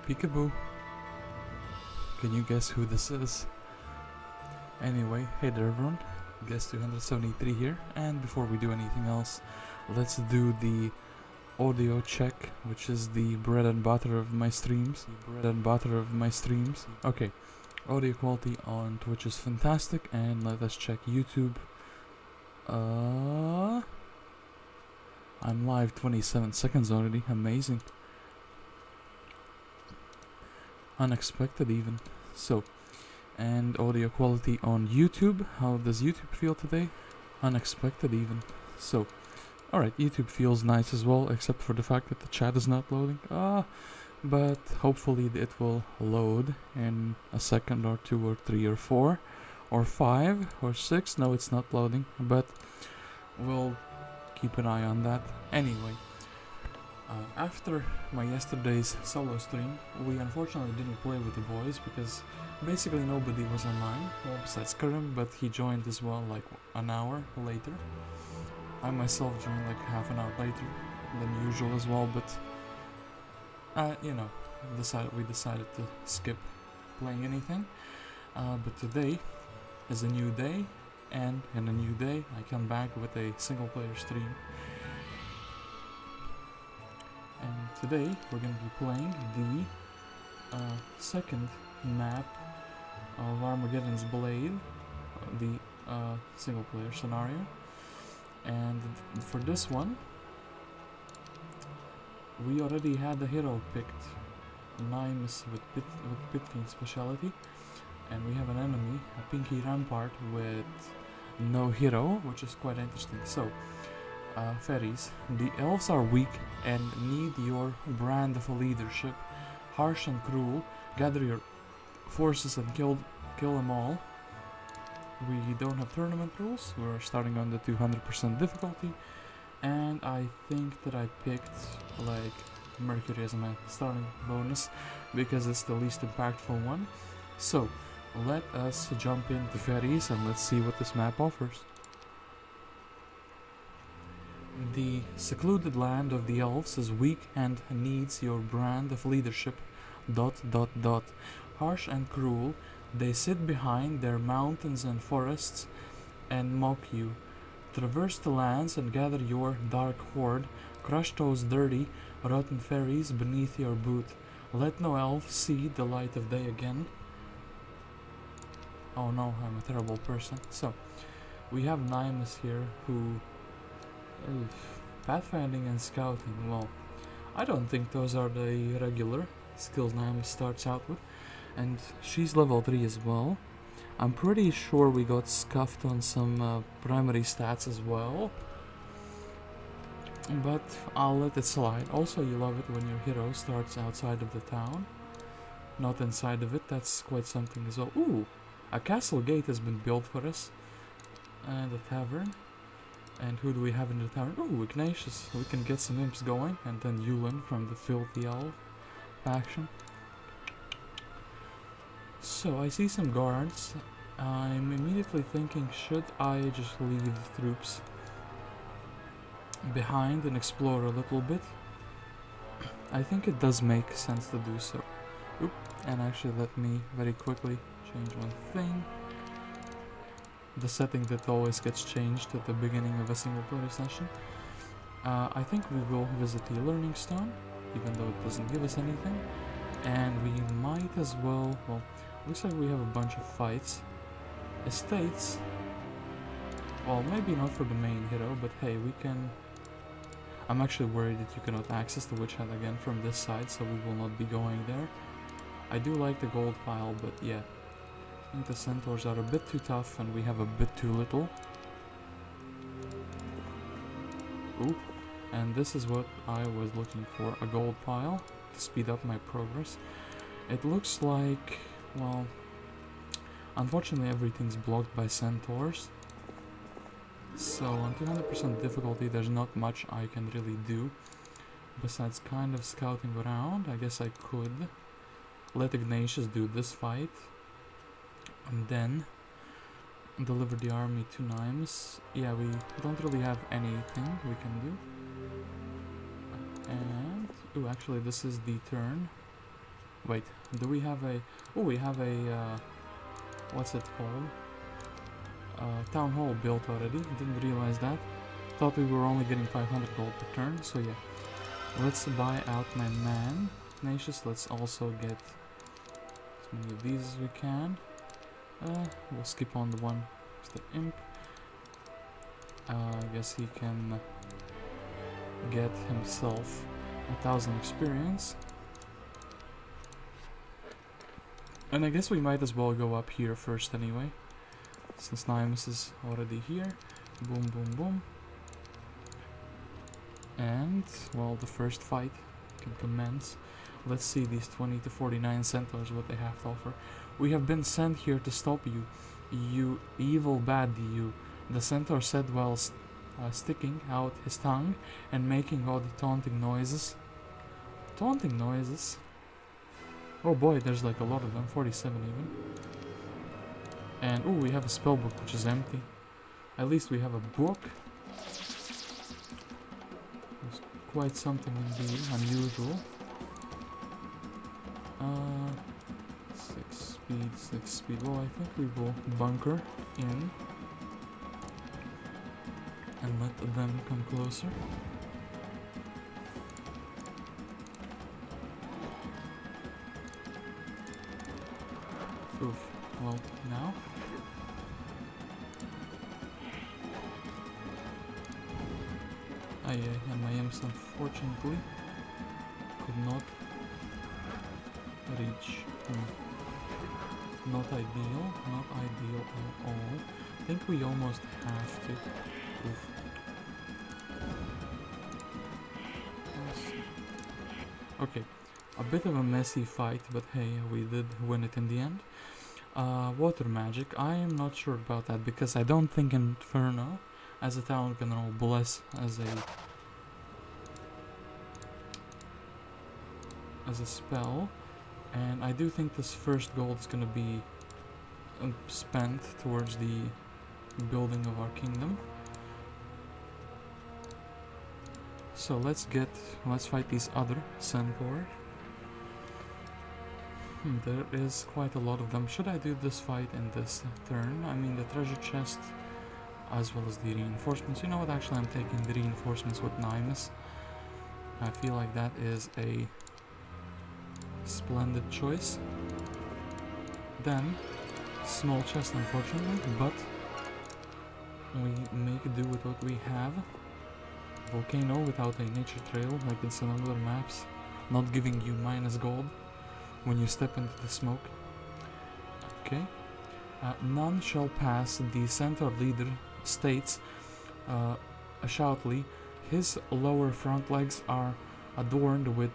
Peekaboo. Can you guess who this is? Anyway, hey there everyone, guest 273 here, and before we do anything else, let's do the audio check, which is the bread and butter of my streams. Okay, audio quality on Twitch is fantastic, and let us check YouTube. I'm live 27 seconds already, amazing. Unexpected even. So, and audio quality on YouTube. How does YouTube feel today? Unexpected even. So, alright, YouTube feels nice as well, except for the fact that the chat is not loading. But hopefully it will load in a second or 2 or 3 or 4 or 5 or 6. No, it's not loading, but we'll keep an eye on that. Anyway, after my yesterday's solo stream, we unfortunately didn't play with the boys because basically nobody was online, well, besides Karim, but he joined as well like an hour later. I myself joined like half an hour later than usual as well, but you know, we decided to skip playing anything. But today is a new day, and in a new day I come back with a single player stream. And today we're going to be playing the second map of Armageddon's Blade, the single player scenario. And for this one, we already had the hero picked, Nymus with Pit Fiend speciality, and we have an enemy, a Pinky Rampart with no hero, which is quite interesting. So, Faeries, the elves are weak and need your brand of leadership. Harsh and cruel, gather your forces and kill them all. We don't have tournament rules, we're starting on the 200% difficulty, and I think that I picked like Mercury as my starting bonus because it's the least impactful one. So let us jump into Faeries and let's see what this map offers. The secluded land of the elves is weak and needs your brand of leadership. ... Harsh and cruel, they sit behind their mountains and forests and mock you. Traverse the lands and gather your dark horde. Crush those dirty, rotten fairies beneath your boot. Let no elf see the light of day again. Oh no, I'm a terrible person. So, we have Nymus here who... pathfinding and scouting, well, I don't think those are the regular skills Nymus starts out with. And she's level 3 as well. I'm pretty sure we got scuffed on some primary stats as well. But I'll let it slide. Also, you love it when your hero starts outside of the town, not inside of it. That's quite something as well. Ooh, a castle gate has been built for us. And a tavern. And who do we have in the tavern? Oh, Ignatius. We can get some imps going. And then Uland from the Filthy Elf faction. So, I see some guards. I'm immediately thinking, should I just leave troops behind and explore a little bit? I think it does make sense to do so. Oop, and actually let me very quickly change one thing. The setting that always gets changed at the beginning of a single player session. I think we will visit the Learning Stone, even though it doesn't give us anything. And we might as well, well, looks like we have a bunch of fights. Estates, well, maybe not for the main hero, but hey, we can... I'm actually worried that you cannot access the Witch Hut again from this side, so we will not be going there. I do like the gold pile, but yeah. I think the centaurs are a bit too tough and we have a bit too little. Ooh, and this is what I was looking for, a gold pile to speed up my progress. It looks like, well, unfortunately everything's blocked by centaurs. So on 200% difficulty there's not much I can really do besides kind of scouting around. I guess I could let Ignatius do this fight and then deliver the army to Nymus. Yeah, we don't really have anything we can do. And, ooh, actually this is the turn Wait, do we have a... Oh, we have a... what's it called? Town hall built already. Didn't realize that. Thought we were only getting 500 gold per turn, so yeah. Let's buy out my man, Ignatius. Let's also get as many of these as we can. We'll skip on the one, Mr. Imp. I guess he can get himself 1,000 experience. And I guess we might as well go up here first anyway, since Nymus is already here. Boom, boom, boom. And, well, the first fight can commence. Let's see these 20 to 49 centaurs, what they have to offer. We have been sent here to stop you, you evil bad you. The centaur said while sticking out his tongue and making all the taunting noises. Taunting noises? Oh boy, there's like a lot of them, 47 even. And, ooh, we have a spell book which is empty. At least we have a book. It's quite something indeed, unusual. 6 speed. Well, I think we will bunker in and let them come closer. Oof. Well, now. And my imps unfortunately could not reach. Not ideal at all. I think we almost have to. Oof. Okay, a bit of a messy fight, but hey, we did win it in the end. Water magic, I am not sure about that because I don't think Inferno as a town can all bless as a spell, and I do think this first gold is gonna be spent towards the building of our kingdom. So let's fight these other centaurs. There is quite a lot of them. Should I do this fight in this turn? I mean, the treasure chest as well as the reinforcements. You know what, actually I'm taking the reinforcements with Nymus. I feel like that is a splendid choice. Then, small chest unfortunately, but we make do with what we have. Volcano without a nature trail like in some other maps, not giving you minus gold when you step into the smoke. Okay. None shall pass, the centaur leader states shoutly. His lower front legs are adorned with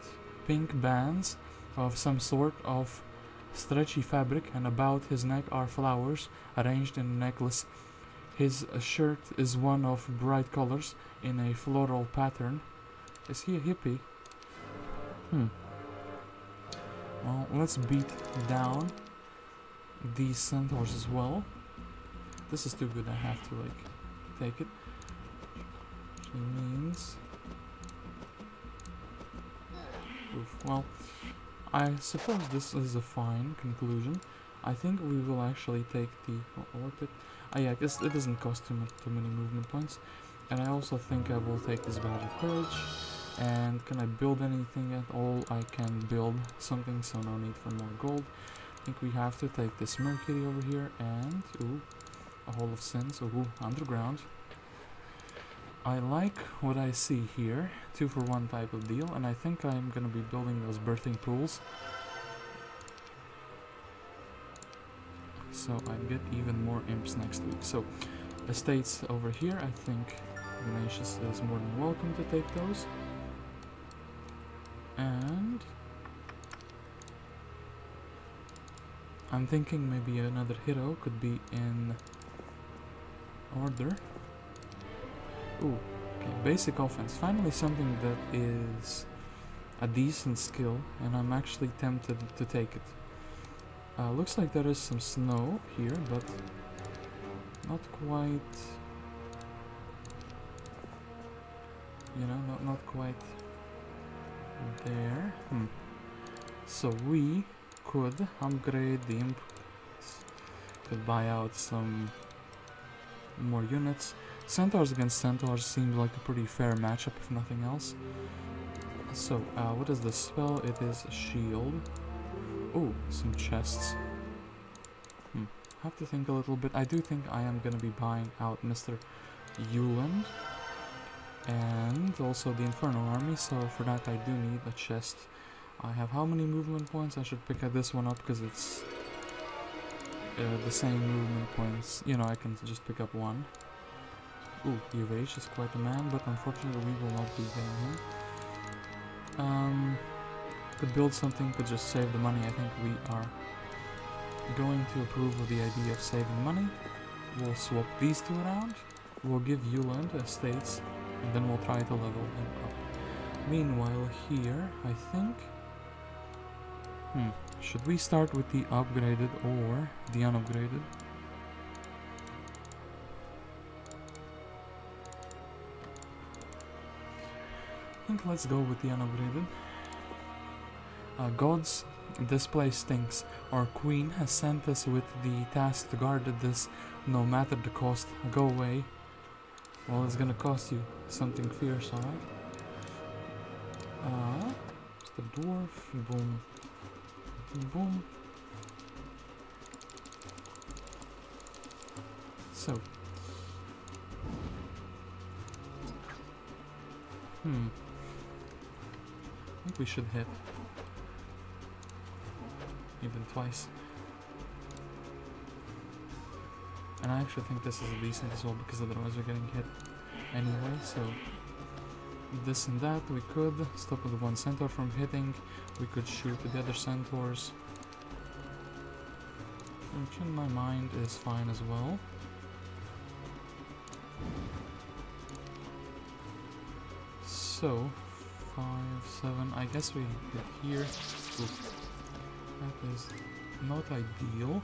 pink bands of some sort of stretchy fabric, and about his neck are flowers arranged in a necklace. His shirt is one of bright colors in a floral pattern. Is he a hippie? Well, let's beat down these centaurs as well. This is too good, I have to like take it. Which means... Oof. Well, I suppose this is a fine conclusion. I think we will actually take the... yeah, because it doesn't cost too many movement points. And I also think I will take this badge of courage. And can I build anything at all? I can build something, so no need for more gold. I think we have to take this mercury over here and... Ooh, a hole of sins. Ooh, underground. I like what I see here. 2 for 1 type of deal. And I think I'm gonna be building those birthing pools. So I get even more imps next week. So, estates over here, I think Ignatius is more than welcome to take those. And I'm thinking maybe another hero could be in order. Ooh, okay, basic offense. Finally something that is a decent skill, and I'm actually tempted to take it. Looks like there is some snow here, but not quite, you know, not quite there. So we could upgrade the imp, could buy out some more units. Centaurs against Centaurs seems like a pretty fair matchup, if nothing else. So, what is the spell? It is a shield. Oh, some chests. Have to think a little bit. I do think I am gonna be buying out Mr. Uland and also the Inferno army, so for that I do need a chest. I have how many movement points? I should pick this one up because it's the same movement points. You know, I can just pick up one. Ooh, UH is quite a man, but unfortunately we will not be getting him. Could build something, could just save the money. I think we are going to approve of the idea of saving money. We'll swap these two around. We'll give Uland estates, and then we'll try to level him up. Meanwhile here, I think... should we start with the upgraded or the unupgraded? I think let's go with the unupgraded. Gods, this place stinks. Our queen has sent us with the task to guard this, no matter the cost. Go away. Well, it's gonna cost you something fierce, alright? Just a dwarf. Boom. Boom. So. I think we should hit. Even twice. And I actually think this is decent as well, because otherwise we're getting hit anyway, so this and that. We could stop the one centaur from hitting, we could shoot the other centaurs, which in my mind is fine as well. So 5, 7, I guess we hit here. Oof. That is not ideal.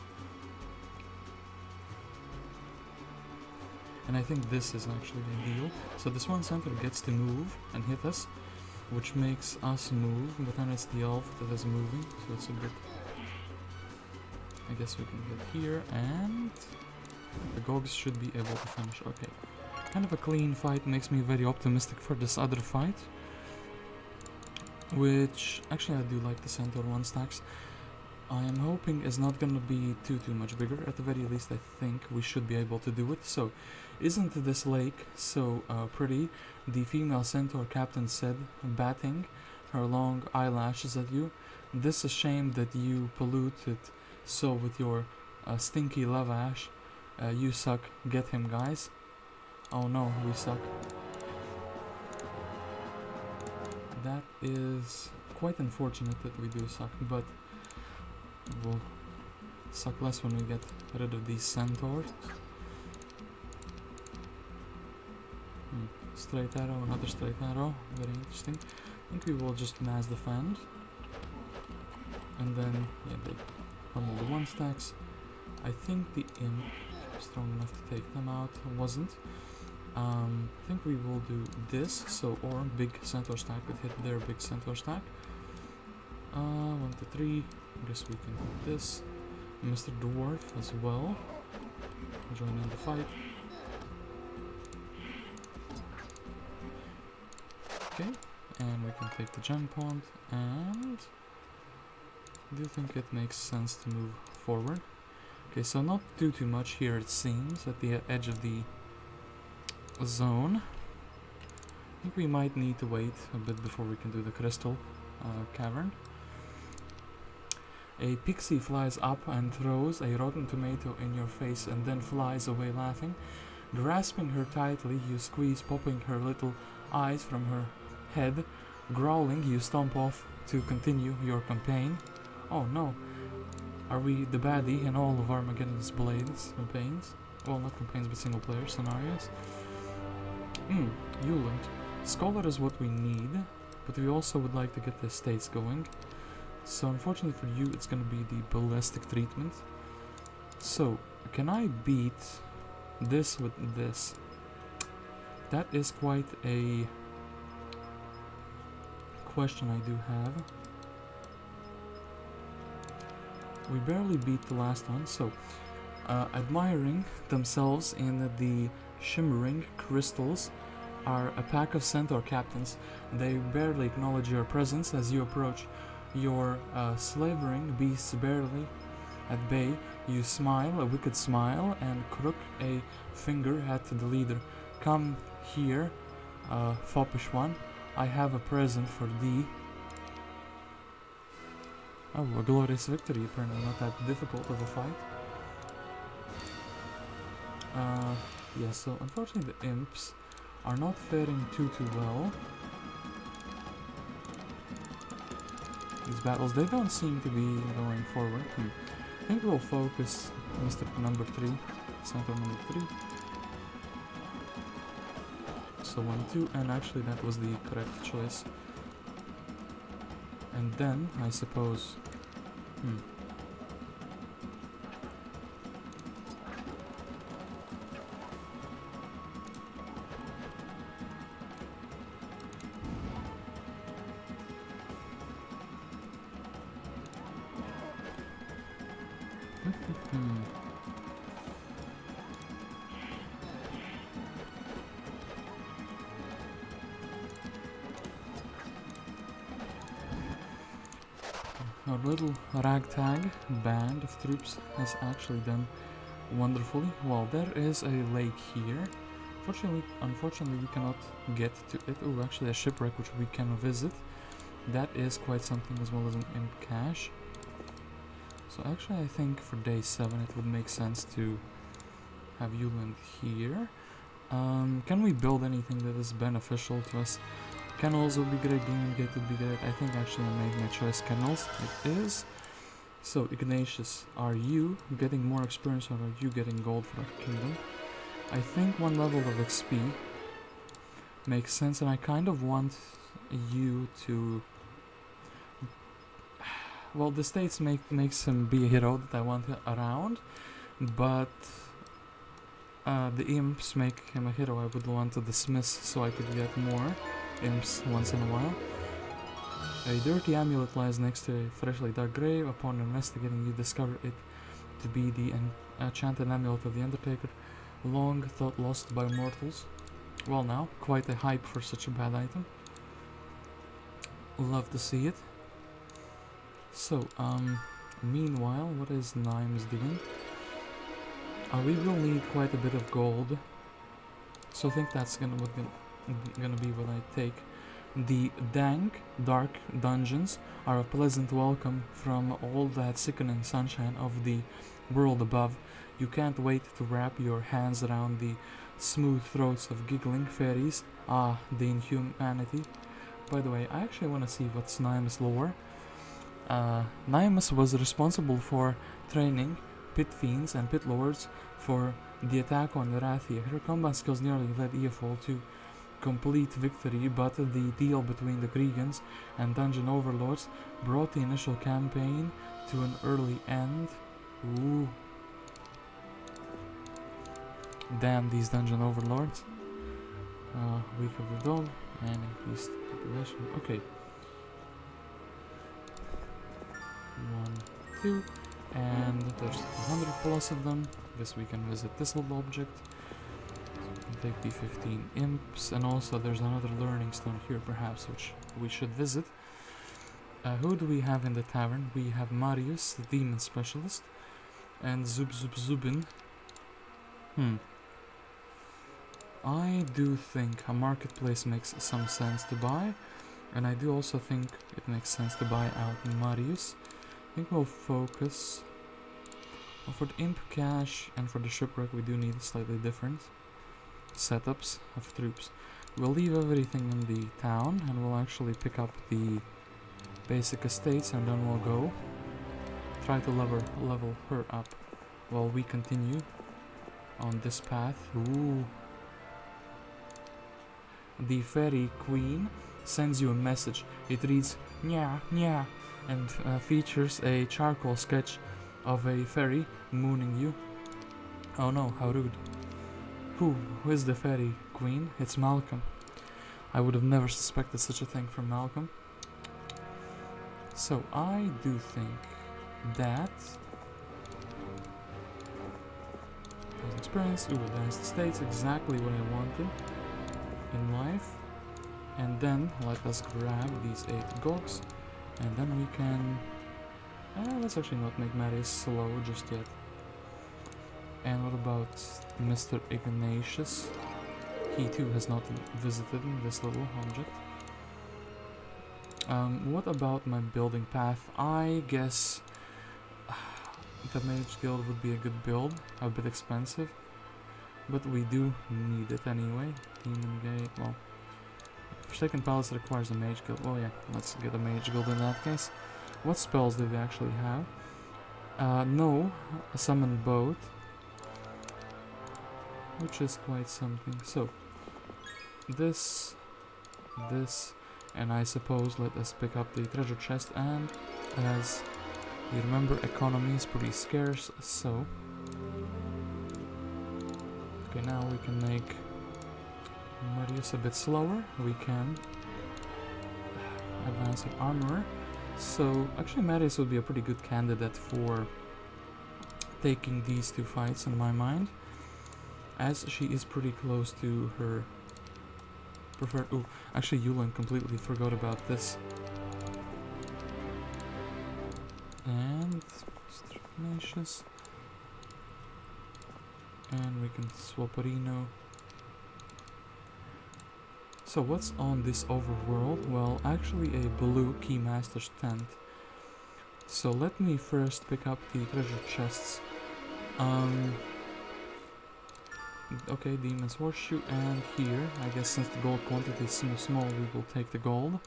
And I think this is actually ideal. So this one centaur gets to move and hit us, which makes us move, but then it's the elf that is moving, so it's a bit... I guess we can hit here, and the Gogs should be able to finish. Okay. Kind of a clean fight, makes me very optimistic for this other fight. Which, actually I do like the centaur one stacks. I am hoping is not gonna be too much bigger. At the very least I think we should be able to do it. So, isn't this lake so pretty? The female centaur captain said, batting her long eyelashes at you. This a shame that you pollute it so with your stinky love ash. You suck. Get him, guys. Oh no, we suck. That is quite unfortunate that we do suck, but we'll suck less when we get rid of these centaurs. Straight arrow, another straight arrow, very interesting. I think we will just mass defend. And then, yeah, they pummel the one stacks. I think the imp strong enough to take them out, wasn't. I think we will do this, so, or big centaur stack could hit their big centaur stack. 1, 2, 3, I guess we can do this. Mr. Dwarf as well, join in the fight. Okay, and we can take the gem pond, and I do think it makes sense to move forward. Okay, so not too much here it seems, at the edge of the zone. I think we might need to wait a bit before we can do the crystal cavern. A pixie flies up and throws a rotten tomato in your face and then flies away laughing. Grasping her tightly, you squeeze, popping her little eyes from her head. Growling, you stomp off to continue your campaign. Oh no, are we the baddie in all of Armageddon's blades campaigns? Well, not campaigns, but single player scenarios. Uland. Scholar is what we need, but we also would like to get the estates going. So unfortunately for you, it's gonna be the ballistic treatment. So, can I beat this with this? That is quite a question I do have. we barely beat the last one, so admiring themselves in the shimmering crystals are a pack of centaur captains. They barely acknowledge your presence as you approach. Your slavering beasts barely at bay. You smile, a wicked smile, and crook a finger at the leader. Come here, foppish one. I have a present for thee. Oh, a glorious victory, apparently not that difficult of a fight. Yeah, so unfortunately the imps are not faring too well. These battles, they don't seem to be going forward. I think we'll focus Mr. number 3, center number 3. So 1, 2, and actually that was the correct choice. And then, I suppose... Our little ragtag band of troops has actually done wonderfully. Well, there is a lake here. Unfortunately, we cannot get to it. Oh, actually a shipwreck which we can visit. That is quite something, as well as an imp cache. So actually I think for day 7 it would make sense to have Uland here. Can we build anything that is beneficial to us? Kennels would be great, Demon Gate would be great. I think actually I made my choice kennels. It is. So Ignatius, are you getting more experience or are you getting gold for our kingdom? I think 1 level of XP makes sense, and I kind of want you to... Well, the states makes him be a hero that I want around, but the imps make him a hero I would want to dismiss so I could get more imps once in a while. A dirty amulet lies next to a freshly dug grave. Upon investigating, you discover it to be the enchanted amulet of the Undertaker, long thought lost by mortals. Well now, quite a hype for such a bad item. Love to see it. So, meanwhile, what is Nymus doing? We will need quite a bit of gold, so I think that's gonna be what I take. The dank, dark dungeons are a pleasant welcome from all that sickening sunshine of the world above. You can't wait to wrap your hands around the smooth throats of giggling fairies. Ah, the inhumanity. By the way, I actually want to see what's Nymus lore. Nymus was responsible for training pit fiends and pit lords for the attack on Rathia. Her combat skills nearly led Ivor to complete victory, but the deal between the Kriegans and dungeon overlords brought the initial campaign to an early end. Ooh. Damn these dungeon overlords. Week of the dog and increased population. Okay. 1, 2, and there's 100 plus of them. Guess we can visit this little object. So we can take the 15 imps, and also there's another learning stone here perhaps, which we should visit. Who do we have in the tavern? We have Marius, the demon specialist, and Zubin. I do think a marketplace makes some sense to buy, and I do also think it makes sense to buy out Marius. I think we'll focus. Well, for the imp cache and for the shipwreck we do need slightly different setups of troops. We'll leave everything in the town and we'll actually pick up the basic estates, and then we'll go try to level her up while we continue on this path. Ooh. The fairy queen sends you a message. It reads nya nya and features a charcoal sketch of a fairy mooning you. Oh no, how rude. Who is the fairy queen? It's Malcom. I would have never suspected such a thing from Malcom. So I do think that. Experience. Ooh, advanced states, exactly what I wanted in life. And then let us grab these 8 gogs, and then we can. Let's actually not make Marius slow just yet. And what about Mr. Ignatius? He too has not visited this little object. What about my building path? I guess the Mage Guild would be a good build, a bit expensive, but we do need it anyway. Demon Gate, well, Forsaken Palace requires a Mage Guild. Well, yeah, let's get a Mage Guild in that case. What spells do we actually have? No, a Summon Boat, which is quite something. So, this, and I suppose let us pick up the treasure chest, and as you remember, economy is pretty scarce, so okay, now we can make Marius a bit slower. We can advance the armor. So actually Marius would be a pretty good candidate for taking these 2 fights in my mind, as she is pretty close to her preferred. Ooh, actually Uland completely forgot about this. And Ignatius. And we can swap Reno. So what's on this overworld? Well, actually a blue Keymaster's tent. So let me first pick up the treasure chests. Okay, Demon's Horseshoe, and here, I guess since the gold quantity is so small, we will take the gold.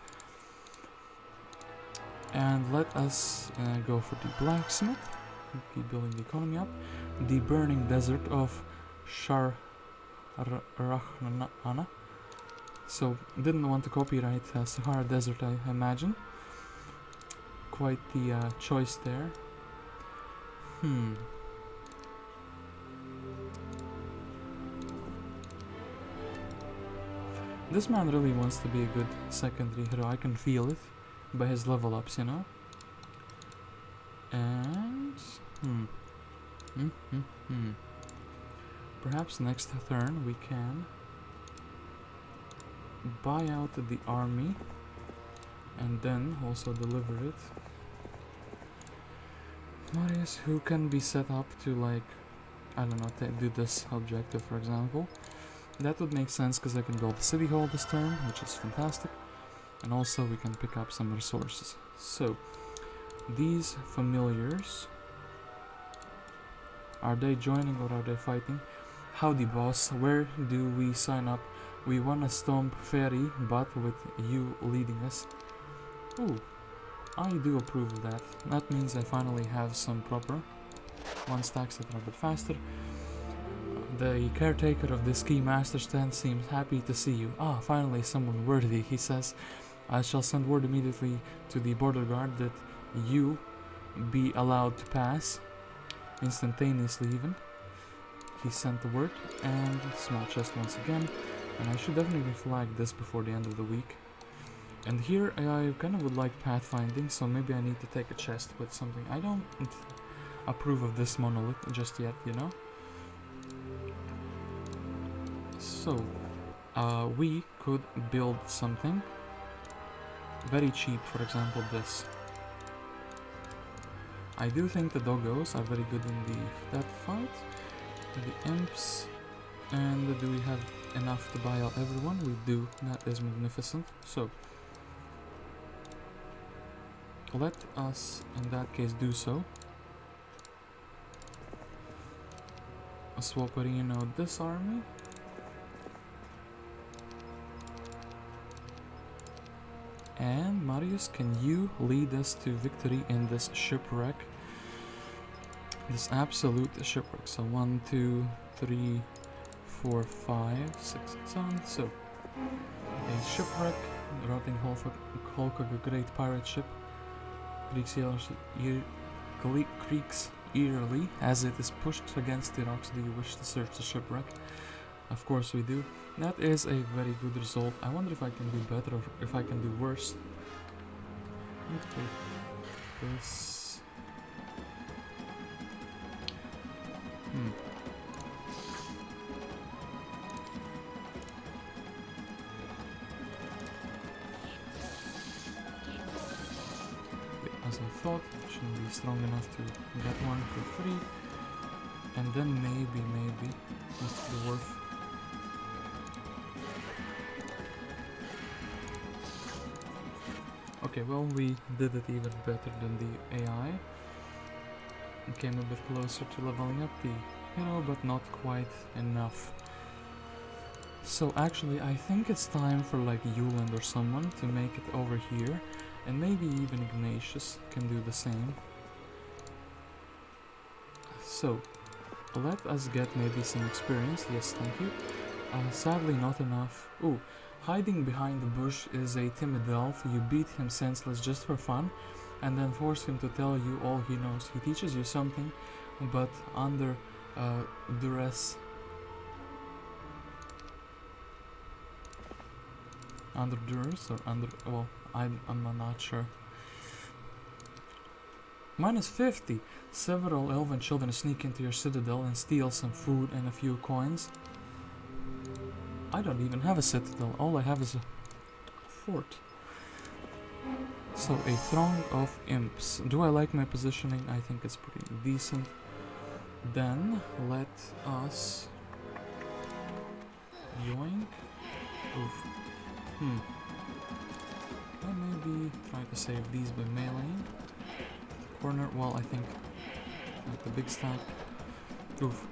And let us go for the blacksmith. Keep building the economy up. The burning desert of Sharrachana. So, didn't want to copyright Sahara Desert, I imagine. Quite the choice there. This man really wants to be a good secondary hero. I can feel it by his level ups, you know. And perhaps next turn we can buy out the army and then also deliver it. Marius, who can be set up to, like, I don't know, do this objective, for example. That would make sense because I can build the city hall this turn, which is fantastic. And also we can pick up some resources. So, these familiars, are they joining or are they fighting? Howdy boss, where do we sign up? We wanna stomp Fairy, but with you leading us. Ooh, I do approve of that. That means I finally have some proper 1 stacks that are a bit faster. The caretaker of this Keymaster stand seems happy to see you. Ah, finally someone worthy, he says. I shall send word immediately to the border guard that you be allowed to pass. Instantaneously even. He sent the word, and small chest once again. And I should definitely flag this before the end of the week. And here I kind of would like pathfinding, so maybe I need to take a chest with something. I don't approve of this monolith just yet, you know. So, we could build something very cheap, for example this. I do think the doggos are very good in that fight. The imps, and do we have enough to buy out everyone? We do. That is magnificent. So, let us in that case do so. Swap Reno this army. And Marius, can you lead us to victory in this shipwreck? This absolute shipwreck. So 1, 2, 3, 4, 5, 6, 7. So a shipwreck, rotting hulk of a great pirate ship. Creaks eerily as it is pushed against the rocks. Do you wish to search the shipwreck? Of course we do. That is a very good result. I wonder if I can do better or if I can do worse. Okay. This. As I thought, shouldn't be strong enough to get one for free. And then maybe it's worth. Okay, well, we did it even better than the AI. It came a bit closer to leveling up the hero, but not quite enough. So actually, I think it's time for like Uland or someone to make it over here, and maybe even Ignatius can do the same. So, let us get maybe some experience. Yes, thank you. Sadly, not enough. Ooh. Hiding behind the bush is a timid elf. You beat him senseless just for fun, and then force him to tell you all he knows. He teaches you something, but under duress. Under duress or under... well, I'm not sure. -50. Several elven children sneak into your citadel and steal some food and a few coins. I don't even have a citadel, all I have is a fort. So, a throng of imps. Do I like my positioning? I think it's pretty decent. Then, let us... yoink. Oof. I maybe try to save these by meleeing. Corner, well, I think like the big stack. Oof.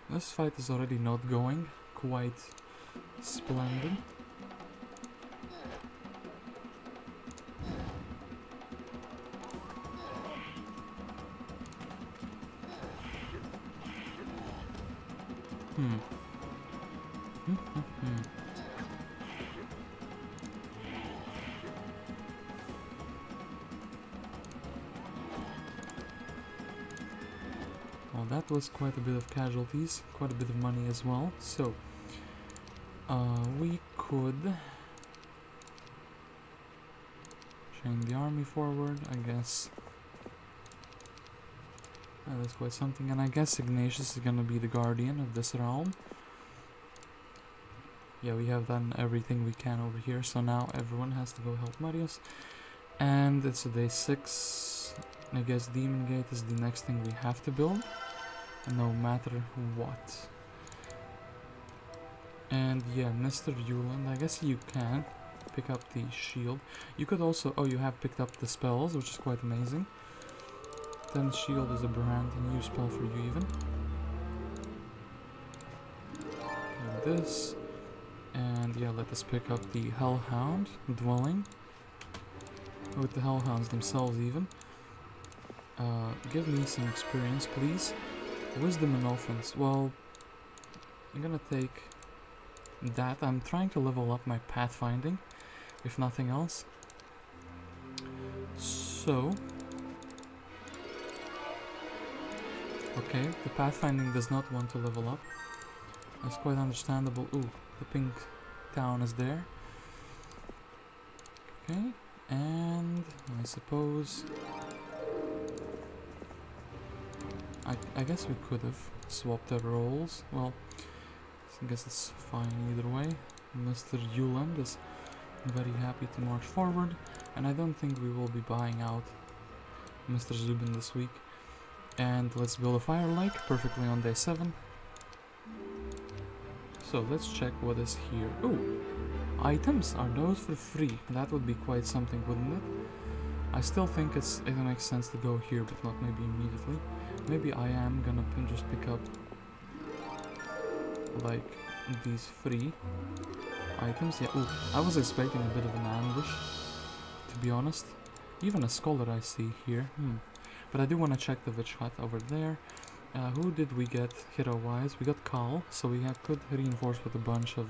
This fight is already not going quite splendid. Well, that was quite a bit of casualties, quite a bit of money as well, so we could chain the army forward, I guess. That is quite something, and I guess Ignatius is gonna be the guardian of this realm. Yeah, we have done everything we can over here, so now everyone has to go help Marius. And it's a day 6. I guess Demon Gate is the next thing we have to build, no matter what. And yeah, Mr. Uland, I guess you can pick up the shield. You could also, oh, you have picked up the spells, which is quite amazing. Then shield is a brand new spell for you even. Like this. And yeah, let us pick up the Hellhound dwelling. With the Hellhounds themselves even. Give me some experience, please. Wisdom and offense. Well, I'm gonna take that. I'm trying to level up my pathfinding, if nothing else. So, okay, the pathfinding does not want to level up. That's quite understandable. Ooh, the pink town is there. Okay, and I suppose I guess we could have swapped the roles. Well, I guess it's fine either way. Mr. Uland is very happy to march forward, and I don't think we will be buying out Mr. Zubin this week. And let's build a fire lake perfectly on day 7. So let's check what is here. Ooh, items, are those for free? That would be quite something, wouldn't it? I still think it makes sense to go here, but not maybe immediately. Maybe I am gonna just pick up like these free items. Yeah, ooh, I was expecting a bit of an ambush, to be honest. Even a scholar I see here. But I do want to check the witch hut over there. Who did we get hero-wise? We got Carl, so we could reinforce with a bunch of,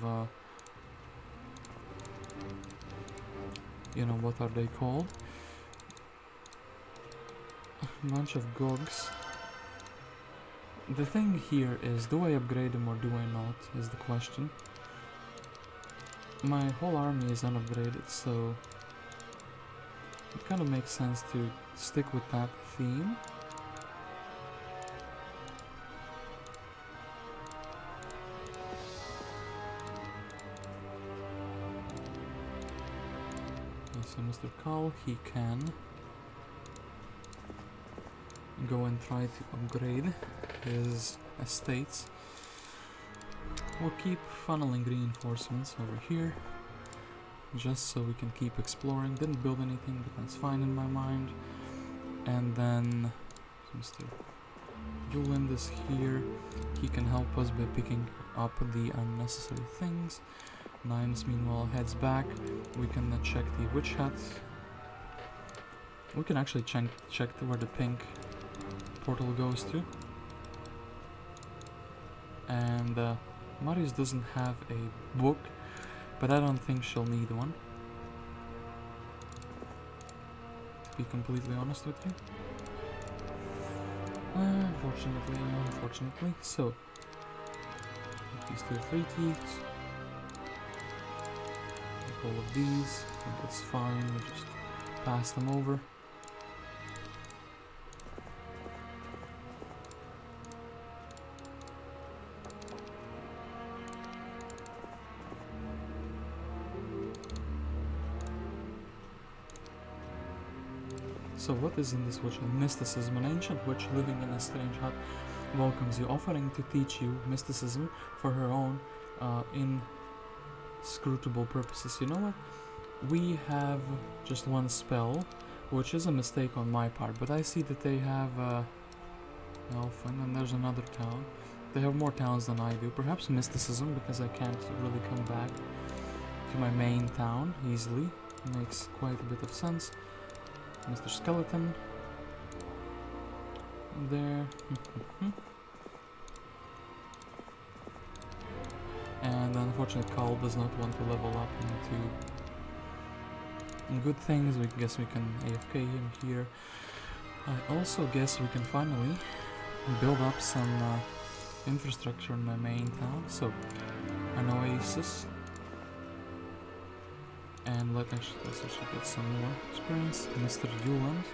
you know, what are they called? A bunch of Gogs. The thing here is, do I upgrade them or do I not, is the question. My whole army is unupgraded, so it kind of makes sense to stick with that theme. So Mr. Carl, he can go and try to upgrade his estates. We'll keep funneling reinforcements over here, just so we can keep exploring. Didn't build anything, but that's fine in my mind. And then Mr. Uland is here. He can help us by picking up the unnecessary things. Nymus meanwhile heads back. We can check the witch hut. We can actually check where the pink portal goes to. And Marius doesn't have a book, but I don't think she'll need one, to be completely honest with you. Unfortunately. So, these two free keys. All of these, and that's fine, we just pass them over. So what is in this witch? Mysticism. An ancient witch living in a strange hut welcomes you, offering to teach you mysticism for her own inscrutable purposes. You know what? We have just one spell, which is a mistake on my part, but I see that they have Elfin, and there's another town. They have more towns than I do. Perhaps mysticism, because I can't really come back to my main town easily. Makes quite a bit of sense. Mr. Skeleton. There. And unfortunately Carl does not want to level up into good things. We guess we can AFK him here. I also guess we can finally build up some infrastructure in my main town. So, an oasis. And let's actually get some more experience. Mr. Uland.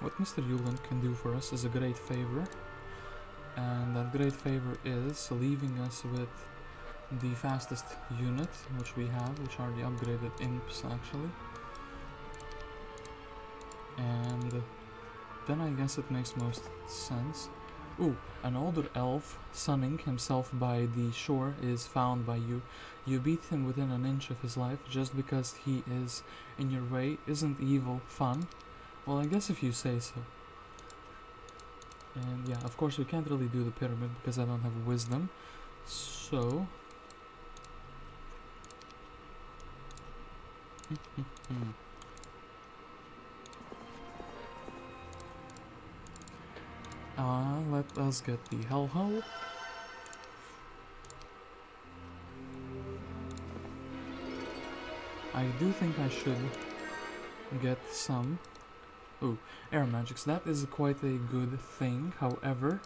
What Mr. Uland can do for us is a great favor. And that great favor is leaving us with the fastest unit, which we have, which are the upgraded imps actually. And then I guess it makes most sense. Ooh, an older elf sunning himself by the shore is found by you. You beat him within an inch of his life just because he is in your way. Isn't evil fun? Well, I guess if you say so. And yeah, of course we can't really do the pyramid because I don't have wisdom. So... let us get the hellhole. I do think I should get some... Ooh, air magics. That is quite a good thing, however...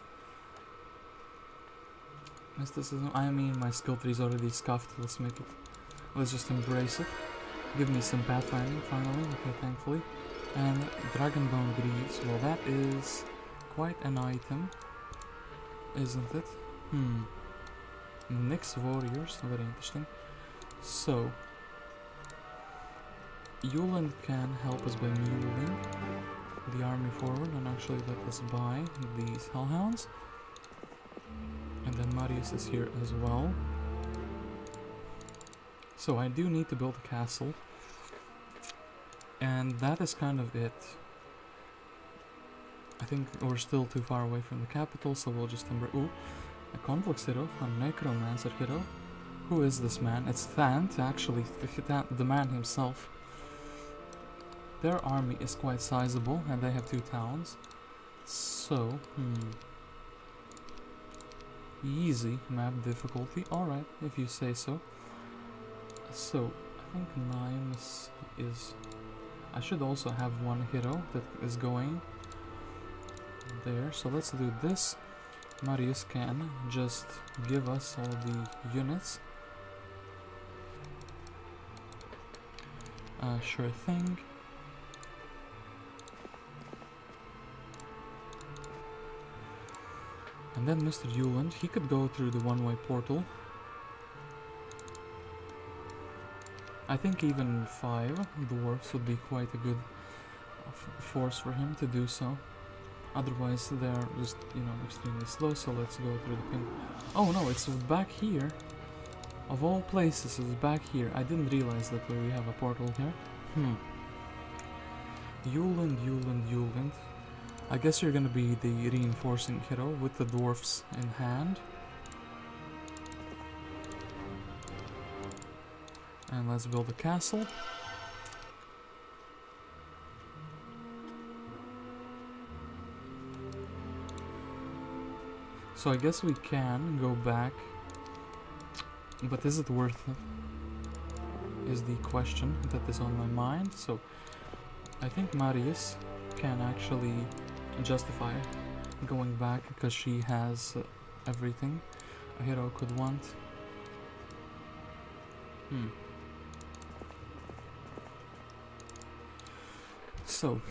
Mysticism, I mean my skill tree is already scuffed, let's make it... Let's just embrace it. Give me some pathfinding finally, okay, thankfully. And Dragonbone Greaves, well that is... quite an item, isn't it? Nyx warriors, very interesting. So, Uland can help us by muling the army forward and actually let us buy these hellhounds. And then Marius is here as well. So I do need to build a castle. And that is kind of it. I think we're still too far away from the capital, so we'll just ooh, a conflicts hero, a necromancer hero. Who is this man? It's Thant, actually, the man himself. Their army is quite sizable, and they have 2 towns. So, easy map difficulty. Alright, if you say so. So, I think Nymus is... I should also have one hero that is going there, so let's do this. Marius can just give us all the units. Sure thing. And then Mr. Uland, he could go through the one-way portal. I think even 5 dwarves would be quite a good force for him to do so. Otherwise they're just, you know, extremely slow, so let's go through the pin. Oh no, it's back here. Of all places, it's back here. I didn't realize that we have a portal here. Uland. I guess you're gonna be the reinforcing hero with the dwarfs in hand. And let's build a castle. So I guess we can go back, but is it worth it? Is the question that is on my mind. So I think Marius can actually justify going back because she has everything a hero could want. So,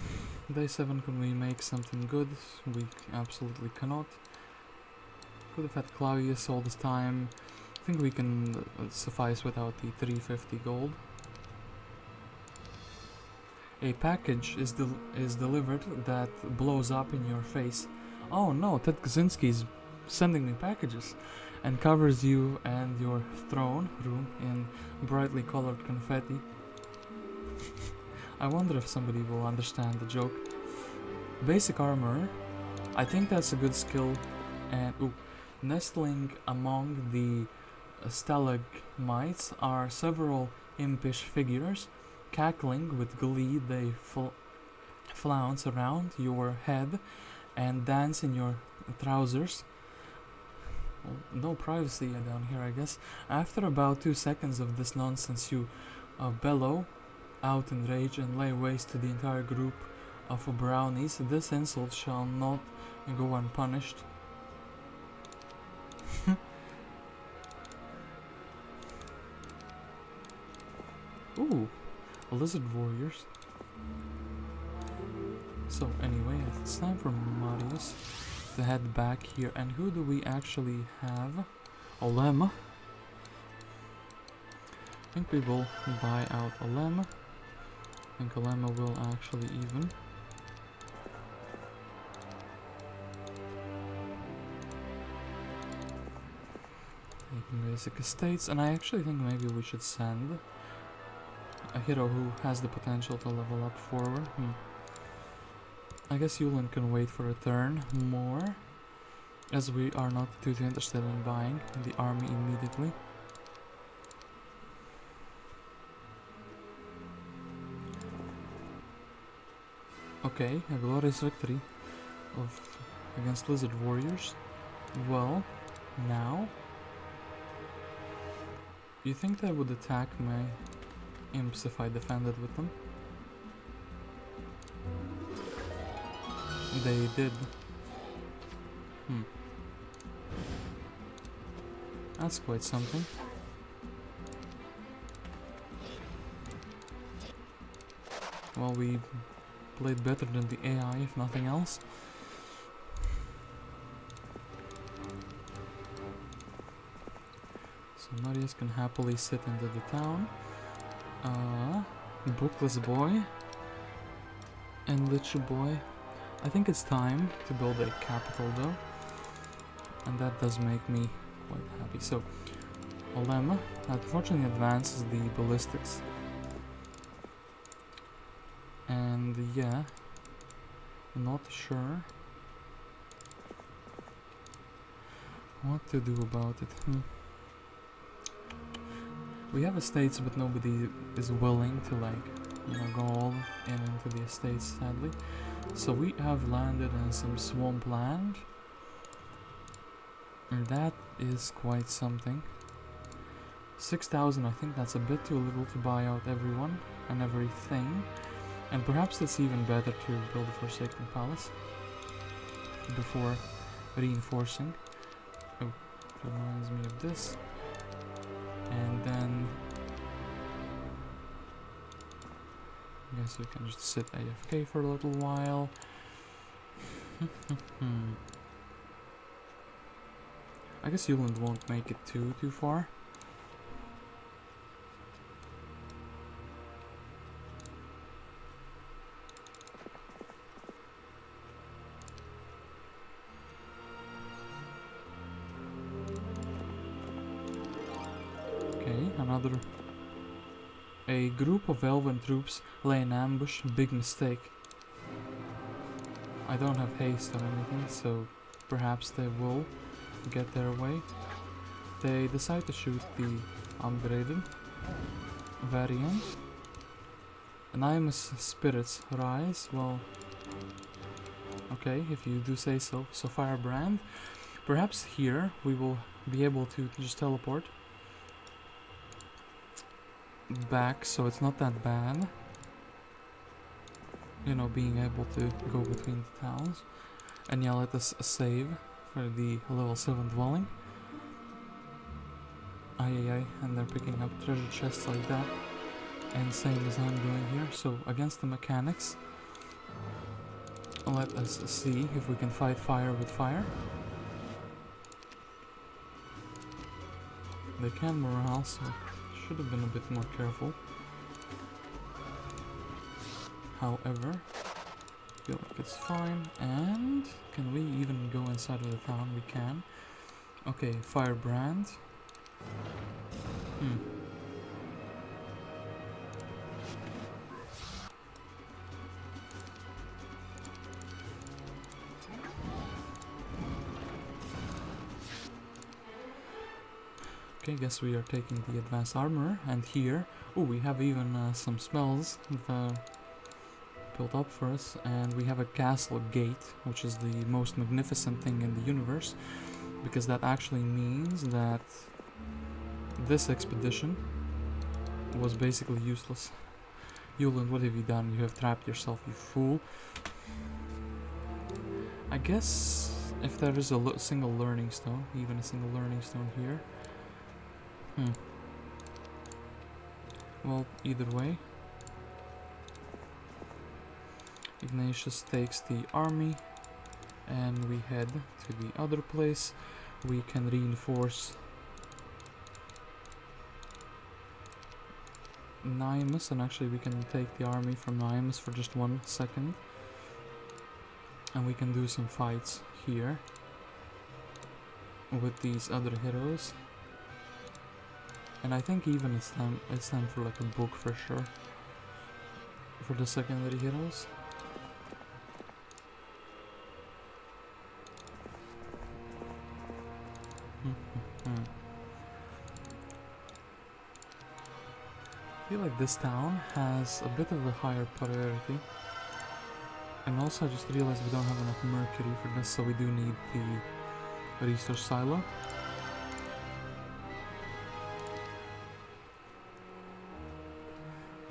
day 7, can we make something good? We absolutely cannot. Could have had Claudius all this time. I think we can suffice without the 350 gold. A package is delivered that blows up in your face. Oh no, Kaczynski is sending me packages and covers you and your throne room in brightly colored confetti. I wonder if somebody will understand the joke. Basic armor, I think that's a good skill. And nestling among the stalagmites are several impish figures. Cackling with glee, they flounce around your head and dance in your trousers. Well, no privacy down here, I guess. After about 2 seconds of this nonsense, you bellow out in rage and lay waste to the entire group of brownies. This insult shall not go unpunished. Ooh, lizard warriors. So anyway, it's time for Marius to head back here. And who do we actually have? Olema. I think we will buy out Olema. I think Olema will actually even. Taking basic estates, and I actually think maybe we should send a hero who has the potential to level up forward. I guess Uland can wait for a turn more, as we are not too interested in buying the army immediately. Okay, a glorious victory against lizard warriors. Well, now, you think they would attack my imps if I defended with them? They did. That's quite something. Well, we played better than the AI, if nothing else. So Marius can happily sit into the town. Bookless boy and Lich boy. I think it's time to build a capital though, and that does make me quite happy. So Olema unfortunately advances the ballistics, and yeah, not sure what to do about it. We have estates, but nobody is willing to, like, you know, go all in into the estates, sadly. So we have landed in some swampland, and that is quite something. 6,000, I think that's a bit too little to buy out everyone and everything, and perhaps it's even better to build a Forsaken Palace before reinforcing. Oh, it reminds me of this. And then I guess we can just sit AFK for a little while. I guess Uland won't make it too far. Okay, a group of elven troops lay in ambush. Big mistake. I don't have haste or anything, so perhaps they will get their way. They decide to shoot the upgraded variant. Nymus spirits rise. Well, okay, if you do say so. So firebrand. Perhaps here we will be able to just teleport back, so it's not that bad. You know, being able to go between the towns. And yeah, let us save for the level 7 dwelling. Aye, and they're picking up treasure chests like that. And same as I'm doing here. So against the mechanics, let us see if we can fight fire with fire. They can morale, so should have been a bit more careful. However, I feel like it's fine. And can we even go inside of the town? We can. Okay, firebrand. Okay, guess we are taking the advanced armor, and here, oh, we have even some spells that are built up for us, and we have a castle gate, which is the most magnificent thing in the universe, because that actually means that this expedition was basically useless. Uland, what have you done? You have trapped yourself, you fool. I guess if there is a single learning stone, even a single learning stone here. Well, either way, Ignatius takes the army and we head to the other place. We can reinforce Nymus, and actually we can take the army from Nymus for just 1 second. And we can do some fights here with these other heroes. And I think even it's time for like a book for sure. For the secondary heroes. I feel like this town has a bit of a higher priority. And also I just realized we don't have enough mercury for this, so we do need the resource silo.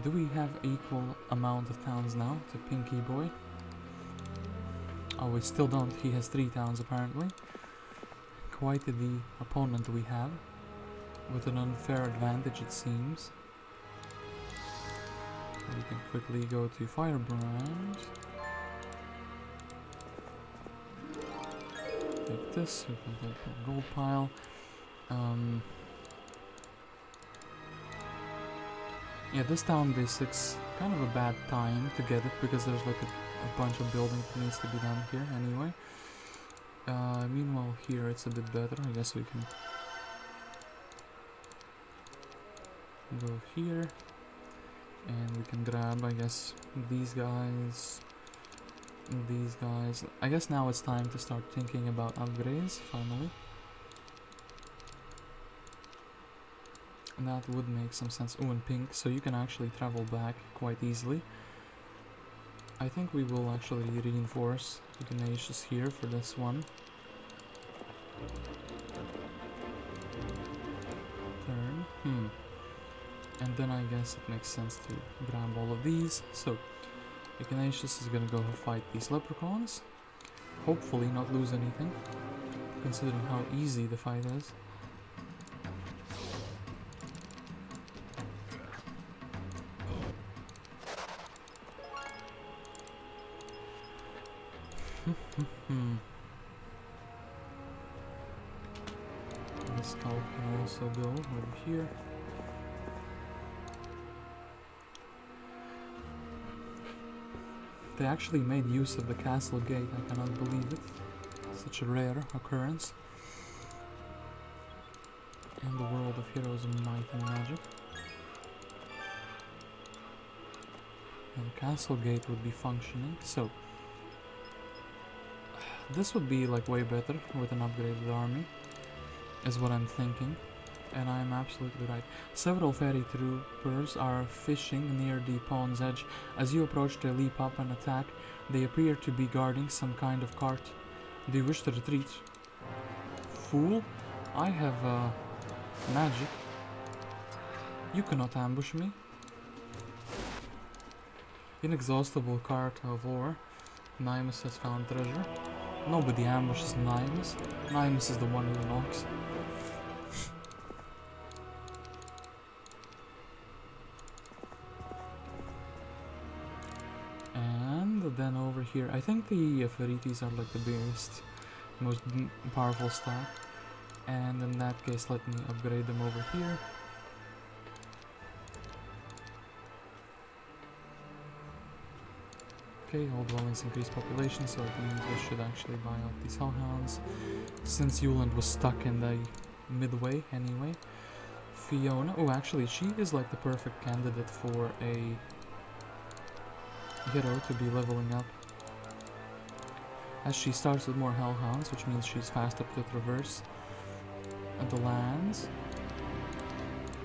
Do we have equal amount of towns now to Pinky Boy? Oh, we still don't. He has 3 towns apparently. Quite the opponent we have. With an unfair advantage it seems. We can quickly go to Firebrand. Take this, we can take the gold pile. Yeah, this town basic's kind of a bad time to get it because there's like a bunch of building that needs to be done here anyway. Meanwhile here it's a bit better. I guess we can go here and we can grab, I guess, these guys, these guys. I guess now it's time to start thinking about upgrades finally. That would make some sense. Oh, and pink, so you can actually travel back quite easily. I think we will actually reinforce Ignatius here for this one turn. And then I guess it makes sense to grab all of these. So Ignatius is gonna go fight these leprechauns. Hopefully not lose anything, considering how easy the fight is. this skull can also go over here. They actually made use of the castle gate, I cannot believe it. Such a rare occurrence in the world of heroes of might and magic. And castle gate would be functioning, so this would be like way better with an upgraded army, is what I'm thinking, and I'm absolutely right. Several fairy troopers are fishing near the pond's edge. As you approach, they leap up and attack. They appear to be guarding some kind of cart. Do you wish to retreat? Fool, I have magic. You cannot ambush me. Inexhaustible cart of ore. Nymus has found treasure. Nobody ambushes Nymus. Nymus is the one who knocks. And then over here, I think the Faeries are like the biggest, most powerful stack. And in that case, let me upgrade them over here. Okay, all dwellings increase population, so it means I should actually buy out these hellhounds, since Uland was stuck in the midway anyway. Fiona, oh actually she is like the perfect candidate for a hero to be leveling up, as she starts with more hellhounds, which means she's fast up to traverse the lands,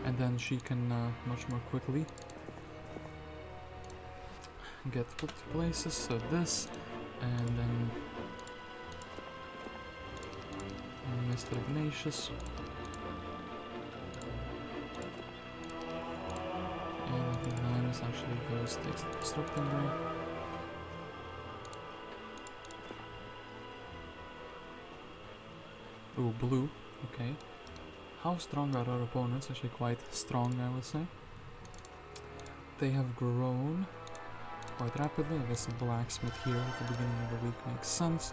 and then she can much more quickly get put to places, so this, and then Mr. Ignatius, and I think Nymus actually goes, takes the disrupting ray. Ooh, blue, okay. How strong are our opponents? Actually quite strong, I would say. They have grown quite rapidly. I guess a blacksmith here at the beginning of the week makes sense.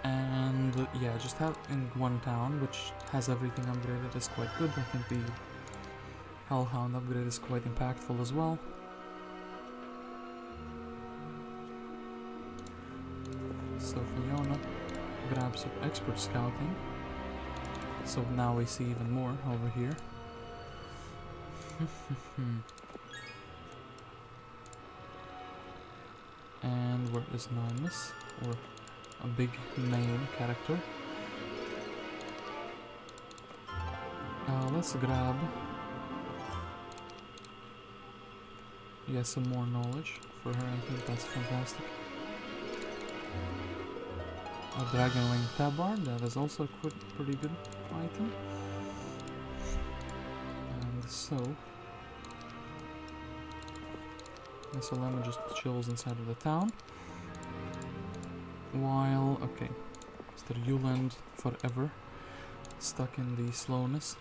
And yeah, just having one town which has everything upgraded is quite good. I think the Hellhound upgrade is quite impactful as well. So Fiona grabs her expert scouting. So now we see even more over here. And where is Nymus, or a big main character? Let's grab some more knowledge for her. I think that's fantastic. A Dragon Wing Tabard, that is also a pretty good item. And so Miss Olema just chills inside of the town. While, okay, Mr. Uland forever stuck in the slowness.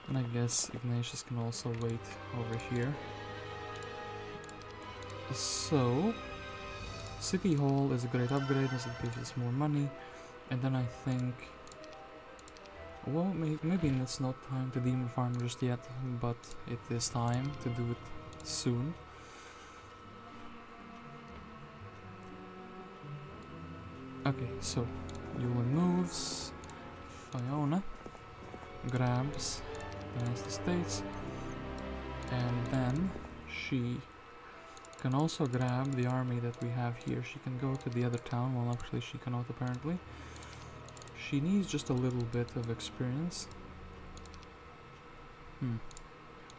And I guess Ignatius can also wait over here. So, City Hall is a great upgrade as it gives us more money. And then I think, well, maybe it's not time to demon farm just yet, but it is time to do it soon. Okay, so Uland moves, Fiona grabs the United States, and then she can also grab the army that we have here. She can go to the other town, well actually she cannot apparently. She needs just a little bit of experience.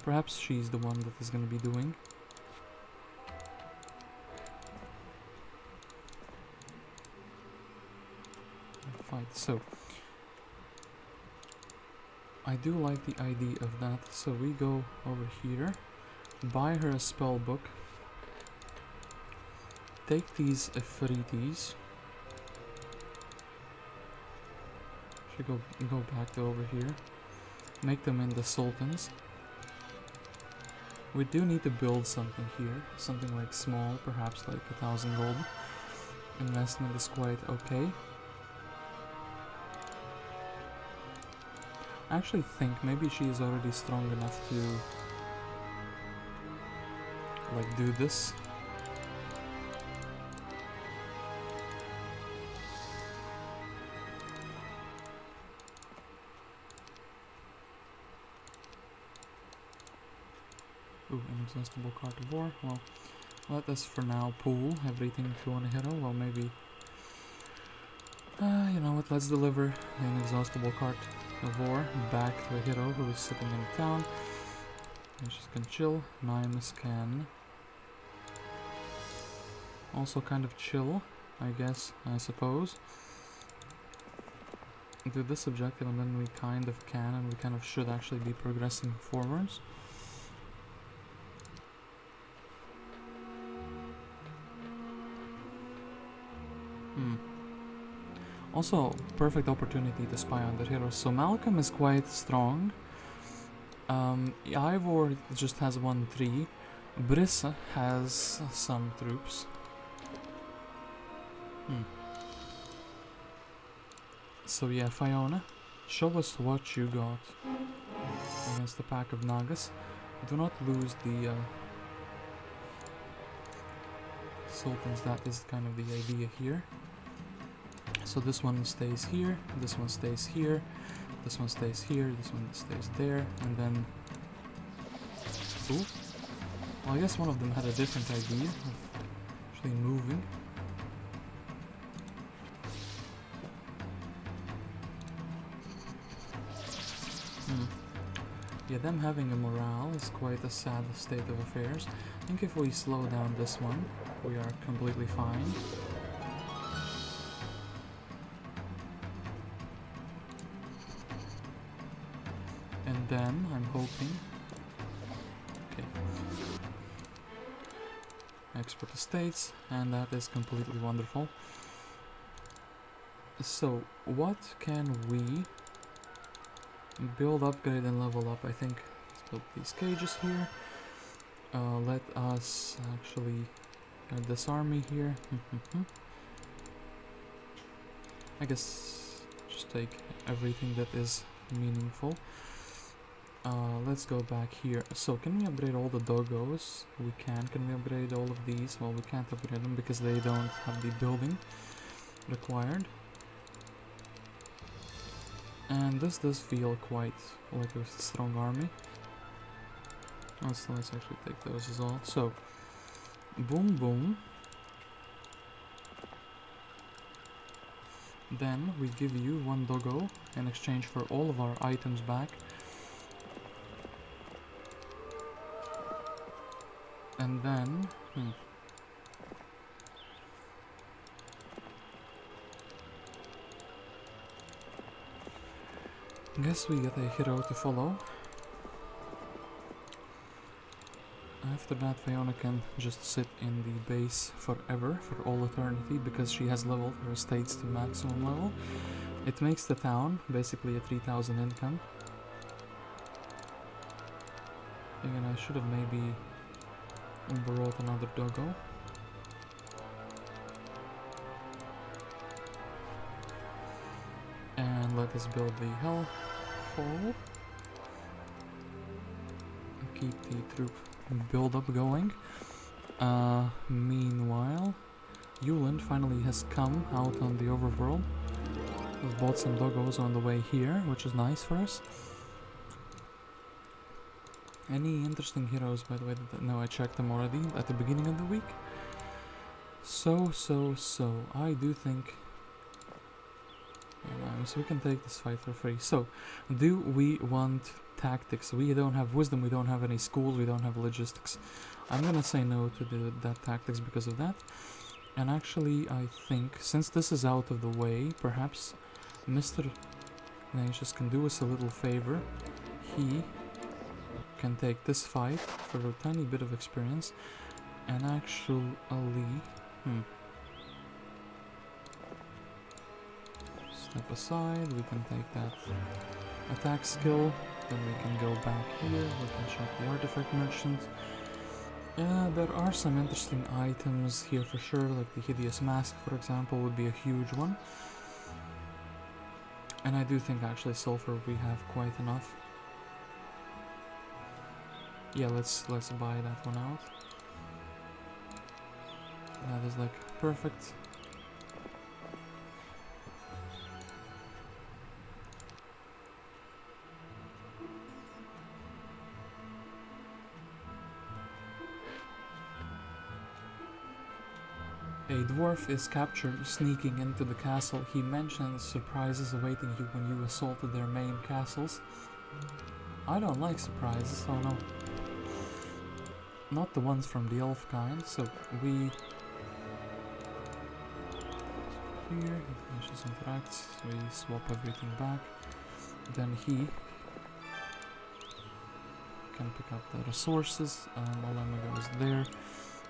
Perhaps she's the one that is going to be doing. Fight. So, I do like the idea of that. So we go over here, buy her a spell book, take these Faeries. Should go back to over here. Make them into sultans. We do need to build something here. Something like small, perhaps like 1,000 gold. Investment is quite okay. I actually think maybe she is already strong enough to like do this. Ooh, inexhaustible carnivore. Well, let us for now pool everything to one hero. Well, maybe. You know what? Let's deliver the inexhaustible carnivore back to a hero who is sitting in the town. And she's can chill. Nymus can also kind of chill, I guess, I suppose. Do this objective, and then we kind of can, and we kind of should actually be progressing forwards. Also, perfect opportunity to spy on the heroes. So Malcom is quite strong. Ivor just has 1-3. Brissa has some troops. So yeah, Fiona, show us what you got against the pack of Nagas. Do not lose the Sultans, that is kind of the idea here. So this one stays here, this one stays here, this one stays here, this one stays there, and then... Ooh. Well, I guess one of them had a different idea of actually moving. Yeah, them having a morale is quite a sad state of affairs. I think if we slow down this one, we are completely fine. And then, I'm hoping... Okay. Export estates, and that is completely wonderful. So, what can we build, upgrade, and level up? I think let's build these cages here. Let us actually get this army here. I guess just take everything that is meaningful. Let's go back here. So can we upgrade all the doggos? We can. Can we upgrade all of these? Well, we can't upgrade them because they don't have the building required. And this does feel quite like a strong army. So let's actually take those as well. So, boom boom. Then we give you 1 doggo in exchange for all of our items back. And then... Guess we get a hero to follow. After that, Fiona can just sit in the base forever, for all eternity, because she has leveled her estates to maximum level. It makes the town basically a 3,000 income. Again, I should have maybe brought another doggo. And let us build the hell hole. Keep the troop build up going. Meanwhile, Uland finally has come out on the overworld. We've bought some doggos on the way here, which is nice for us. Any interesting heroes, by the way? No, I checked them already at the beginning of the week. So, I do think... so we can take this fight for free. So, do we want tactics? We don't have wisdom, we don't have any schools, we don't have logistics. I'm gonna say no to that tactics because of that. And actually, I think, since this is out of the way, perhaps Mr. Ignatius can do us a little favor. He can take this fight for a tiny bit of experience, and actually... Step aside, we can take that attack skill, then we can go back here, we can check the artifact merchant. There are some interesting items here for sure, like the hideous mask, for example, would be a huge one. And I do think actually sulfur we have quite enough. Yeah, let's buy that one out. That is like perfect. A dwarf is captured sneaking into the castle. He mentions surprises awaiting you when you assaulted their main castles. I don't like surprises, oh no. Not the ones from the elf kind, so we... Here, he finishes interacts, we swap everything back. Then he can pick up the resources, Olema goes there.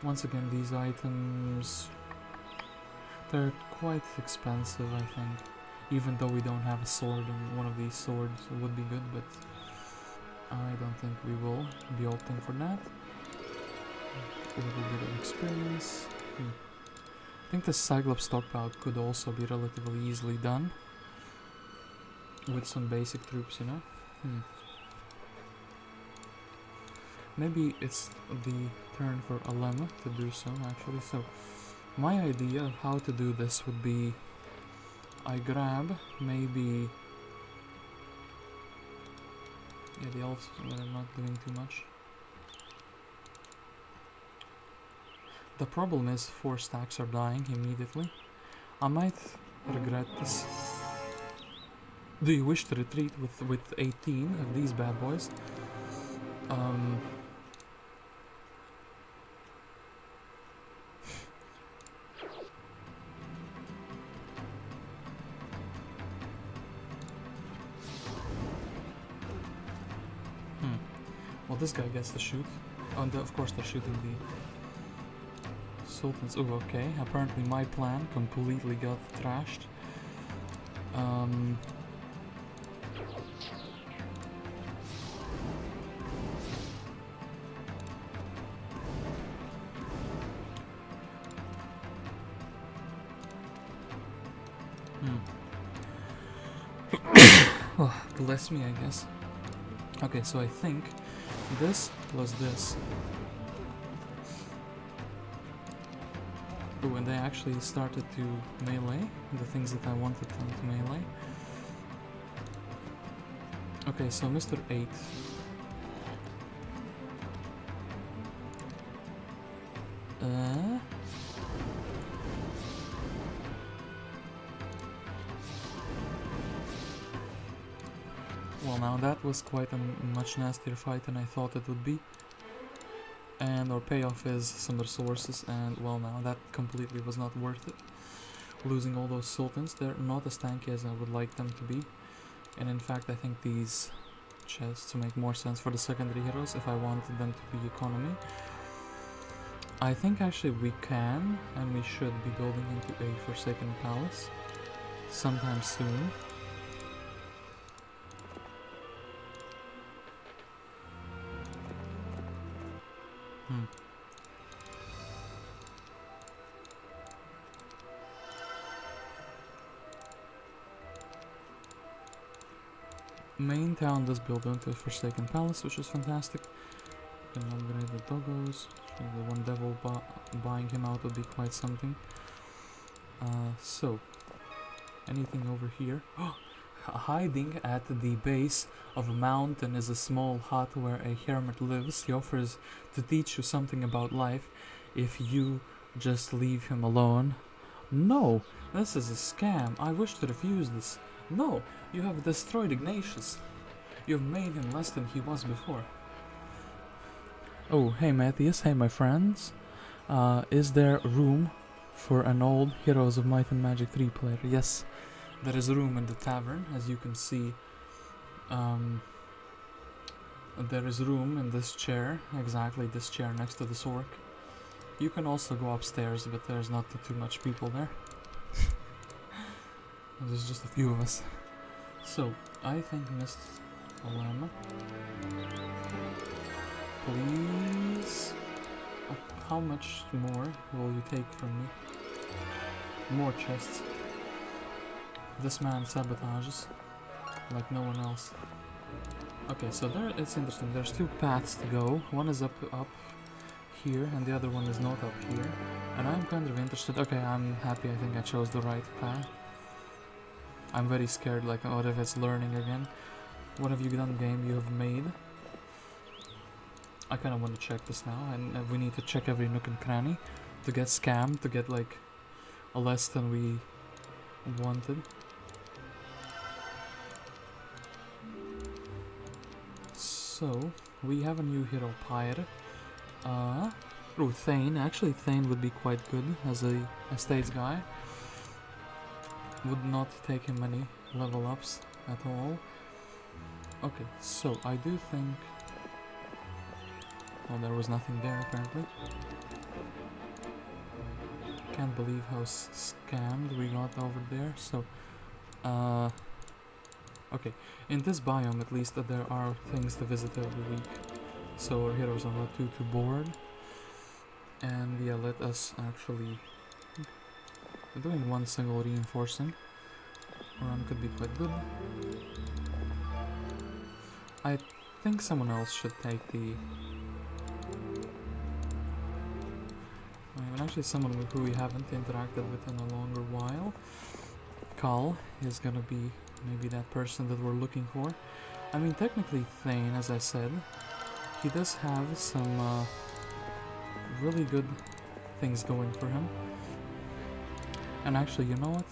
Once again, these items... They're quite expensive, I think. Even though we don't have a sword, and one of these swords would be good, but I don't think we will be opting for that. A little bit of experience. I think the Cyclops stockpile could also be relatively easily done. With some basic troops, you know? Maybe it's the turn for Olema to do so, actually. So, my idea of how to do this would be... I grab, maybe... Yeah, the elves are not doing too much. The problem is 4 stacks are dying immediately. I might regret this. Do you wish to retreat with 18 of these bad boys? Well, this guy gets to shoot. Oh, and of course they're shooting the sultans. Oh, okay. Apparently my plan completely got trashed. Oh, bless me, I guess. Okay, so I think this plus this. Oh, and they actually started to melee the things that I wanted them to melee. Okay, so Mr. 8. Well, now that was quite a much nastier fight than I thought it would be. And our payoff is some resources, and well, now that completely was not worth it. Losing all those sultans, they're not as tanky as I would like them to be. And in fact, I think these chests make more sense for the secondary heroes if I wanted them to be economy. I think actually we can, and we should be building into a Forsaken Palace sometime soon. Main town does build into a Forsaken Palace, which is fantastic. Can upgrade the doggos. The one devil buying him out would be quite something. So, anything over here? Hiding at the base of a mountain is a small hut where a hermit lives. He offers to teach you something about life if you just leave him alone. No, this is a scam. I wish to refuse this. No, you have destroyed Ignatius. You have made him less than he was before. Oh, hey Matthias, hey my friends. Is there room for an old Heroes of Might and Magic 3 player? Yes, there is room in the tavern, as you can see. There is room in this chair, exactly this chair next to this orc. You can also go upstairs, but there's not too much people there. There's just a few of us. So, I think Miss Olema, please. Oh, how much more will you take from me? More chests. This man sabotages. like no one else. Okay, so there, it's interesting. There's two paths to go. One is up here, and the other one is not up here. And I'm kind of interested. Okay, I'm happy. I think I chose the right path. I'm very scared, like, what if it's learning again? What have you done, game you have made? I kind of want to check this now, and we need to check every nook and cranny to get scammed, to get, like, a less than we wanted. So, we have a new hero pirate. Thane. Actually, Thane would be quite good as a estates guy. Would not take him many level ups at all. Okay, so I do think... Oh, there was nothing there apparently. Can't believe how scammed we got over there. So, okay, in this biome at least there are things to visit every week. So our heroes are not too bored. And yeah, let us actually... We're doing one single reinforcing. Run could be quite good. I think someone else should take the... actually someone who we haven't interacted with in a longer while. Carl is gonna be maybe that person that we're looking for. I mean, technically Thane, as I said, he does have some really good things going for him. And actually, you know what?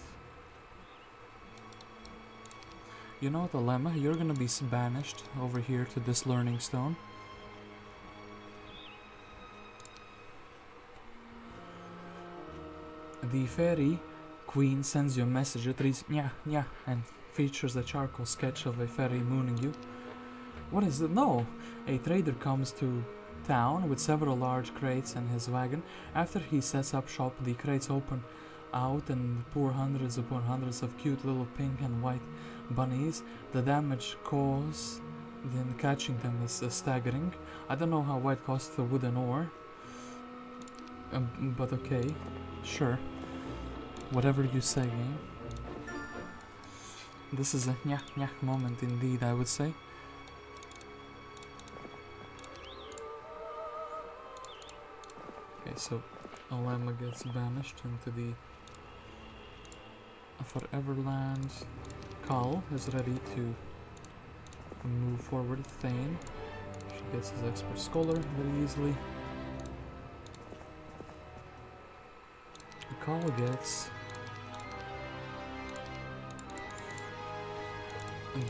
You know what, Olema? You're gonna be banished over here to this learning stone. The fairy queen sends you a message that reads nya nya and features a charcoal sketch of a fairy mooning you. What is it? No! A trader comes to town with several large crates and his wagon. After he sets up shop, the crates open out and pour hundreds upon hundreds of cute little pink and white bunnies. The damage caused in catching them is staggering. I don't know how white costs a wooden ore, but okay, sure, whatever you say, game. This is a nyah nyah moment indeed, I would say. Okay, so Olema gets banished into the Foreverland. Carl is ready to move forward. Thane, she gets his expert scholar very easily. Carl gets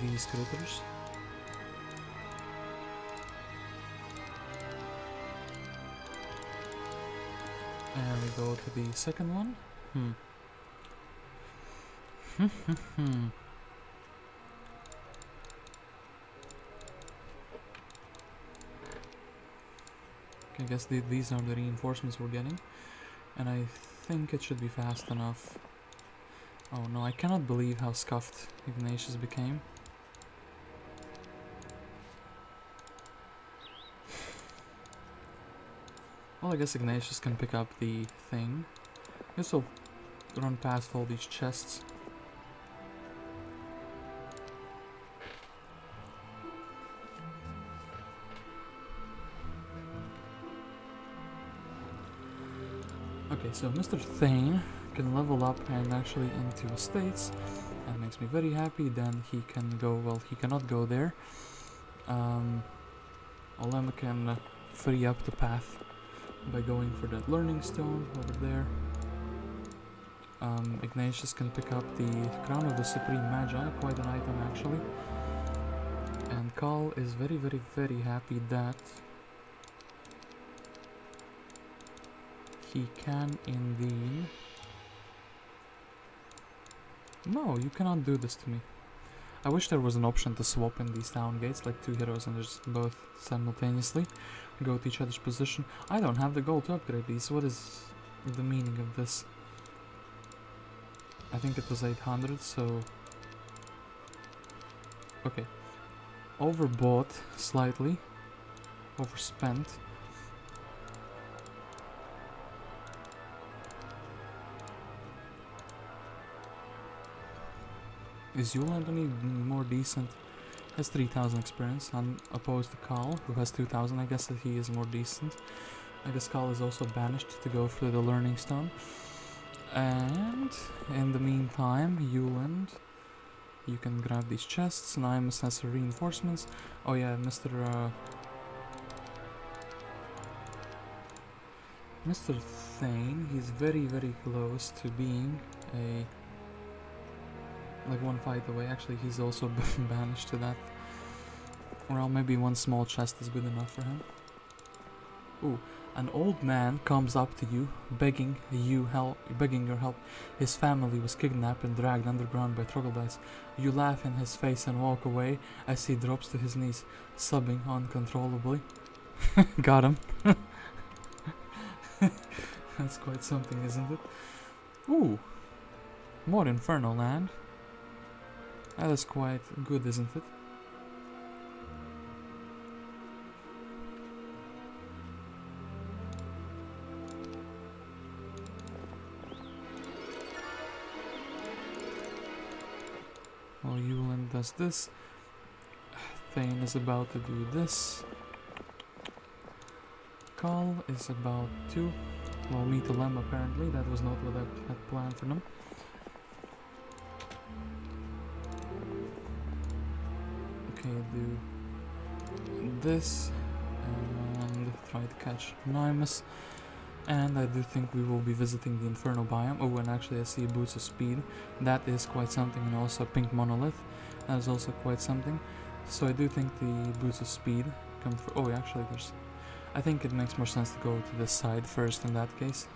these critters. And we go to the second one. Okay, I guess these are the reinforcements we're getting. And I think it should be fast enough. Oh no, I cannot believe how scuffed Ignatius became. Well, I guess Ignatius can pick up the thing. I guess we'll run past all these chests. Okay, so Mr. Thane can level up and actually into estates. That makes me very happy. Then he can go, well, he cannot go there. Olema can free up the path by going for that learning stone over there. Ignatius can pick up the Crown of the Supreme Magi, quite an item actually. And Carl is very, very, very happy that he can indeed... No, you cannot do this to me. I wish there was an option to swap in these town gates, like two heroes and just both simultaneously go to each other's position. I don't have the gold to upgrade these. What is the meaning of this? I think it was 800, so... Okay. Overbought slightly. Overspent. Is Uland any more decent? Has 3000 experience, opposed to Carl, who has 2000. I guess that he is more decent. I guess Carl is also banished to go for the Learning Stone. And in the meantime, Uland, you can grab these chests. Nymus has reinforcements. Oh yeah, Mr. Thane, he's very, very close to being a... like one fight away. Actually, he's also banished to that. Well, maybe one small chest is good enough for him. Ooh, an old man comes up to you, begging your help. His family was kidnapped and dragged underground by troglodytes. You laugh in his face and walk away as he drops to his knees, sobbing uncontrollably. Got him. That's quite something, isn't it? Ooh, more Inferno land. That is quite good, isn't it? Well, Uland does this. Thane is about to do this. Carl is about to... well, meet Olema apparently. That was not what I had planned for them. Okay, do this and try to catch Nymus. And I do think we will be visiting the Inferno biome. Oh, and actually I see Boots of Speed. That is quite something, and also Pink Monolith. That is also quite something. So I do think the Boots of Speed come for... oh, actually there's... I think it makes more sense to go to this side first in that case.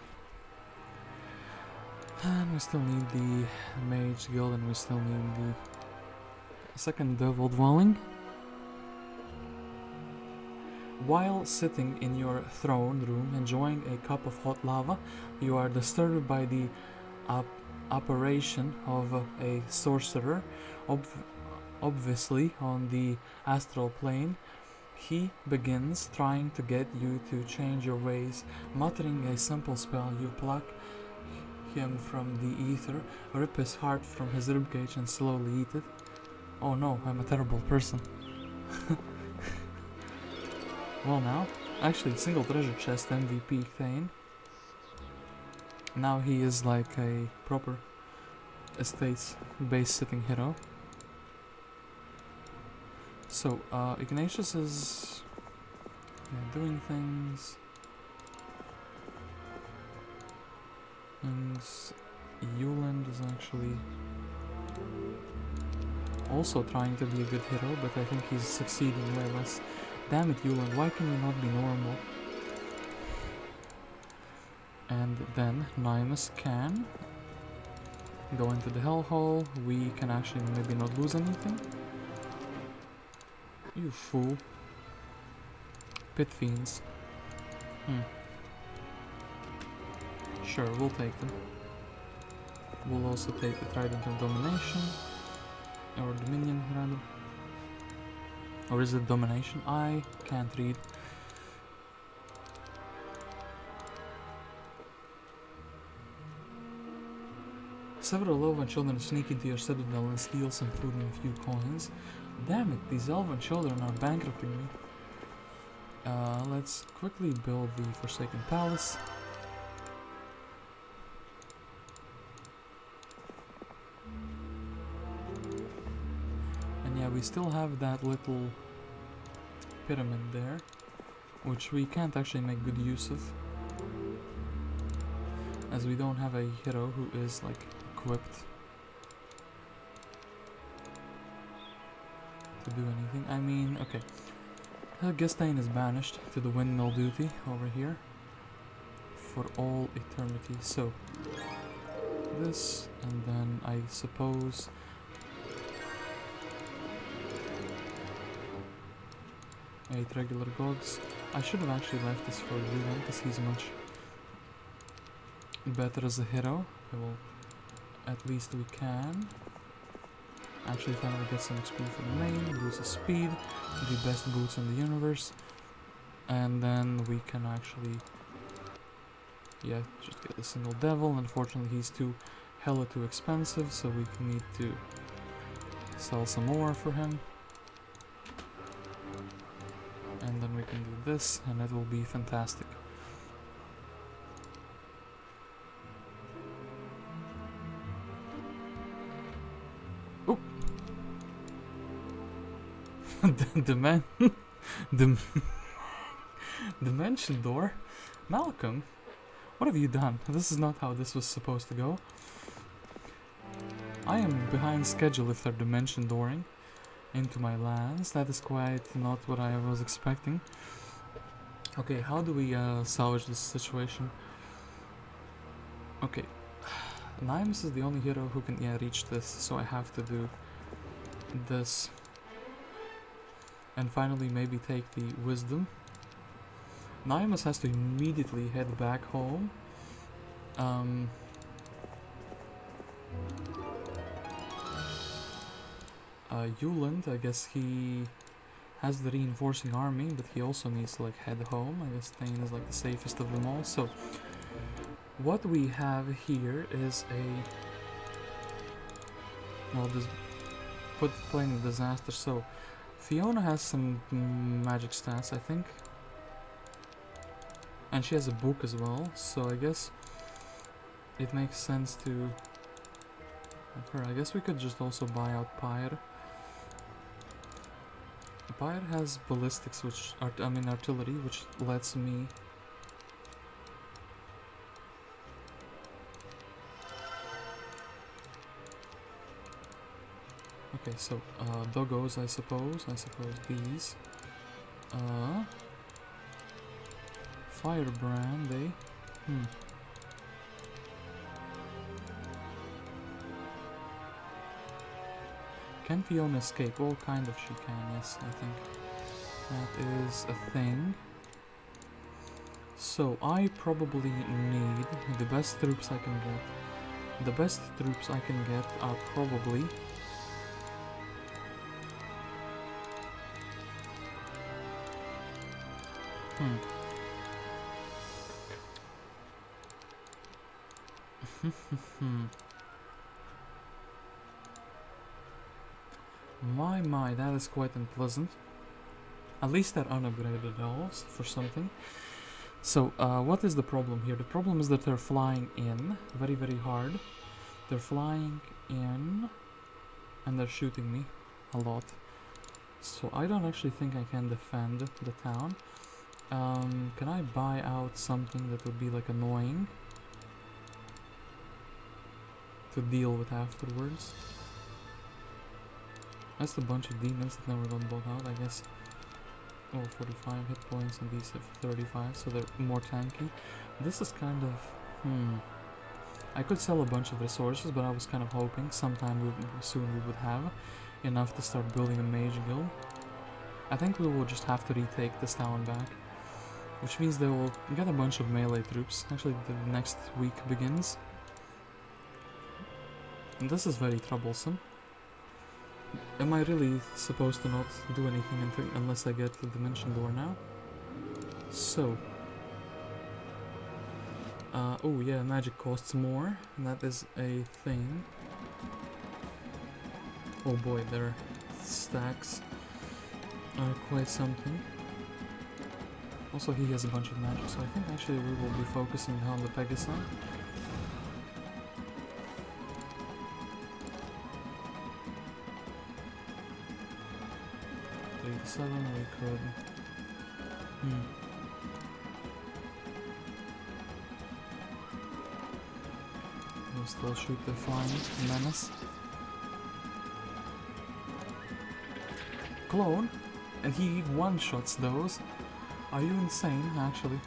And we still need the Mage Guild, and we still need the second Devil Dwelling. While sitting in your throne room enjoying a cup of hot lava, you are disturbed by the apparition of a sorcerer, obviously on the astral plane. He begins trying to get you to change your ways. Muttering a simple spell, you pluck him from the ether, rip his heart from his ribcage and slowly eat it. Oh no, I'm a terrible person. Well now, actually single treasure chest MVP Thane. Now he is like a proper estates base sitting hero. So, Ignatius is doing things, and Uland is actually also trying to be a good hero, but I think he's succeeding way less. Damn it, Uland, why can you not be normal? And then Nymus can go into the hellhole. We can actually maybe not lose anything. You fool. Pit fiends. Sure, we'll take them. We'll also take the Trident of Domination. Or Dominion, rather. Or is it Domination? I can't read. Several elven children sneak into your citadel and steal some food and a few coins. Damn it, these elven children are bankrupting me. Let's quickly build the Forsaken Palace. And yeah, we still have that little pyramid there, which we can't actually make good use of, as we don't have a hero who is like equipped to do anything. I mean, okay. Gestain is banished to the windmill duty over here for all eternity. So this, and then I suppose eight regular gods. I should have actually left this for Uland because he's much better as a hero. Okay, well, at least we can. Actually, finally get some XP for the main, lose the speed, the best boots in the universe, and then we can actually, yeah, just get a single devil. Unfortunately, he's hella too expensive, so we need to Sell some more for him. And then we can do this, and it will be fantastic. Oh! Dimension door? Malcom? What have you done? This is not how this was supposed to go. I am behind schedule if they're dimension dooring into my lands. That is quite not what I was expecting. Okay, how do we salvage this situation? Okay, Nymus is the only hero who can reach this, so I have to do this. And finally maybe take the wisdom. Nymus has to immediately head back home. Uland, I guess he has the reinforcing army, but he also needs to like head home. I guess Thane is like the safest of them all. So what we have here is a, well, this put playing the disaster. So Fiona has some magic stats, I think, and she has a book as well. So I guess it makes sense to have her. I guess we could just also buy out Pyre. Pyre has ballistics, which artillery, which lets me okay, so doggos, I suppose these firebrand, eh? Can Fiona escape? Well, kind of she can, yes, I think. That is a thing. So, I probably need the best troops I can get. The best troops I can get are probably... My, that is quite unpleasant. At least they're unupgraded elves for something. So, what is the problem here? The problem is that they're flying in very, very hard. They're flying in and they're shooting me a lot. So I don't actually think I can defend the town. Can I buy out something that would be like annoying to deal with afterwards? That's a bunch of demons that never got bought out, I guess. Oh, 45 hit points and these have 35, so they're more tanky. This is kind of... I could sell a bunch of resources, but I was kind of hoping sometime soon we would have enough to start building a mage guild. I think we will just have to retake this town back, which means they will get a bunch of melee troops. Actually, the next week begins. And this is very troublesome. Am I really supposed to not do anything unless I get the dimension door now? So... oh yeah, magic costs more, and that is a thing. Oh boy, their stacks are quite something. Also, he has a bunch of magic, so I think actually we will be focusing on the Pegasus. 7 we could... We'll still shoot the flying menace. Clone? And he one-shots those? Are you insane, actually?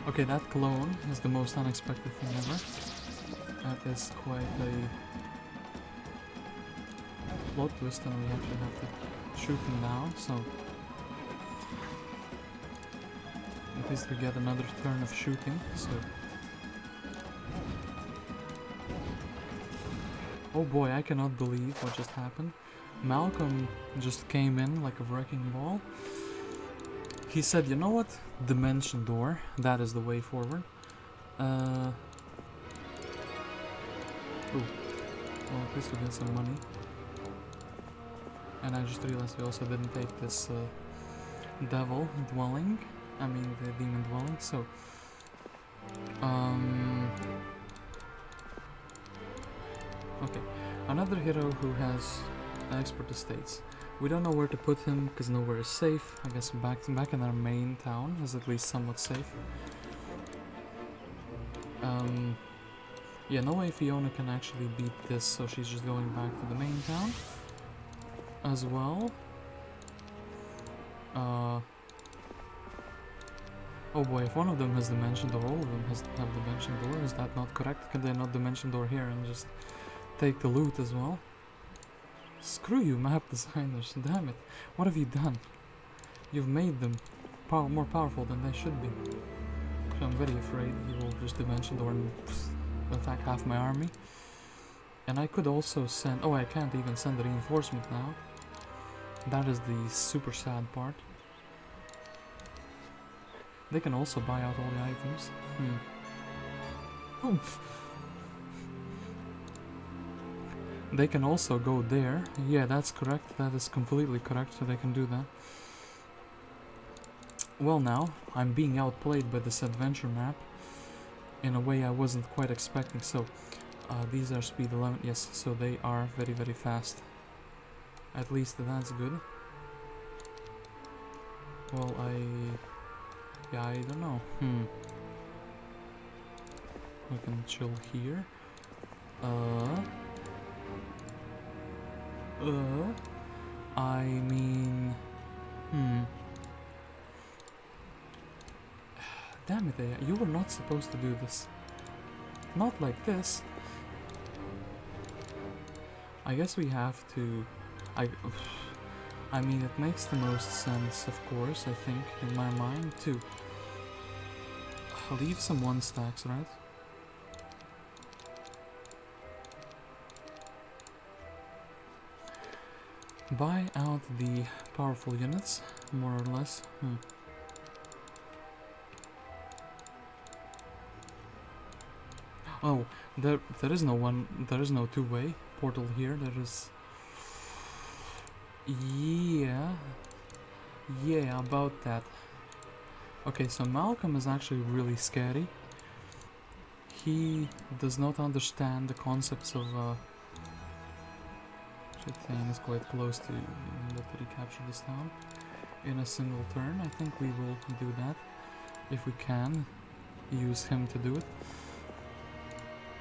Okay, that clone is the most unexpected thing ever. That is quite plot twist and we actually have to shoot him down, so at least we get another turn of shooting, so... Oh boy, I cannot believe what just happened. Malcom just came in like a wrecking ball. He said, you know what? Dimension door, that is the way forward. Ooh. Well, at least we get some money. And I just realized we also didn't take this devil dwelling. I mean the demon dwelling, so... Okay, another hero who has expert estates. We don't know where to put him, because nowhere is safe. I guess back in our main town is at least somewhat safe. Yeah, no way Fiona can actually beat this, so she's just going back to the main town. As well. Oh boy, if one of them has dimension door, all of them have dimension door. Is that not correct? Can they not dimension door here and just take the loot as well? Screw you, map designers. Damn it. What have you done? You've made them more powerful than they should be. So I'm very afraid he will just dimension door and attack half my army. And I could also send... Oh, I can't even send a reinforcement now. That is the super sad part. They can also buy out all the items. Oomph. They can also go there. Yeah, that's correct. That is completely correct, so they can do that. Well now, I'm being outplayed by this adventure map in a way I wasn't quite expecting. So, these are speed 11. Yes, so they are very, very fast. At least that's good. Well, yeah, I don't know. We can chill here. I mean... Damn it, Aya, you were not supposed to do this. Not like this. I guess we have to... I mean, it makes the most sense, of course, I think, in my mind, to leave some 1 stacks, right? Buy out the powerful units, more or less. Oh, there is no two-way portal here. There is... Yeah, about that. Okay, so Malcom is actually really scary. He does not understand the concepts of Thane is quite close to being able to recapture this town in a single turn. I think we will do that if we can use him to do it.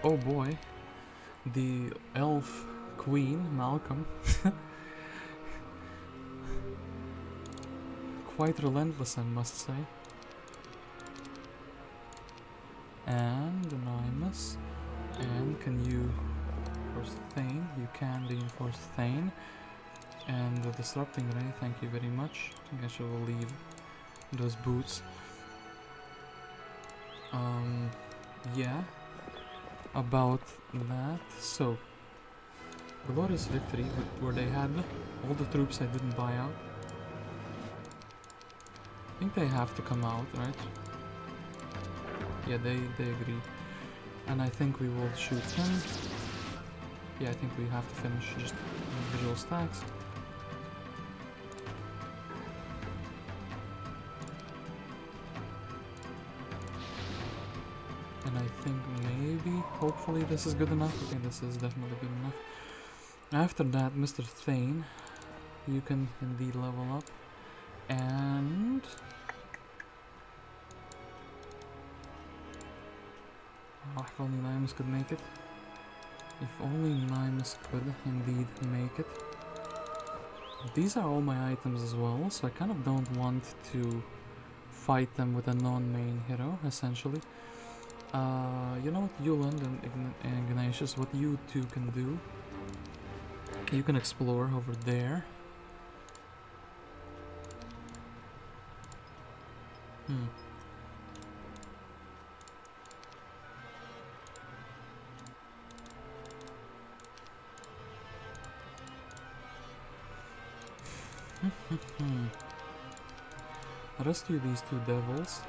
Oh boy, the elf queen, Malcom, quite relentless, I must say. And Nymus, and can you reinforce Thane? You can reinforce Thane. And the disrupting ray, thank you very much. I guess I will leave those boots. Yeah, about that. So, glorious victory, where they had all the troops I didn't buy out. I think they have to come out, right? Yeah, they agree. And I think we will shoot him. Yeah, I think we have to finish just individual stacks. And I think maybe, hopefully this is good enough. Okay, this is definitely good enough. After that, Mr. Thane, you can indeed level up. And... oh, if only Nymus could make it. If only Nymus could indeed make it. These are all my items as well, so I kind of don't want to fight them with a non-main hero, essentially. You know what, Uland and Ignatius, what you two can do You can explore over there. Rescue these two devils.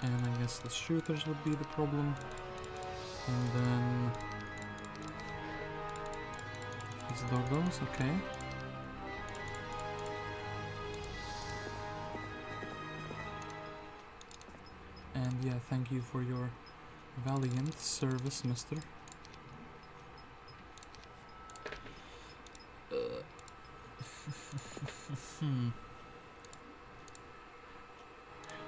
And I guess the shooters would be the problem. And then these doggos, okay. And yeah, thank you for your valiant service, mister.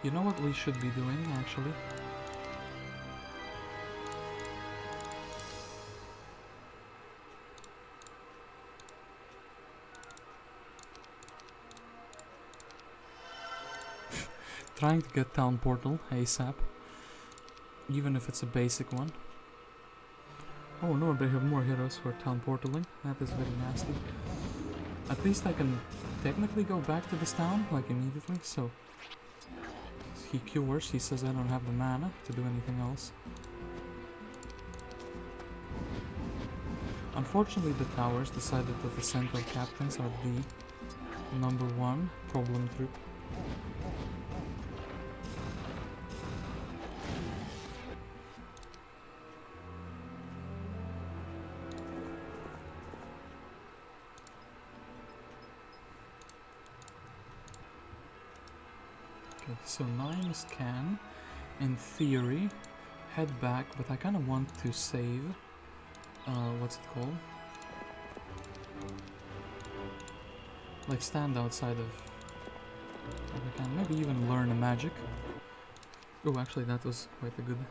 You know what we should be doing, actually? Trying to get town portal ASAP, even if it's a basic one. Oh no, they have more heroes for town portaling. That is very nasty. At least I can technically go back to this town, like immediately, so... He cures, he says I don't have the mana to do anything else. Unfortunately, the towers decided that the central captains are the #1 problem troop. So Nymus can, in theory, head back, but I kind of want to save, what's it called? Like stand outside of, if I can, maybe even learn a magic. Oh, actually that was quite a good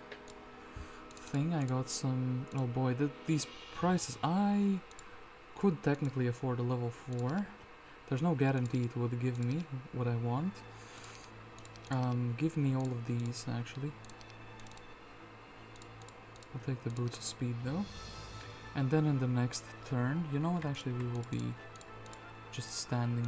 thing. I got some, oh boy, these prices, I could technically afford a level 4. There's no guarantee it would give me what I want. Give me all of these, actually. I'll take the boots of speed, though. And then in the next turn, you know what, actually we will be just standing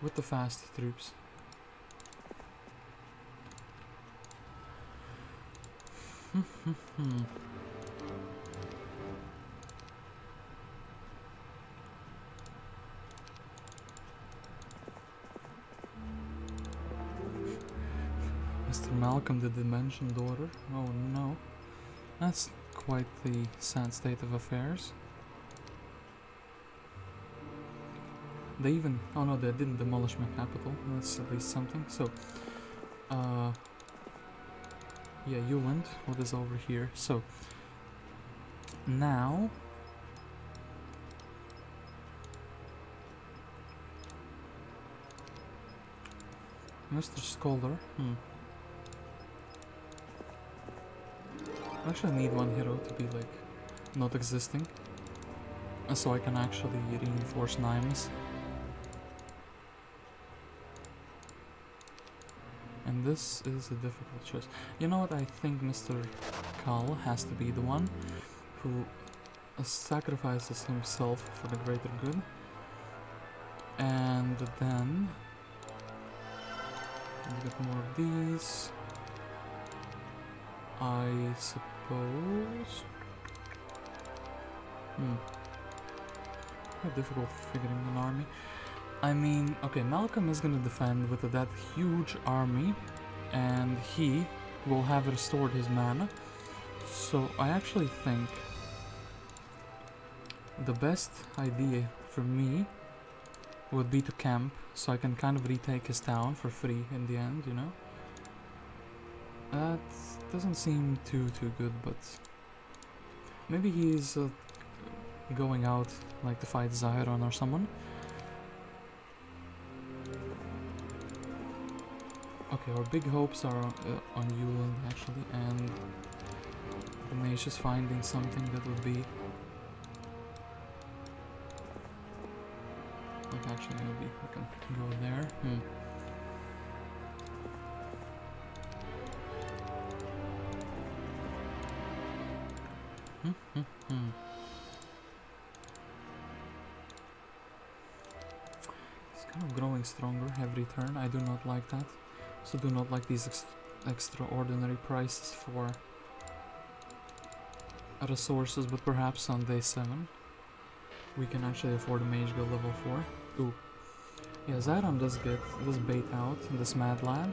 with the fast troops. Mr. Malcom, the Dimension Daughter. Oh no. That's quite the sad state of affairs. They even... oh no, they didn't demolish my capital. That's at least something. So, yeah, Uland, what is over here? So, now... Mr. Scholar, I actually need one hero to be like not existing, so I can actually reinforce Nymus. And this is a difficult choice. You know what, I think Mr. Kal has to be the one who sacrifices himself for the greater good. And then we'll get more of these, I suppose. Quite difficult figuring an army. I mean, okay, Malcom is gonna defend with that huge army, and he will have restored his mana. So I actually think the best idea for me would be to camp, so I can kind of retake his town for free in the end, you know? That doesn't seem too good, but maybe he's going out like to fight Zyron or someone. Okay, our big hopes are on Uland actually, and Ignatius finding something that would be like actually maybe we can go there. It's kind of growing stronger every turn. I do not like that. So do not like these extraordinary prices for resources, but perhaps on day 7 we can actually afford a mage guild level 4. Ooh. Yeah, Zyron does get this bait out, this mad lad.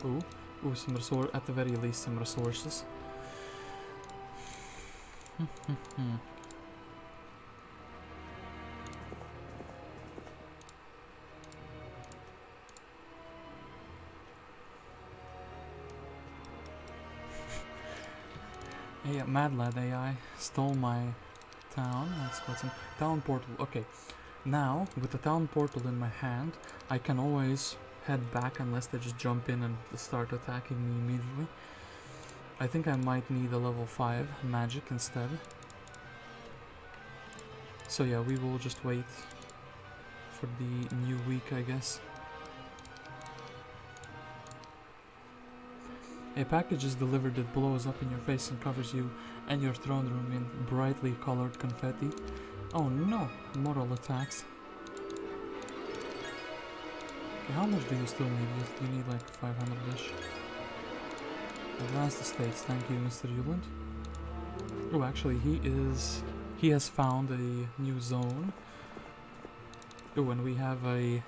Ooh, some resource, at the very least some resources. Yeah, Mad Lad AI stole my town. Let's put some town portal. Okay, now with the town portal in my hand, I can always head back unless they just jump in and start attacking me immediately. I think I might need a level 5 magic instead. So yeah, we will just wait for the new week, I guess. A package is delivered that blows up in your face and covers you and your throne room in brightly colored confetti. Oh no, moral attacks. Okay, how much do you still need? You need like 500-ish. Advanced estates, thank you, Mr. Uland. Oh, actually, he has found a new zone. Oh, and we have a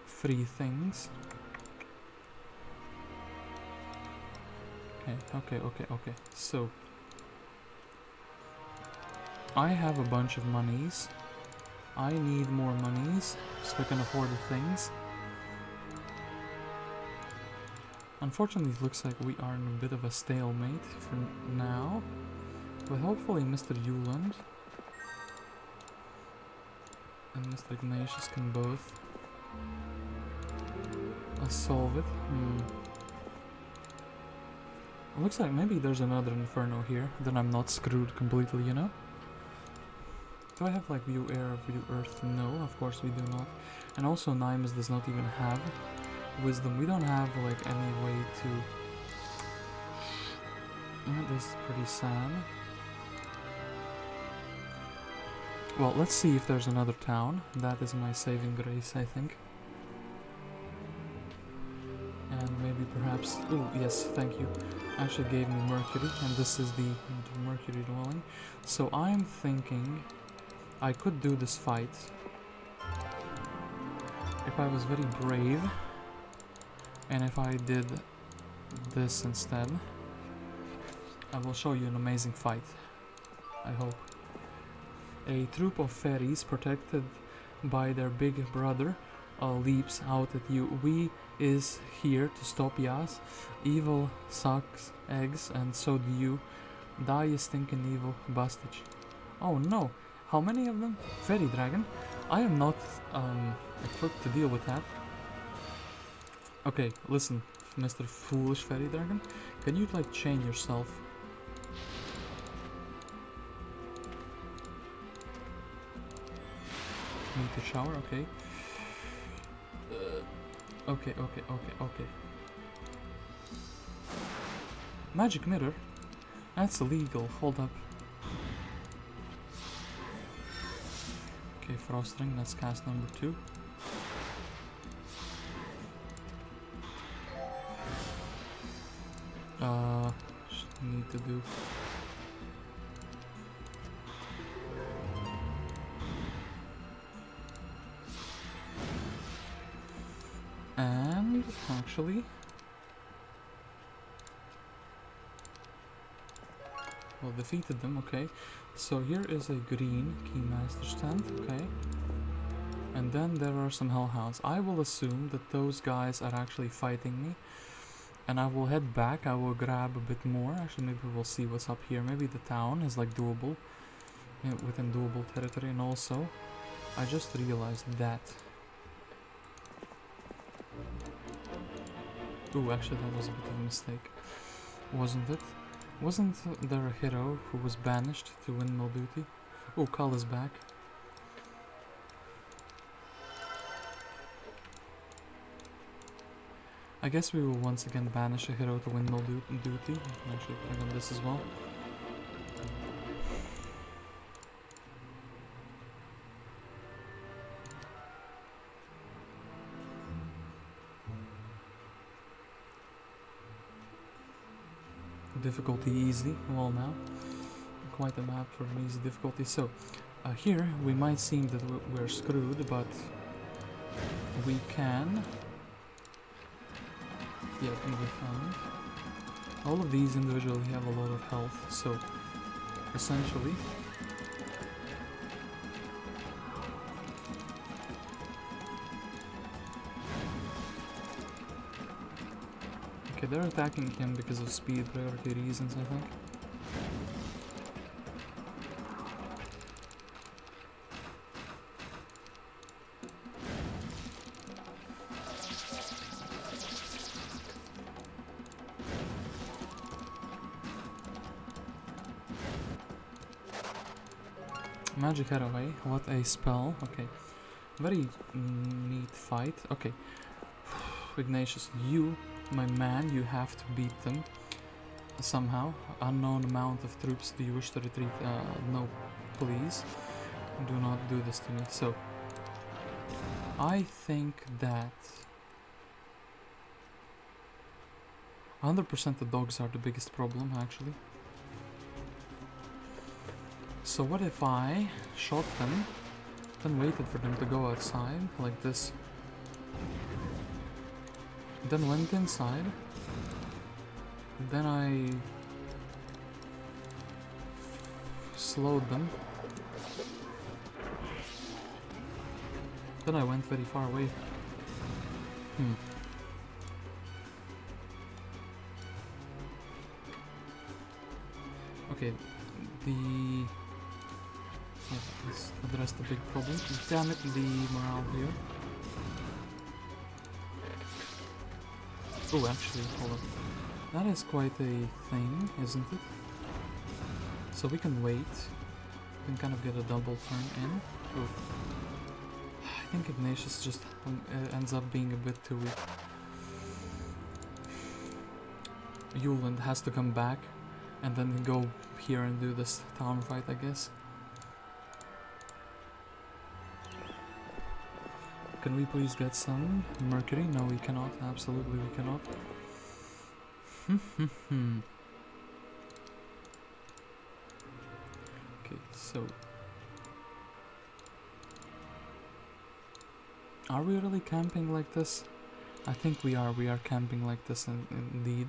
3 things. Okay. So, I have a bunch of monies. I need more monies so I can afford the things. Unfortunately, it looks like we are in a bit of a stalemate for now. But hopefully Mr. Uland and Mr. Ignatius can both solve it. It looks like maybe there's another Inferno here, then I'm not screwed completely, you know? Do I have like view air, view earth? No, of course we do not. And also Nymus does not even have wisdom. We don't have like any way to... This is pretty sad. Well, let's see if there's another town. That is my saving grace, I think. And maybe perhaps... Oh, yes, thank you. Actually gave me Mercury, and this is the Mercury dwelling. So I'm thinking I could do this fight if I was very brave, and if I did this instead. I will show you an amazing fight, I hope. A troop of fairies protected by their big brother leaps out at you. We is here to stop Yas. Evil sucks eggs, and so do you. Die, you stinking evil bastard. Oh no, how many of them? Fairy dragon? I am not equipped to deal with that. Okay, listen, Mr. Foolish Fairy Dragon. Can you like chain yourself? Need to shower, okay. Okay. Magic mirror? That's illegal, hold up. Okay, Frost Ring, let's cast number 2. Need to do... And actually, well, defeated them, okay. So here is a green Keymaster stand, okay. And then there are some Hellhounds. I will assume that those guys are actually fighting me. And I will head back, I will grab a bit more. Actually, maybe we'll see what's up here. Maybe the town is like doable, within doable territory. And also, I just realized that... Ooh, actually that was a bit of a mistake, wasn't it? Wasn't there a hero who was banished to windmill duty? Oh, Kal is back. I guess we will once again banish a hero to windmill duty. I should click on this as well. Difficulty easy. Well, now quite a map for an easy difficulty. So here we might seem that we're screwed, but we can. Yeah, can be fine. All of these individually have a lot of health, so essentially okay, they're attacking him because of speed priority reasons, I think. Magic Arrow, eh? What a spell. Okay. Very neat fight. Okay. Ignatius, you, my man, you have to beat them. Somehow. Unknown amount of troops. Do you wish to retreat? No, please. Do not do this to me. So, I think that 100% the dogs are the biggest problem, actually. So what if I shot them, then waited for them to go outside, like this, then went inside, then I slowed them, then I went very far away. Okay, let's address the big problem. Damn it, the morale here. Oh, actually, hold on. That is quite a thing, isn't it? So we can wait. We can kind of get a double turn in. Oof. I think Ignatius just ends up being a bit too weak. Uland has to come back and then go here and do this town fight, I guess. Can we please get some mercury? No, we cannot. Absolutely, we cannot. Okay, so are we really camping like this? I think we are. We are camping like this indeed.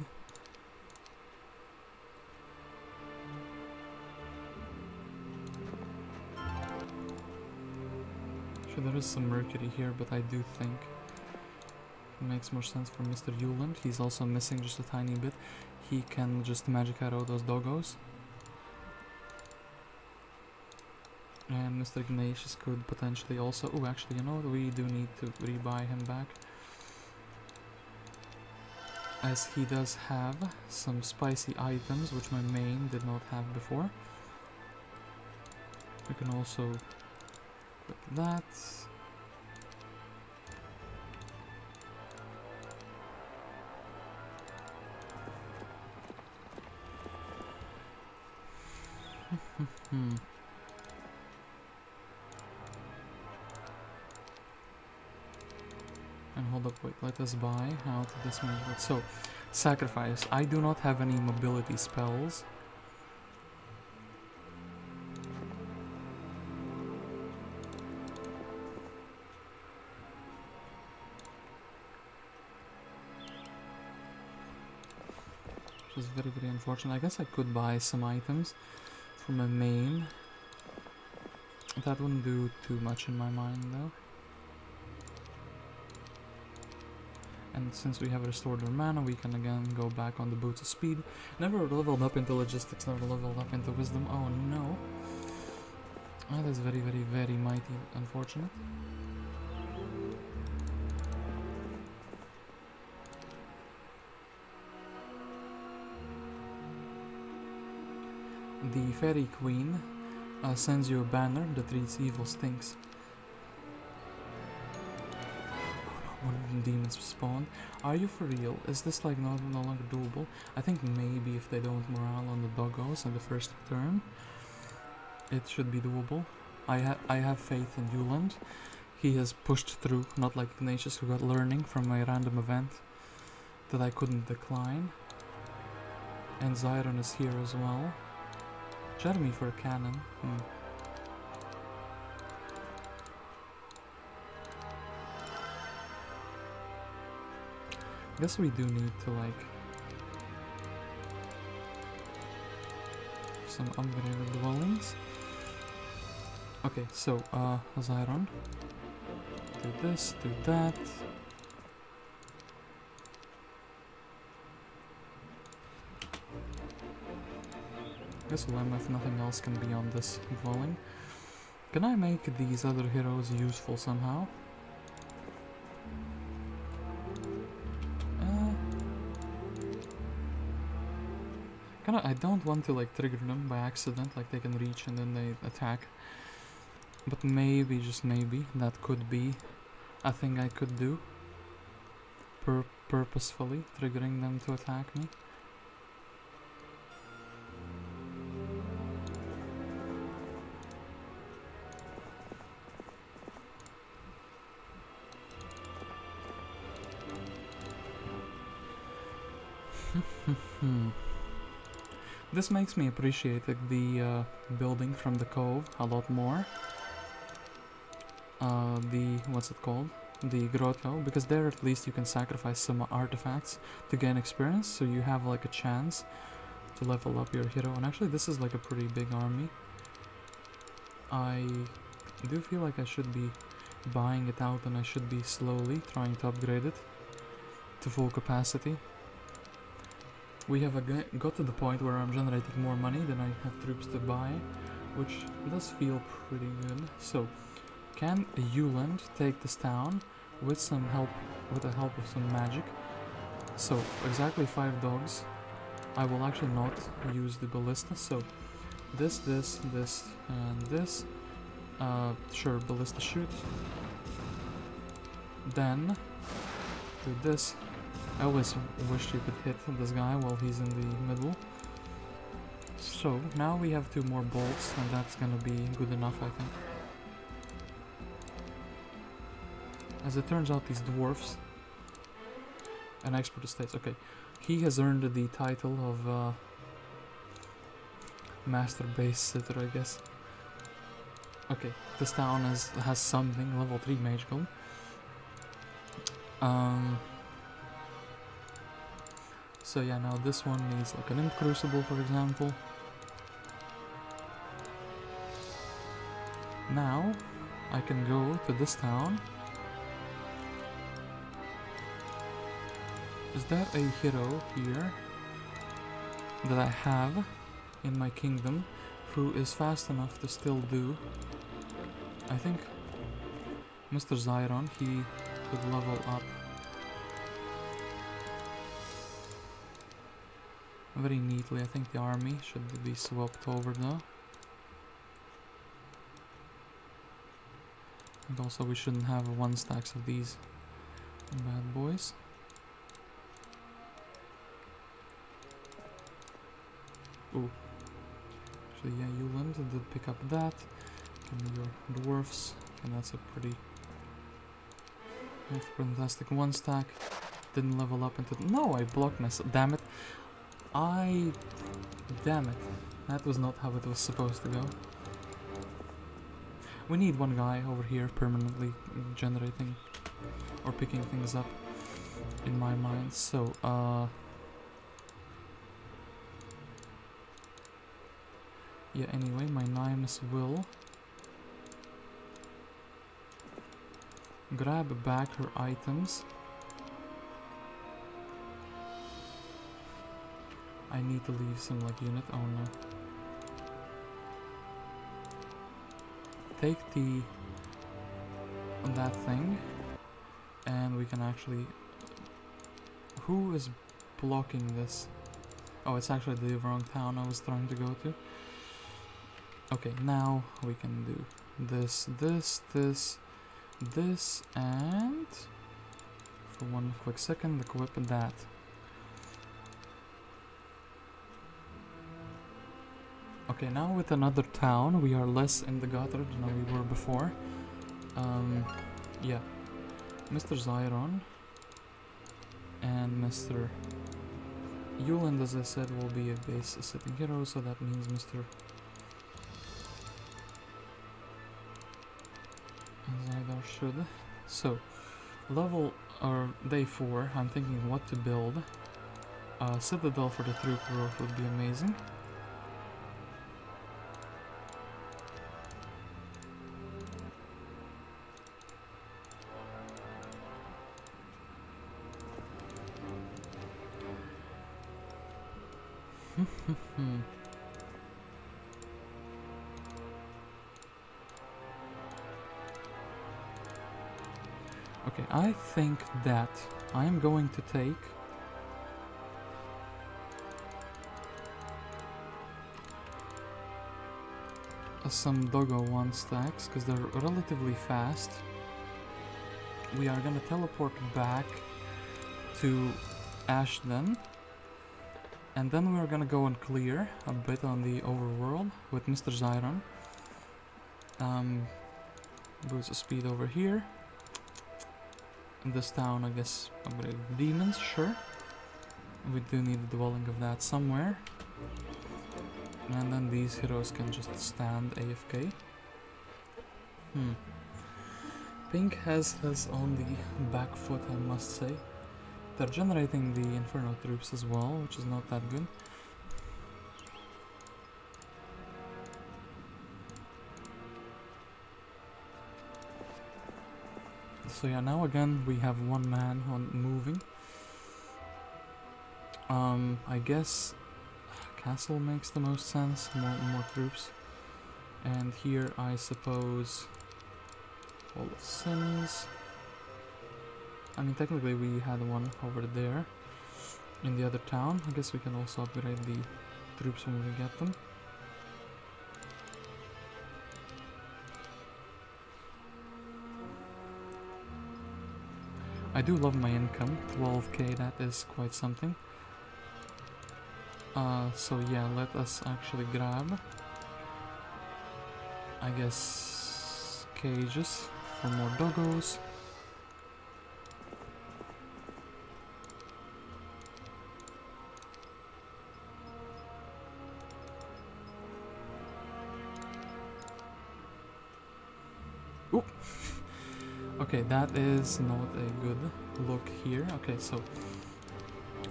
There is some mercury here, but I do think it makes more sense for Mr. Uland. He's also missing just a tiny bit. He can just magic arrow those doggos. And Mr. Ignatius could potentially also... Oh, actually, you know what? We do need to rebuy him back, as he does have some spicy items, which my main did not have before. We can also... that. And hold up, wait, let us buy out this many. So, sacrifice. I do not have any mobility spells. Which is very, very unfortunate. I guess I could buy some items for my main. That wouldn't do too much in my mind though. And since we have restored our mana, we can again go back on the boots of speed. Never leveled up into logistics, never leveled up into wisdom. Oh no. That is very, very, very mighty unfortunate. The Fairy Queen sends you a banner that reads "Evil stinks." Oh no. when demons spawn. Are you for real? Is this like no longer doable? I think maybe if they don't morale on the doggos in the first turn, it should be doable. I have faith in Uland. He has pushed through, not like Ignatius, who got learning from a random event that I couldn't decline. And Zyron is here as well. Jeremy for a cannon. Guess we do need to like some upgraded dwellings. Okay, so Zyron. Do this, do that. Guess Olema, if nothing else, can be on this dwelling. Can I make these other heroes useful somehow? I don't want to like trigger them by accident, like they can reach and then they attack. But maybe, just maybe, that could be a thing I could do. Purposefully triggering them to attack me. This makes me appreciate the building from the cove a lot more. What's it called? The grotto, because there at least you can sacrifice some artifacts to gain experience, so you have like a chance to level up your hero. And actually this is like a pretty big army. I do feel like I should be buying it out, and I should be slowly trying to upgrade it to full capacity. We have got to the point where I'm generating more money than I have troops to buy, which does feel pretty good. So, can Uland take this town with some help, with the help of some magic? So, exactly 5 dogs. I will actually not use the ballista, so this, and this. Sure, ballista shoot. Then, do this. I always wished you could hit this guy while he's in the middle. So, now we have 2 more bolts, and that's gonna be good enough, I think. As it turns out, these dwarfs... An expert estates, okay. He has earned the title of Master Base Sitter, I guess. Okay, this town has something, level 3 mage guild. So yeah, now this one needs like an imp crucible, for example. Now I can go to this town. Is there a hero here that I have in my kingdom who is fast enough to still do? I think Mr. Zyron, he could level up very neatly. I think the army should be swapped over though. And also we shouldn't have 1 stacks of these bad boys. Ooh. Actually, yeah, Uland did pick up that. Give me your dwarfs. And that's a pretty fantastic 1 stack. Didn't level up into... No, I blocked myself. Damn it. Damn it. That was not how it was supposed to go. We need 1 guy over here permanently generating or picking things up in my mind. So, yeah, anyway, my Nymus will grab back her items. I need to leave some like unit. Oh no. Take that thing, and we can actually... Who is blocking this? Oh, it's actually the wrong town I was trying to go to. Okay, now we can do this, and for one quick second. Equip that. Okay, now with another town, we are less in the gutter than we were before. Yeah. Mr. Zyron and Mr. Uland, as I said, will be a base sitting hero, so that means Mr. Zydar should. So, level or day 4, I'm thinking what to build. Citadel for the troop growth would be amazing. Okay, I think that I'm going to take some Doggo 1 stacks because they're relatively fast. We are gonna teleport back to Ashden, and then we're gonna go and clear a bit on the overworld with Mr. Zyron. Boost of speed over here. In this town, I guess, upgrade demons, sure. We do need a dwelling of that somewhere. And then these heroes can just stand AFK. Pink has us on the back foot, I must say. They're generating the Inferno troops as well, which is not that good. So yeah, now again we have one man on moving. I guess castle makes the most sense, more troops. And here I suppose Hall of Sins. I mean, technically we had one over there in the other town. I guess we can also upgrade the troops when we get them. I do love my income, 12k, that is quite something. So yeah, let us actually grab, I guess, cages for more doggos. Oop! Okay, that is not a good look here. Okay, so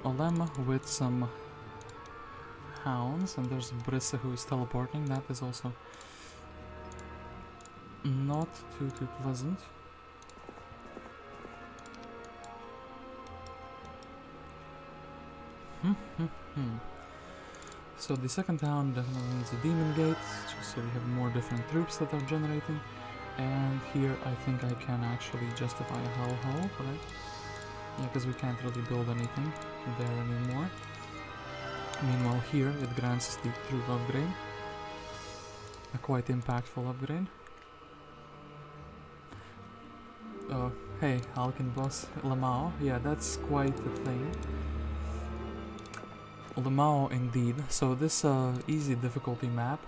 Olema with some hounds, and there's Brissa who is teleporting. That is also not too pleasant. So the second town definitely needs a demon gate, just so we have more different troops that are generating. And here I think I can actually justify a hellhole, right? Yeah, because we can't really build anything there anymore. Meanwhile here it grants us the troop upgrade. A quite impactful upgrade. Hey, Alkin boss, Lamao. Yeah, that's quite a thing. Lamao indeed. So this easy difficulty map,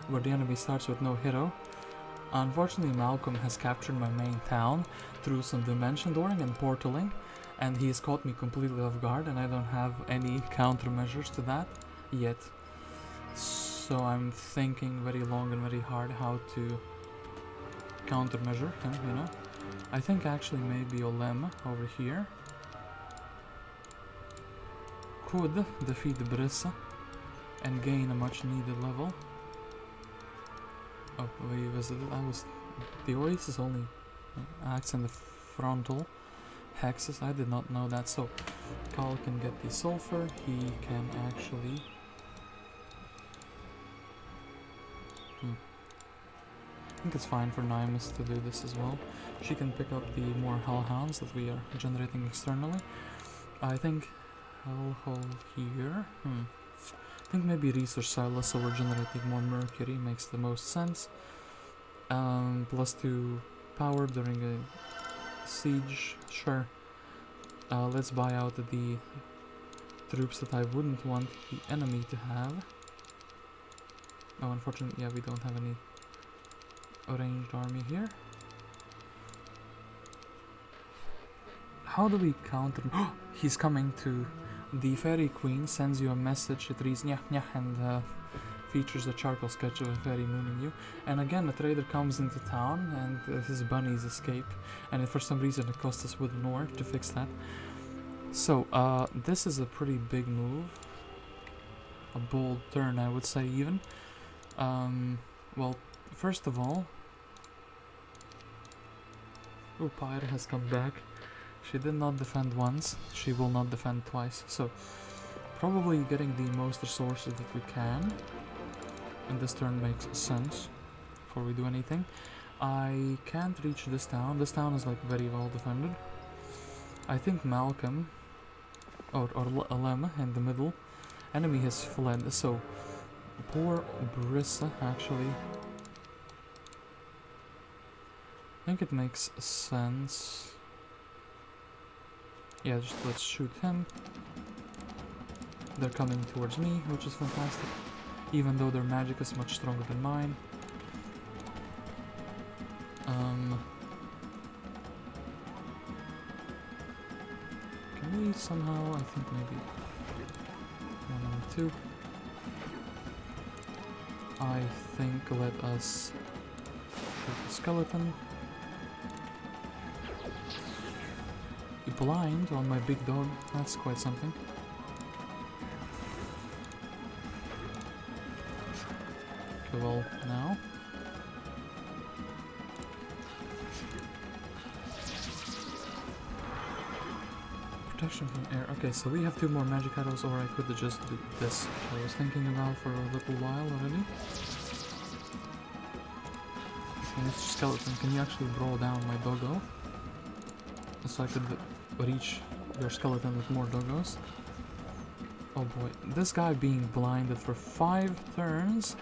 where the enemy starts with no hero. Unfortunately, Malcom has captured my main town through some dimension dooring and portaling, and he's caught me completely off guard, and I don't have any countermeasures to that yet. So I'm thinking very long and very hard how to countermeasure him, you know. I think actually maybe Olema over here could defeat Brissa and gain a much needed level. Oh, we visited. The Oasis only acts in the frontal hexes. I did not know that. So, Carl can get the sulfur. He can actually. I think it's fine for Nymus to do this as well. She can pick up the more hellhounds that we are generating externally. I think hellhole here. I think maybe research silos, so we're generating more mercury, makes the most sense. +2 power during a siege, sure. Let's buy out the troops that I wouldn't want the enemy to have. Oh, unfortunately, yeah, we don't have any arranged army here. How do we counter? He's coming to. The fairy queen sends you a message. It reads nyah nyah and features a charcoal sketch of a fairy mooning you. And again, a trader comes into town and his bunnies escape. And for some reason, it costs us wooden ore to fix that. So this is a pretty big move. A bold turn, I would say, even. Well, first of all, Pyre has come back. She did not defend once, she will not defend twice, so probably getting the most resources that we can, and this turn makes sense before we do anything. I can't reach this town is like very well defended. I think Malcom, or Olema in the middle, enemy has fled, so poor Brissa actually. I think it makes sense. Yeah, just let's shoot him. They're coming towards me, which is fantastic. Even though their magic is much stronger than mine. Can we somehow, I think maybe 1 and 2. I think let us shoot the skeleton. Blind on my big dog, that's quite something. Okay, well, now. Protection from air. Okay, so we have 2 more magic arrows, or I could have just did this, which I was thinking about for a little while already. Okay, Mr. Skeleton, can you actually draw down my doggo? So I could reach your skeleton with more doggos. Oh boy, this guy being blinded for 5 turns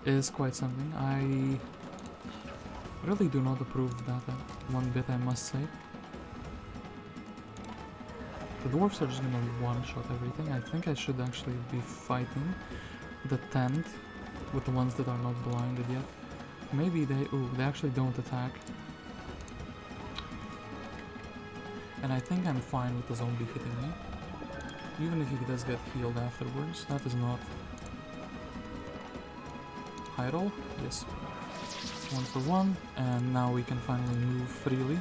is quite something. I really do not approve of that one bit, I must say. The dwarves are just gonna one-shot everything. I think I should actually be fighting the tent with the ones that are not blinded yet. Maybe they actually don't attack. And I think I'm fine with the zombie hitting me. Even if he does get healed afterwards. That is not high roll. Yes. 1 for 1. And now we can finally move freely.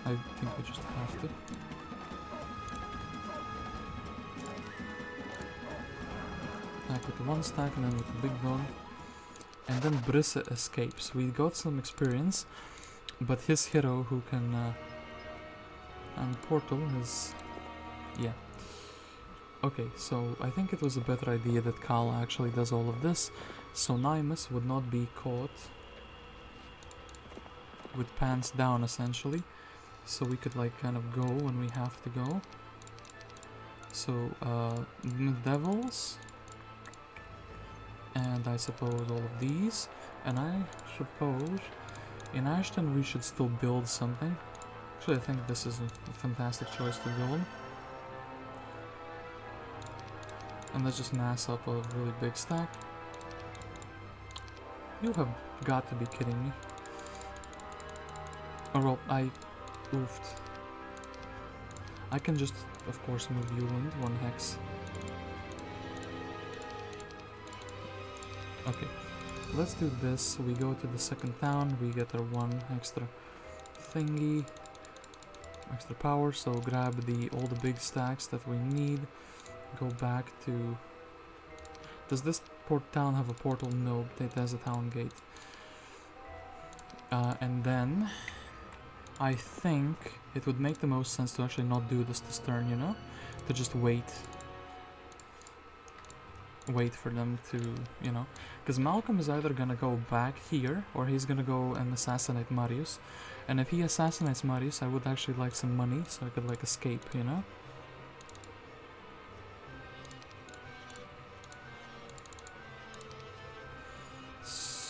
I think we just have to. With the 1 stack and then with the big dog. And then Brissa escapes. We got some experience, but his hero who can and portal is yeah. Okay, so I think it was a better idea that Kala actually does all of this, so Nymus would not be caught with pants down essentially. So we could like kind of go when we have to go. So devils. And I suppose all of these, and I suppose in Ashton we should still build something. Actually, I think this is a fantastic choice to build. And let's just mass up a really big stack. You have got to be kidding me. Oh well, I oofed. I can just, of course, move Uland 1 hex. Okay, let's do this. We go to the second town, we get our 1 extra thingy, extra power, so grab all the big stacks that we need, go back to... Does this town have a portal? No, it has a town gate. And then, I think it would make the most sense to actually not do this turn, you know? To just wait for them to, you know, because Malcom is either gonna go back here or he's gonna go and assassinate Marius, and if he assassinates Marius I would actually like some money so I could like escape, you know.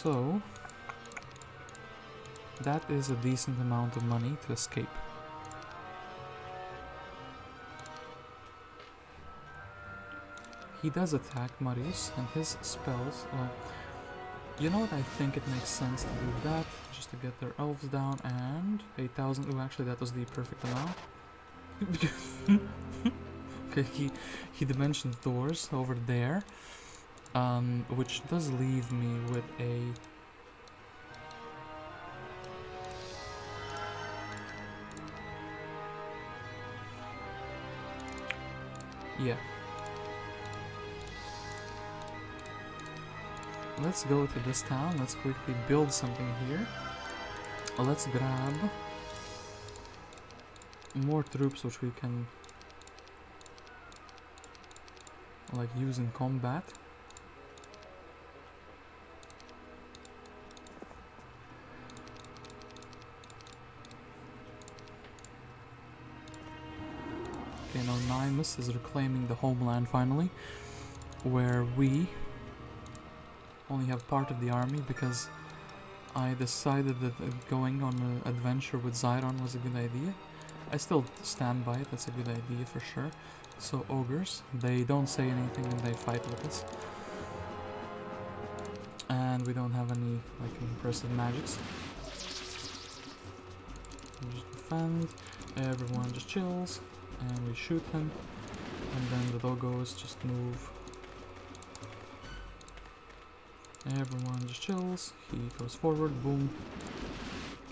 So that is a decent amount of money to escape. He does attack Marius, and his spells, well, you know what, I think it makes sense to do that, just to get their elves down, and 8,000, oh actually that was the perfect amount. Okay, he dimensions doors over there, which does leave me with a... yeah. Let's go to this town, let's quickly build something here. Let's grab more troops which we can like use in combat. Okay, now Nymus is reclaiming the homeland finally, where we only have part of the army because I decided that going on an adventure with Zyron was a good idea. I still stand by it, that's a good idea for sure. So ogres, they don't say anything and they fight with us. And we don't have any like impressive magics. We just defend, everyone just chills, and we shoot him. And then the doggos just move. Everyone just chills, he goes forward, boom,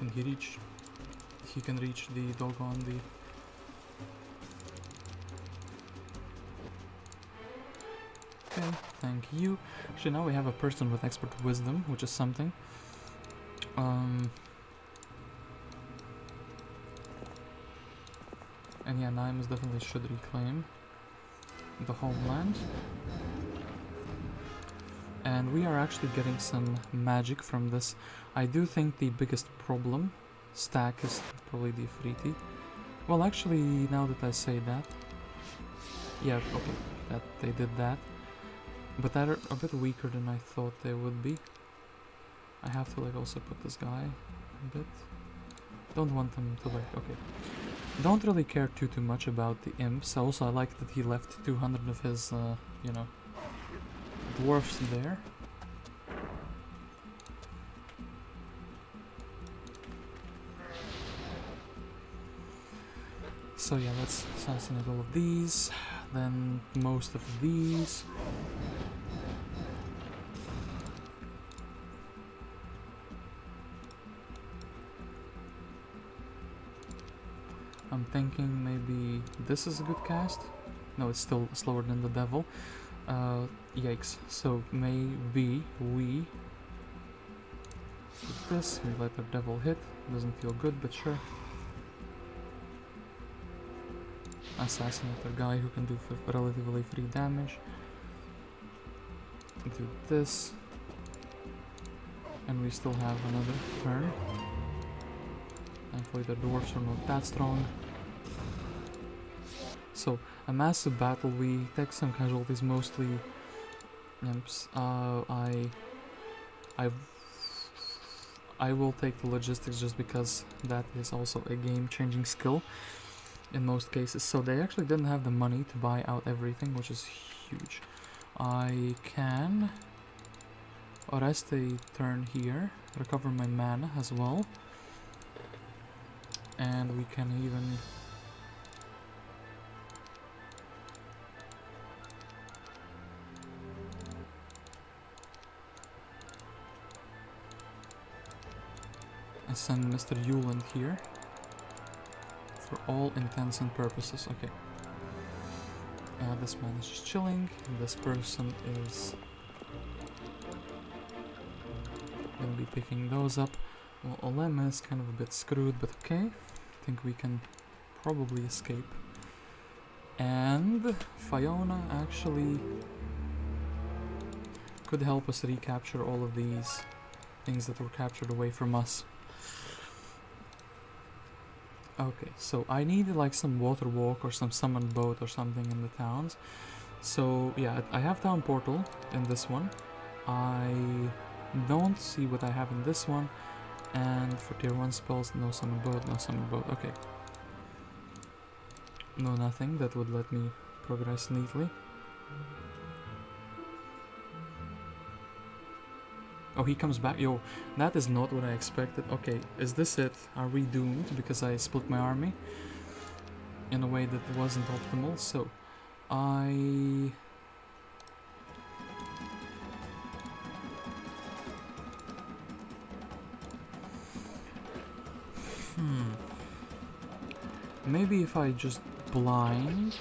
and he can reach the dog on the... Okay, thank you. Actually now we have a person with expert wisdom, which is something. And yeah, Nymus definitely should reclaim the homeland. And we are actually getting some magic from this. I do think the biggest problem stack is probably the Ifriti. Well, actually, now that I say that, yeah, okay, that they did that, but they're a bit weaker than I thought they would be. I have to like also put this guy a bit. Don't want them to like, okay. Don't really care too much about the imps. Also, I like that he left 200 of his, you know, dwarfs there. So yeah, let's assassinate all of these, then most of these. I'm thinking maybe this is a good cast. No, it's still slower than the devil. Yikes. So maybe we do this, we let the devil hit. Doesn't feel good, but sure. Assassinate a guy who can do relatively free damage. Do this. And we still have another turn. Thankfully the dwarfs are not that strong. So, a massive battle, we take some casualties, mostly imps. I will take the logistics just because that is also a game-changing skill in most cases. So they actually didn't have the money to buy out everything, which is huge. I can rest a turn here, recover my mana as well, and we can even send Mr. Uland here for all intents and purposes. Okay. This man is just chilling. This person is gonna be picking those up. Well, Olema is kind of a bit screwed, but okay. I think we can probably escape. And Fiona actually could help us recapture all of these things that were captured away from us. Okay, so I needed like some water walk or some summoned boat or something in the towns. So yeah, I have town portal in this one. I Don't see what I have in this one. And for tier 1 spells, no summon boat, no summon boat. Okay. No, nothing that would let me progress neatly. Oh, he comes back. Yo, that is not what I expected. Okay, is this it? Are we doomed because I split my army in a way that wasn't optimal? So, I... Maybe if I just blind...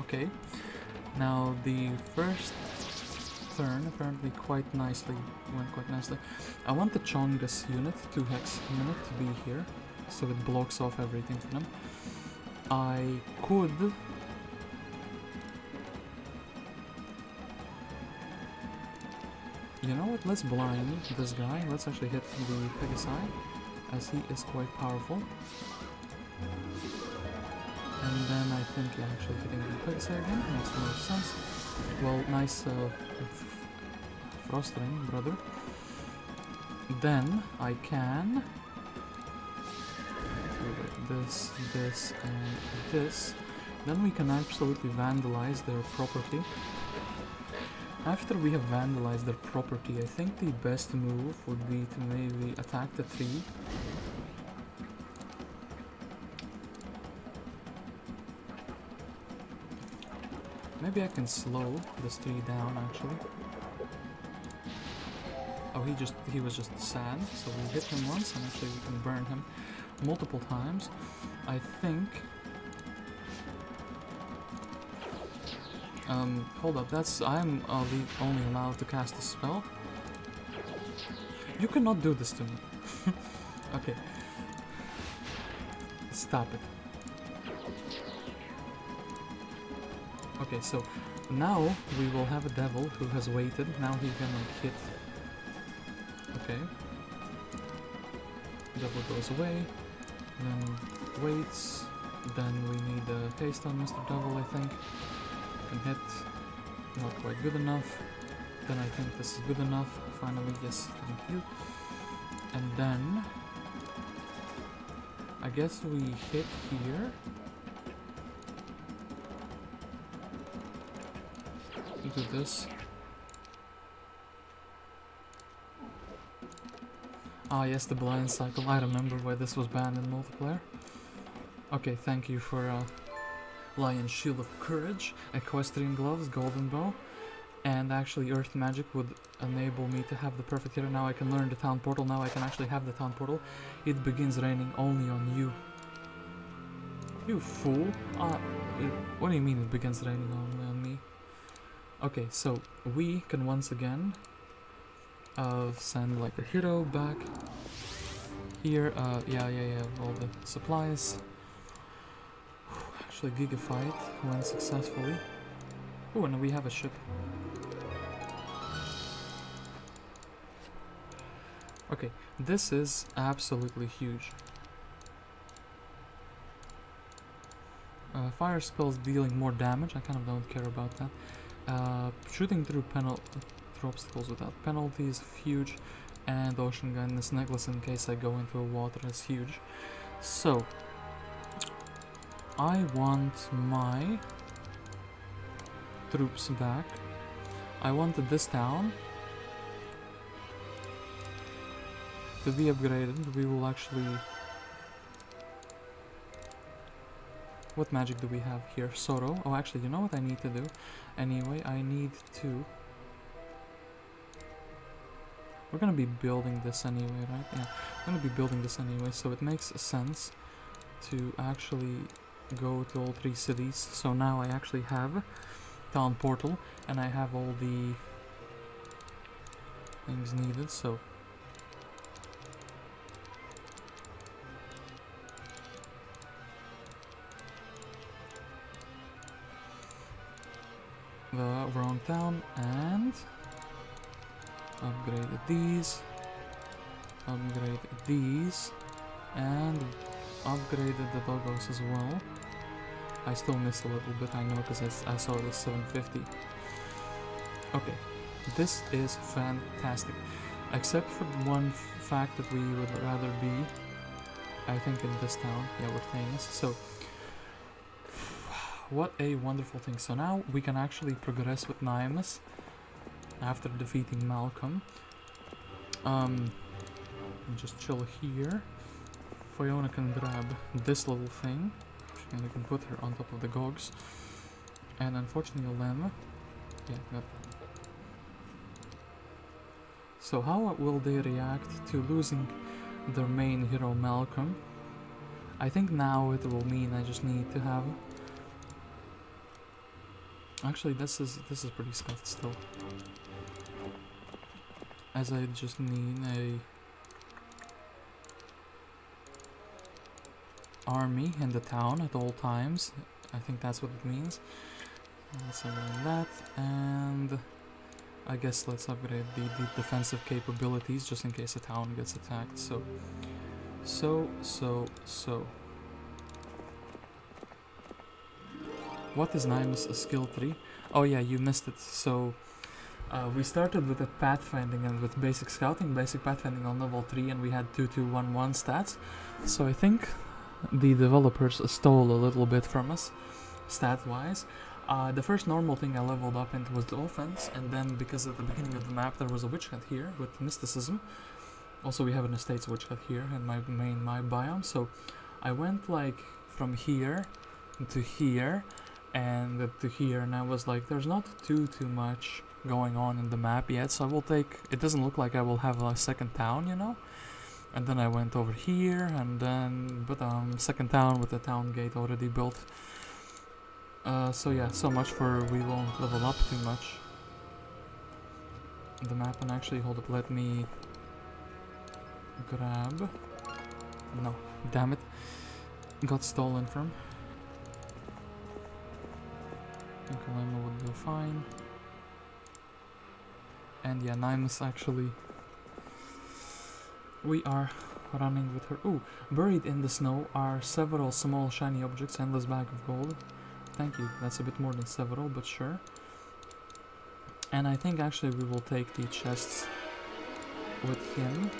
Okay, now the first turn apparently went quite nicely. I want the Chongus unit, 2 hex unit, to be here, so it blocks off everything for them. I could... You know what, let's blind this guy, let's actually hit the Pegasi, as he is quite powerful. And then I think, yeah, actually hitting the Pegasi again makes the most sense. Well, nice Frost Ring, brother. Then I can do this, and this. Then we can absolutely vandalize their property. After we have vandalized their property, I think the best move would be to maybe attack the tree. Maybe I can slow this tree down, actually. Oh, he was just sad, so we hit him once, and actually we can burn him multiple times. I think... hold up, I'm only allowed to cast a spell? You cannot do this to me. Okay. Stop it. Okay, so now we will have a devil who has waited. Now he's gonna hit. Okay. Devil goes away, then waits, then we need a haste on Mr. Devil, I think. Can hit. Not quite good enough. Then I think this is good enough. Finally, yes, thank you. And then I guess we hit here. Do this. Ah yes, the blind cycle. I remember why this was banned in multiplayer. Okay, thank you for Lion Shield of Courage, Equestrian Gloves, Golden Bow, and actually Earth Magic would enable me to have the perfect hero. Now I can learn the town portal. Now I can actually have the town portal. It begins raining only on you. You fool! What do you mean it begins raining only on me? Okay, so we can once again send like a hero back here. Yeah, all the supplies. Actually, Giga fight went successfully. Oh, and we have a ship. Okay, this is absolutely huge. Fire spells dealing more damage. I kind of don't care about that. Shooting through obstacles without penalty is huge, and Ocean Guidance Necklace in case I go into water is huge. So, I want my troops back. I wanted this town to be upgraded. We will actually... What magic do we have here? Sorrow. Oh, actually, you know what I need to do? Anyway, I need to... We're gonna be building this anyway, right? Yeah, we're gonna be building this anyway, so it makes sense to actually go to all 3 cities. So now I actually have town portal, and I have all the things needed, so... the wrong town, and upgraded these, upgraded these, and upgraded the doggos as well. I still miss a little bit, I know, because I saw this 750. Okay, this is fantastic. Except for one fact that we would rather be, I think, in this town. Yeah, we're famous. So, what a wonderful thing. So now we can actually progress with Nymus after defeating Malcom. Just chill here. Fiona can grab this little thing, and we can put her on top of the Gogs. And unfortunately, Olema. Yeah, got that. So how will they react to losing their main hero Malcom? I think now it will mean I just need to have... Actually, this is pretty scuffed still. As I just need a army in the town at all times. I think that's what it means. Let's upgrade that, and I guess let's upgrade the defensive capabilities just in case a town gets attacked. So. What is Nymus' skill tree? Oh yeah, you missed it. So we started with the pathfinding and with basic scouting, basic pathfinding on level 3, and we had 2211 stats. So I think the developers stole a little bit from us, stat-wise. The first normal thing I leveled up into was the offense, and then because at the beginning of the map there was a witch hut here with mysticism. Also we have an estates witch hut here in my biome, so I went like from here to here and to here, and I was like, there's not too much going on in the map yet, so I will take, it doesn't look like I will have a second town, you know? And then I went over here, and then, but second town with the town gate already built. So yeah, so much for we won't level up too much the map. And actually, hold up, let me grab, no, damn it, got stolen from. I think Olema would do fine. And yeah, Nymus actually, we are running with her. Ooh, buried in the snow are several small shiny objects, endless bag of gold. Thank you, that's a bit more than several, but sure. And I think actually we will take the chests with him,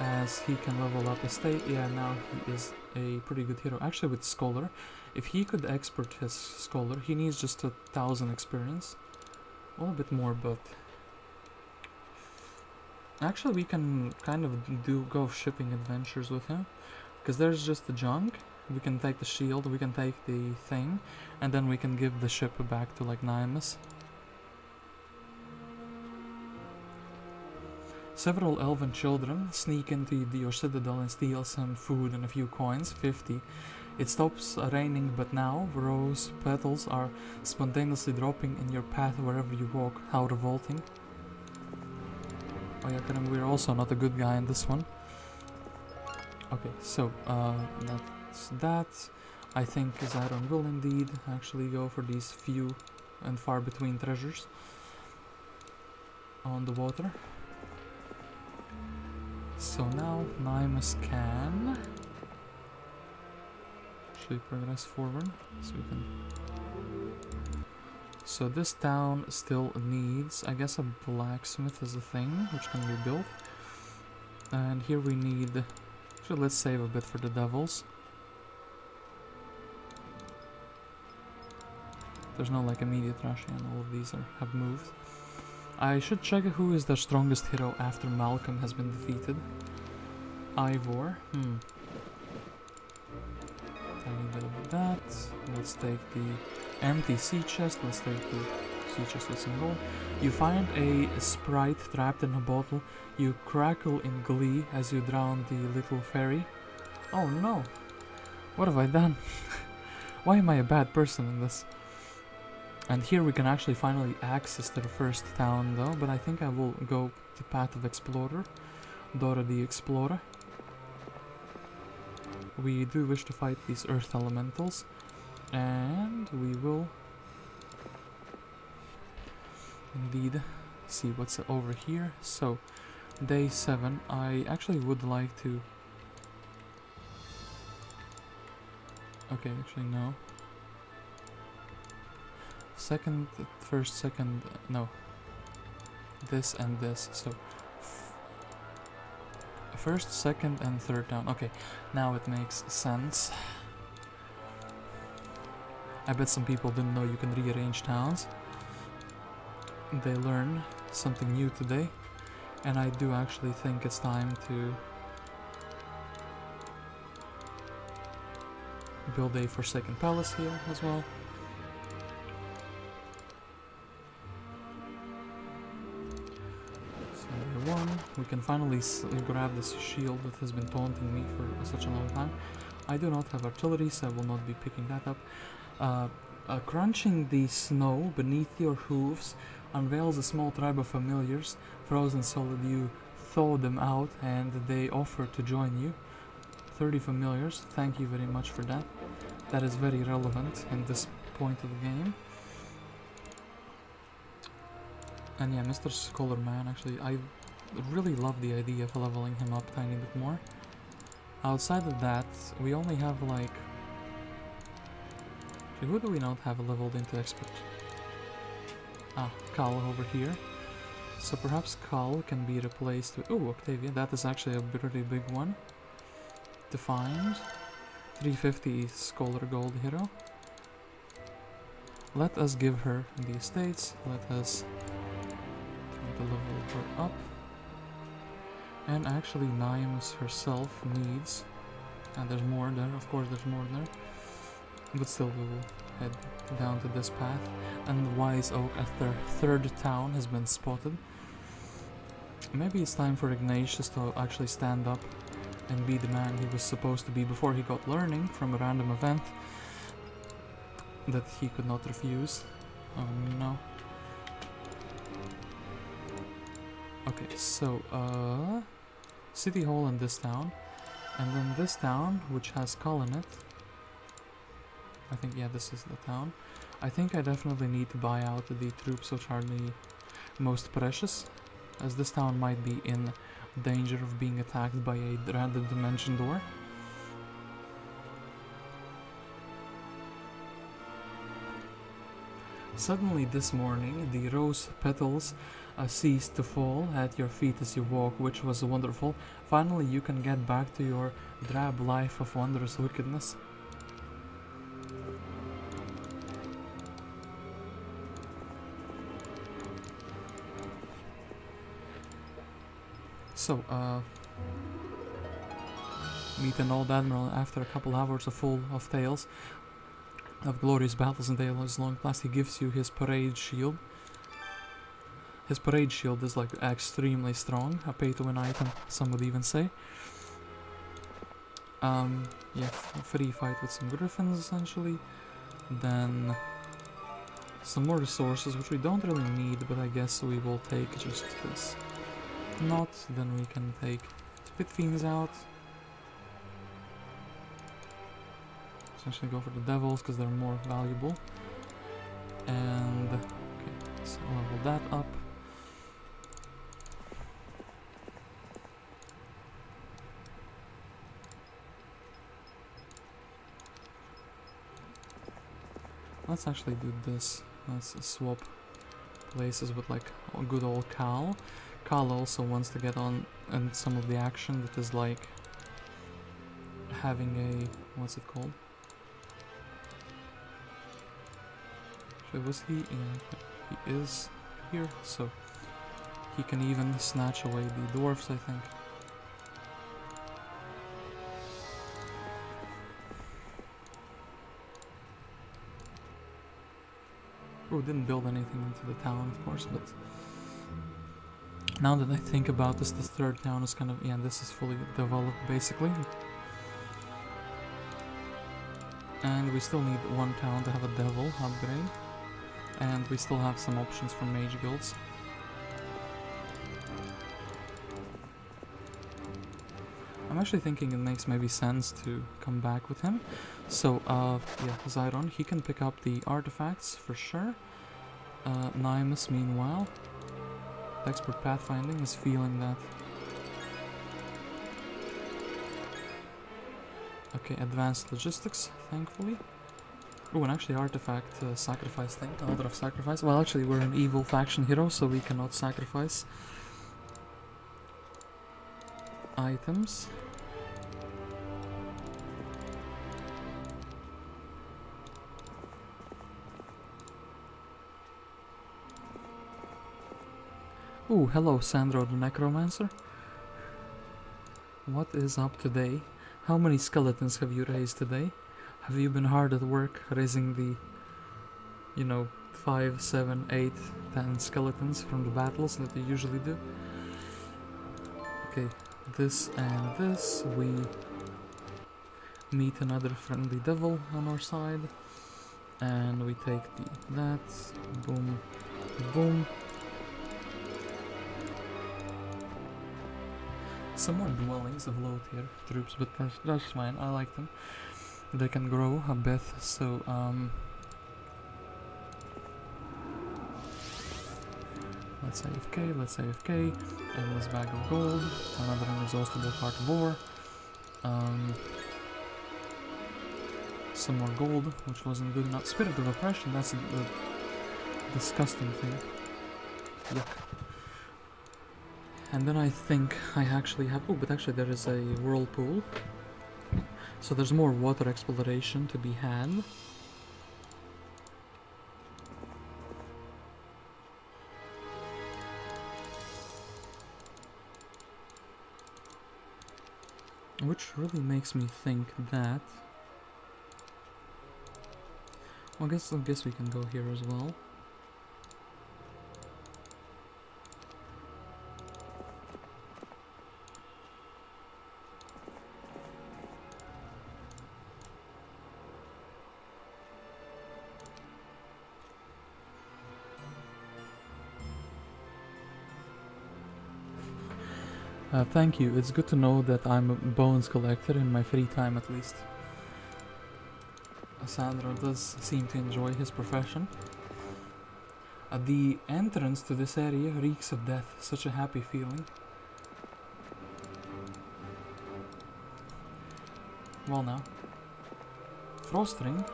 as he can level up estate. Yeah, now he is a pretty good hero. Actually with Scholar, if he could expert his Scholar, he needs just 1,000 experience. Well, a bit more, but... Actually we can kind of go shipping adventures with him, because there's just the junk. We can take the shield, we can take the thing, and then we can give the ship back to like Nymus. Several elven children sneak into your citadel and steal some food and a few coins, 50. It stops raining, but now rose petals are spontaneously dropping in your path wherever you walk. How revolting. Oh yeah, we're also not a good guy in this one. Okay, so that's that. I think Zyron will indeed actually go for these few and far between treasures on the water. So now Nymus can actually progress forward, so we can. So this town still needs, I guess, a blacksmith as a thing, which can be built. And here we need. Actually, let's save a bit for the devils. There's no like immediate rush, and all of these have moved. I should check who is the strongest hero after Malcom has been defeated. Ivor. Tiny bit of that. Let's take the empty sea chest. Let's take the sea chest with some gold. You find a sprite trapped in a bottle. You crackle in glee as you drown the little fairy. Oh no! What have I done? Why am I a bad person in this? And here we can actually finally access the first town though, but I think I will go the path of Explorer, Dora the Explorer. We do wish to fight these earth elementals, and we will indeed see what's over here. So, day 7, I actually would like to... Okay, actually no. First, second, no. This and this, so... First, second, and third down. Okay, now it makes sense. I bet some people didn't know you can rearrange towns. They learn something new today. And I do actually think it's time to build a Forsaken Palace here as well. So there 1. We can finally grab this shield that has been taunting me for such a long time. I do not have artillery, so I will not be picking that up. Crunching the snow beneath your hooves unveils a small tribe of familiars, frozen solid. You thaw them out and they offer to join you. 30 familiars, thank you very much for that. That is very relevant in this point of the game. And yeah, Mr. Scholar Man, actually, I really love the idea of leveling him up a tiny bit more. Outside of that, we only have like... Who do we not have leveled into expert? Ah, Kal over here. So perhaps Kal can be replaced with... Oh, Octavia, that is actually a pretty big one to find. 350 Scholar Gold Hero. Let us give her the estates. Let us try to level her up. And actually Nymus herself needs... And there's more there, of course there's more there. But still we will head down to this path. And Wise Oak at their 3rd town has been spotted. Maybe it's time for Ignatius to actually stand up and be the man he was supposed to be before he got learning from a random event that he could not refuse. Oh no. Okay, so City Hall in this town. And then this town, which has Kal in it. I think, yeah, this is the town. I think I definitely need to buy out the troops which are the most precious, as this town might be in danger of being attacked by a random dimension door. Suddenly this morning, the rose petals ceased to fall at your feet as you walk, which was wonderful. Finally you can get back to your drab life of wondrous wickedness. So, meet an old admiral after a couple hours full of tales of glorious battles and tales long past. He gives you his parade shield. His parade shield is like extremely strong, a pay-to-win item, some would even say. Yeah, free fight with some griffins essentially. Then some more resources, which we don't really need, but I guess we will take just this. Not, then we can take Pit Fiends out. Essentially go for the devils because they're more valuable. And okay, so level that up. Let's actually do this. Let's swap places with like a good old Kal. Kal also wants to get on and some of the action that is like having a, what's it called? So was he? Yeah, he is here, so he can even snatch away the dwarfs, I think. Oh, didn't build anything into the town, of course, but now that I think about this, this 3rd town is kind of, yeah, this is fully developed, basically. And we still need 1 town to have a devil upgrade. And we still have some options for mage guilds. I'm actually thinking it makes maybe sense to come back with him. So, yeah, Zyron, he can pick up the artifacts for sure. Nymus, meanwhile, the expert pathfinding, is feeling that. Okay, advanced logistics, thankfully. Oh, and actually artifact sacrifice thing, Altar of Sacrifice. Well, actually we're an evil faction hero, so we cannot sacrifice items. Ooh, hello Sandro the Necromancer. What is up today? How many skeletons have you raised today? Have you been hard at work raising the, you know, 5, 7, 8, 10 skeletons from the battles that you usually do? Okay, this and this. We meet another friendly devil on our side. And we take that. Boom. Boom. Some more dwellings of low tier troops, but that's fine, I like them. They can grow a bit, so let's AFK, endless bag of gold, another inexhaustible heart of ore, some more gold, which wasn't good enough. Spirit of oppression, that's a disgusting thing. Yuck. And then I think I actually have... Oh, but actually there is a whirlpool. So there's more water exploration to be had. Which really makes me think that... Well, I guess we can go here as well. Thank you. It's good to know that I'm a bones collector in my free time, at least. Sandro does seem to enjoy his profession. The entrance to this area reeks of death. Such a happy feeling. Well now. Frostring?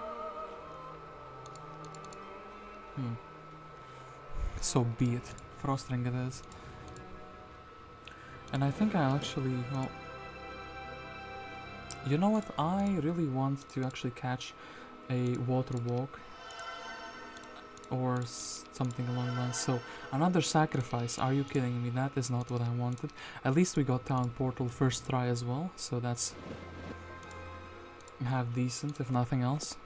So be it. Frostring it is. And I think I actually, well, you know what, I really want to actually catch a water walk or something along the lines. So, another sacrifice, are you kidding me? That is not what I wanted. At least we got Town Portal first try as well, so that's half decent, if nothing else.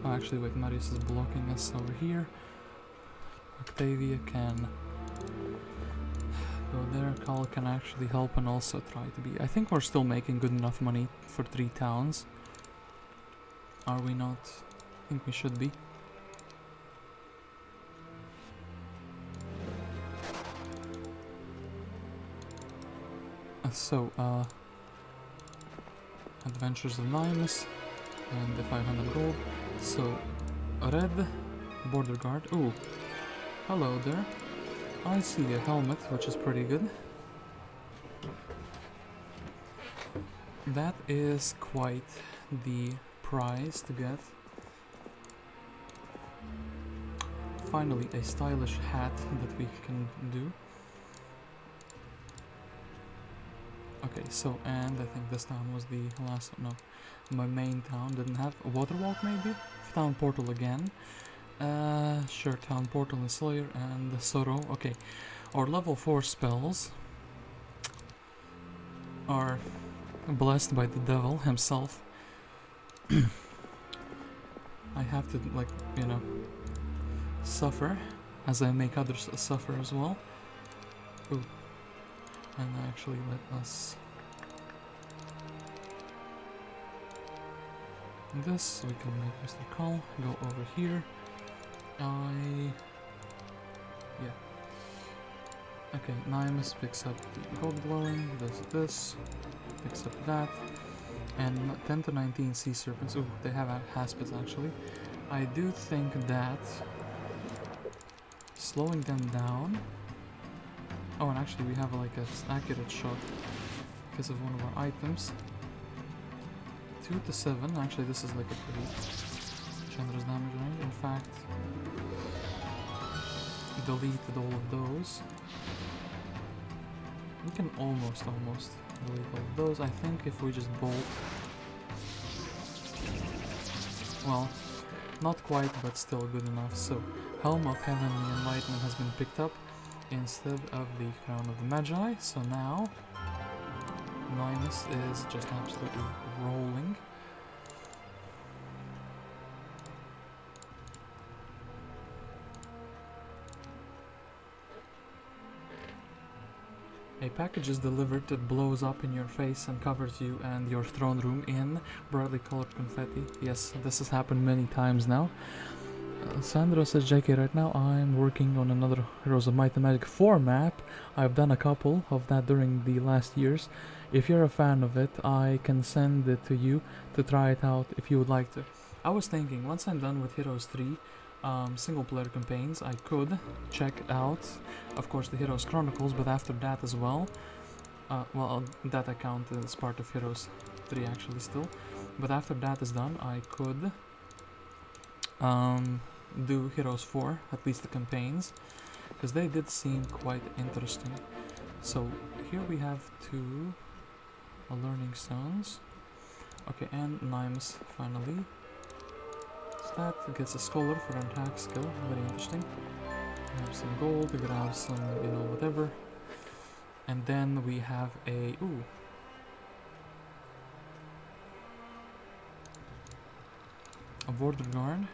Oh, actually, wait, Marius is blocking us over here. Octavia can... go there. Carl can actually help and also try to be... I think we're still making good enough money for 3 towns. Are we not? I think we should be. Adventures of Nymus and the 500 gold. So, red border guard. Ooh, hello there. I see a helmet, which is pretty good. That is quite the prize to get. Finally, a stylish hat that we can do. Okay, so, and I think this town was the last, no, my main town didn't have a water walk maybe? Town portal again. Sure, Town Portal and Slayer and Sorrow. Okay, our level 4 spells are blessed by the devil himself. I have to, like, you know, suffer as I make others suffer as well. Ooh. And actually let us... this, we can make Mr. Call go over here. Yeah. Okay, Nymus picks up the gold dwelling, does this, picks up that, and 10 to 19 sea serpents. Ooh, they have haspits actually. I do think that slowing them down. Oh, and actually we have like a accurate shot because of one of our items. 2 to 7. Actually, this is like a pretty generous damage range. In fact, deleted all of those. We can almost delete all of those. I think if we just bolt. Well, not quite, but still good enough. So, Helm of Heavenly Enlightenment has been picked up instead of the Crown of the Magi. So now, Nymus is just absolutely rolling. A package is delivered that blows up in your face and covers you and your throne room in brightly colored confetti. Yes, this has happened many times now. Sandro says, JK, right now I'm working on another Heroes of Might and Magic 4 map. I've done a couple of that during the last years. If you're a fan of it, I can send it to you to try it out if you would like to. I was thinking, once I'm done with Heroes 3 single player campaigns, I could check out, of course, the Heroes Chronicles, but after that as well, well, that account is part of Heroes 3 actually still, but after that is done, I could do Heroes 4, at least the campaigns, because they did seem quite interesting. So here we have 2 learning stones. Okay, and Nymus finally. So that gets a scholar for an attack skill, very interesting. Grab some gold, grab some, you know, whatever. And then we have a, ooh. A border guard.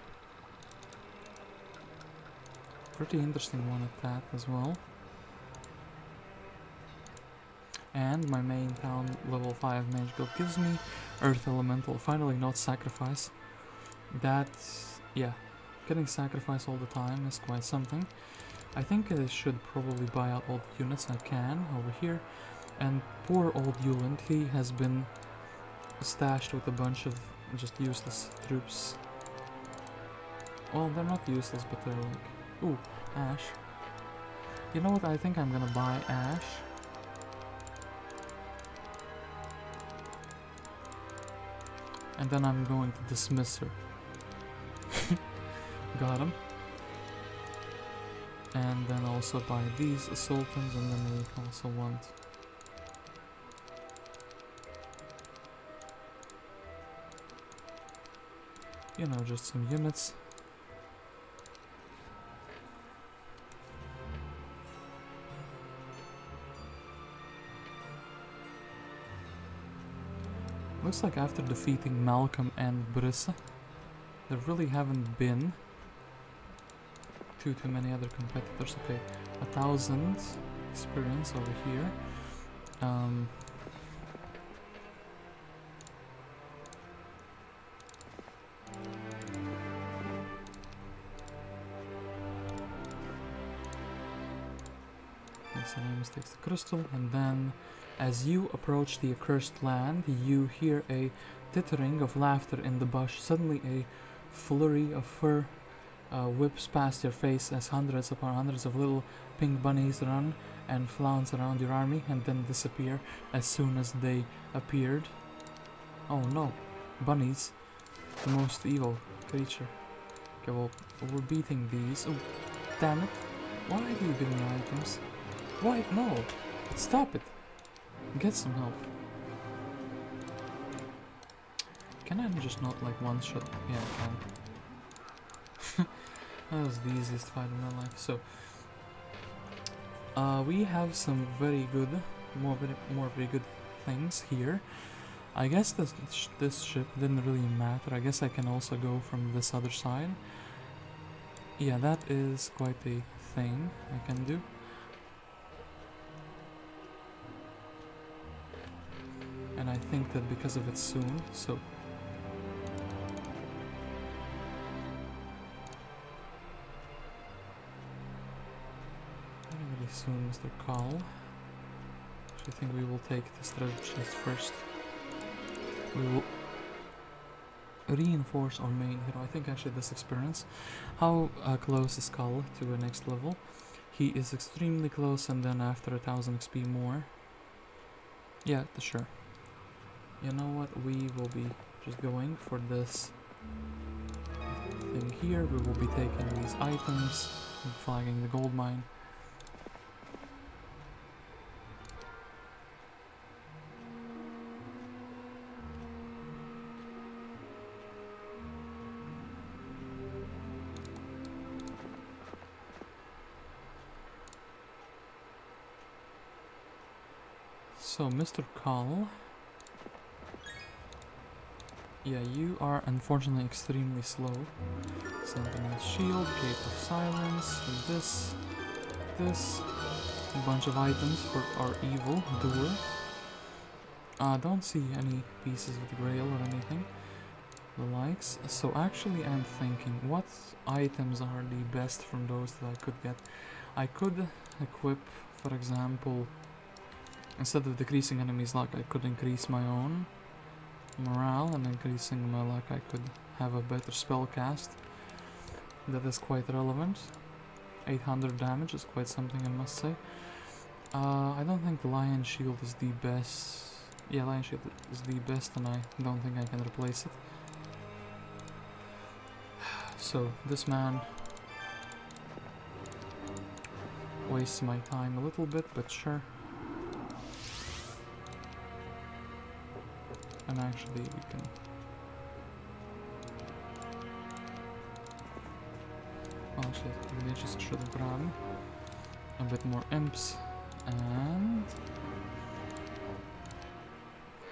Pretty interesting one at that as well. And my main town level 5 mage guild gives me Earth Elemental, finally not Sacrifice. That's, yeah, getting Sacrifice all the time is quite something. I think I should probably buy out all the units I can over here. And poor old Uland, he has been stashed with a bunch of just useless troops. Well, they're not useless, but they're like, ooh, Ash. You know what, I think I'm gonna buy Ash. And then I'm going to dismiss her. Got him. And then also buy these sultans, and then we also want you know, just some units. Looks like after defeating Malcom and Brissa, there really haven't been too many other competitors. Okay, 1,000 experience over here. Nymus takes the crystal, and then as you approach the accursed land, you hear a tittering of laughter in the bush. Suddenly a flurry of fur whips past your face as hundreds upon hundreds of little pink bunnies run and flounce around your army and then disappear as soon as they appeared. Oh no, bunnies, the most evil creature. Okay, well, we're beating these. Oh, damn it. Why do you give me items? Why? No! Stop it! Get some help. Can I just not like one shot? Yeah, I can. That was the easiest fight of my life. So, we have some very good, more very good things here. I guess this ship didn't really matter. I guess I can also go from this other side. Yeah, that is quite a thing I can do. And I think that because of it soon, so really soon, Mr. Call. I think we will take this treasure chest first. We will reinforce our main hero. I think actually this experience. How close is Kal to a next level? He is extremely close, and then after 1000 XP more. Yeah, sure. You know what? We will be just going for this thing here. We will be taking these items and flagging the gold mine. So, Mr. Kal, yeah, you are unfortunately extremely slow. Sentinel's Shield, Cape of Silence, this, a bunch of items for our evil doer. Don't see any pieces of the Grail or anything, the likes. So actually I'm thinking, what items are the best from those that I could get? I could equip, for example, instead of decreasing enemies' luck, I could increase my own morale, and increasing my luck I could have a better spell cast. That is quite relevant. 800 damage is quite something, I must say. I don't think Lion Shield is the best. Yeah, Lion Shield is the best, and I don't think I can replace it. So, this man wastes my time a little bit, but sure. And actually we can actually Ignatius should have grabbed a bit more imps, and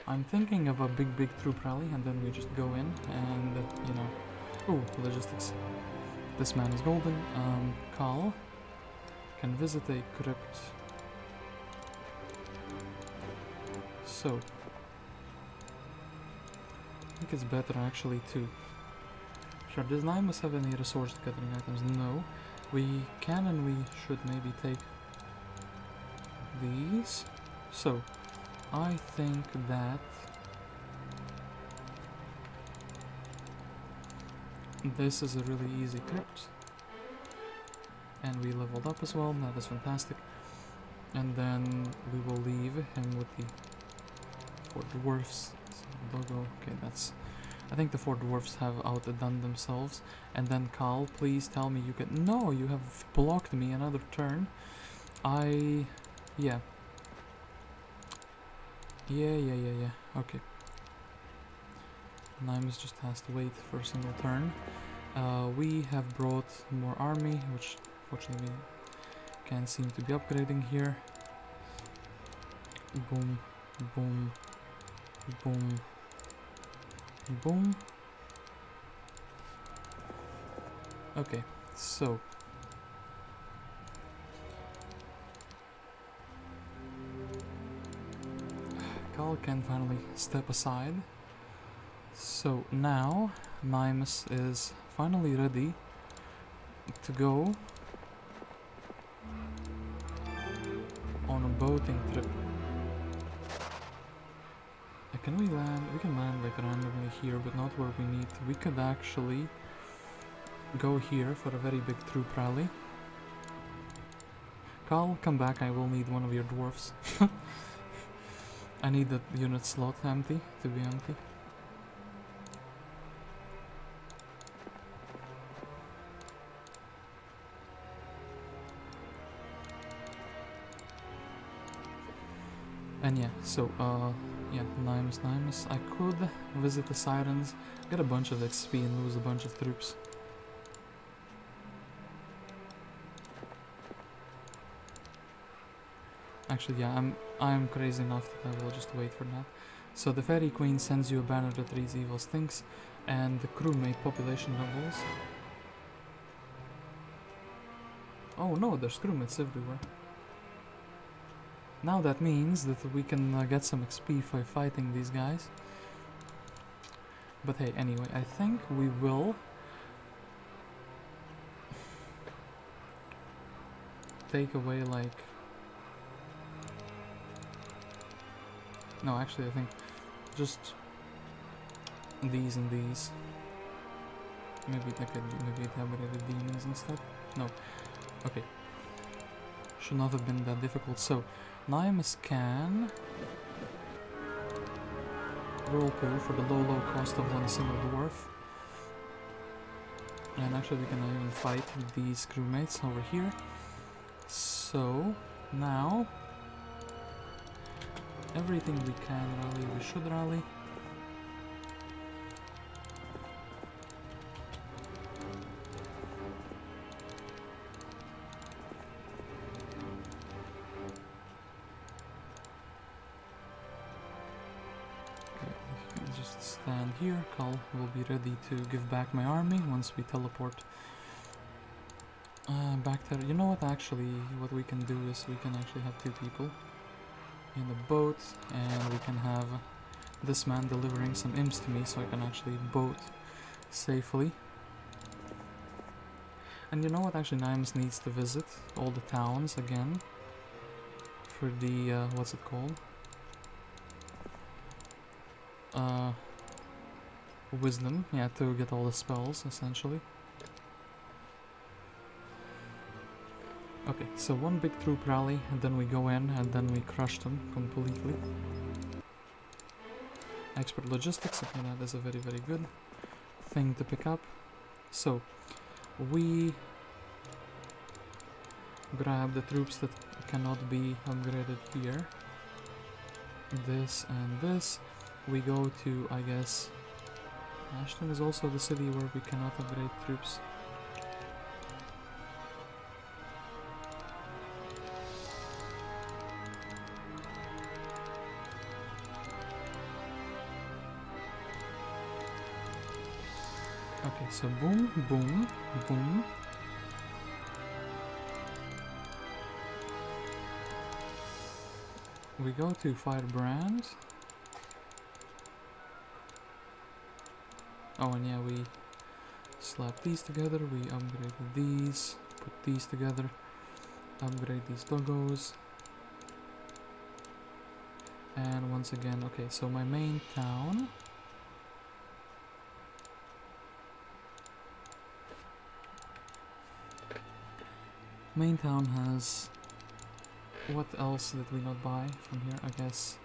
I'm thinking of a big troop rally, and then we just go in and you know, oh, logistics. This man is golden. Kal can visit a crypt. So I think it's better actually to... Sure, does Nymus have any resource gathering items? No. We can and we should maybe take these. So, I think that this is a really easy crypt. And we leveled up as well, that is fantastic. And then we will leave him with the 4 dwarfs. Logo. Okay, that's... I think the 4 dwarfs have outdone themselves. And then Kal, please tell me you can... No, you have blocked me another turn. Yeah. Yeah. Okay. Nymus just has to wait for a single turn. We have brought more army, which fortunately we can't seem to be upgrading here. Boom, boom, boom, boom. Okay, so Kal can finally step aside. So now Nymus is finally ready to go on a boating trip. Can we land? We can land like randomly here, but not where we need to. We could actually go here for a very big troop rally. Kal, come back, I will need one of your dwarfs. I need that unit slot empty, to be empty. And yeah, so, yeah, Nymus. I could visit the Sirens, get a bunch of XP and lose a bunch of troops. Actually, yeah, I'm crazy enough that I will just wait for that. So the Fairy Queen sends you a banner that reads evil stinks, and the crewmate population doubles. Oh no, there's crewmates everywhere. Now that means that we can get some XP for fighting these guys. But hey, anyway, I think we will take away like... No, actually I think just these and these. Maybe I could maybe it upgraded demons instead. No. Okay. Should not have been that difficult. So Nymus can whirlpool for the low cost of one single dwarf. And actually we can even fight these crewmates over here. So now everything we can rally, we should rally. Stand here. Cal will be ready to give back my army once we teleport back there. You know what, actually, what we can do is we can actually have two people in the boat, and we can have this man delivering some imps to me so I can actually boat safely. And you know what, actually, Nymus needs to visit all the towns again for the, what's it called? Wisdom, yeah, to get all the spells, essentially. Okay, so one big troop rally, and then we go in, and then we crush them completely. Expert logistics, okay, that is a very, very good thing to pick up. So, we grab the troops that cannot be upgraded here. This and this. We go to, I guess, Ashton is also the city where we cannot upgrade troops. Okay, so boom, boom, boom. We go to Firebrand. Oh, and yeah, we slap these together, we upgrade these, put these together, upgrade these doggos. And once again, okay, so my main town. Main town has... What else did we not buy from here? I guess...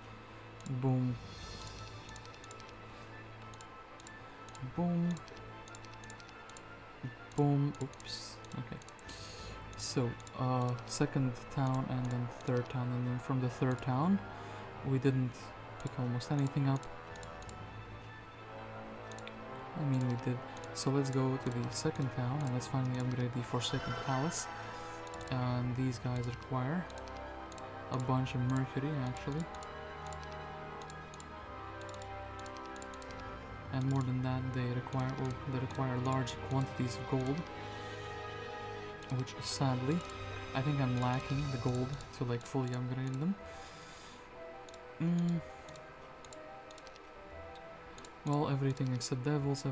Boom. Boom. Boom. Oops. Okay. So, second town and then third town, and then from the third town we didn't pick almost anything up. I mean, we did. So let's go to the second town and let's finally upgrade the Forsaken Palace. And these guys require a bunch of mercury, actually. And more than that, they require large quantities of gold, which sadly, I think I'm lacking the gold to like fully upgrade them. Well, everything except devils,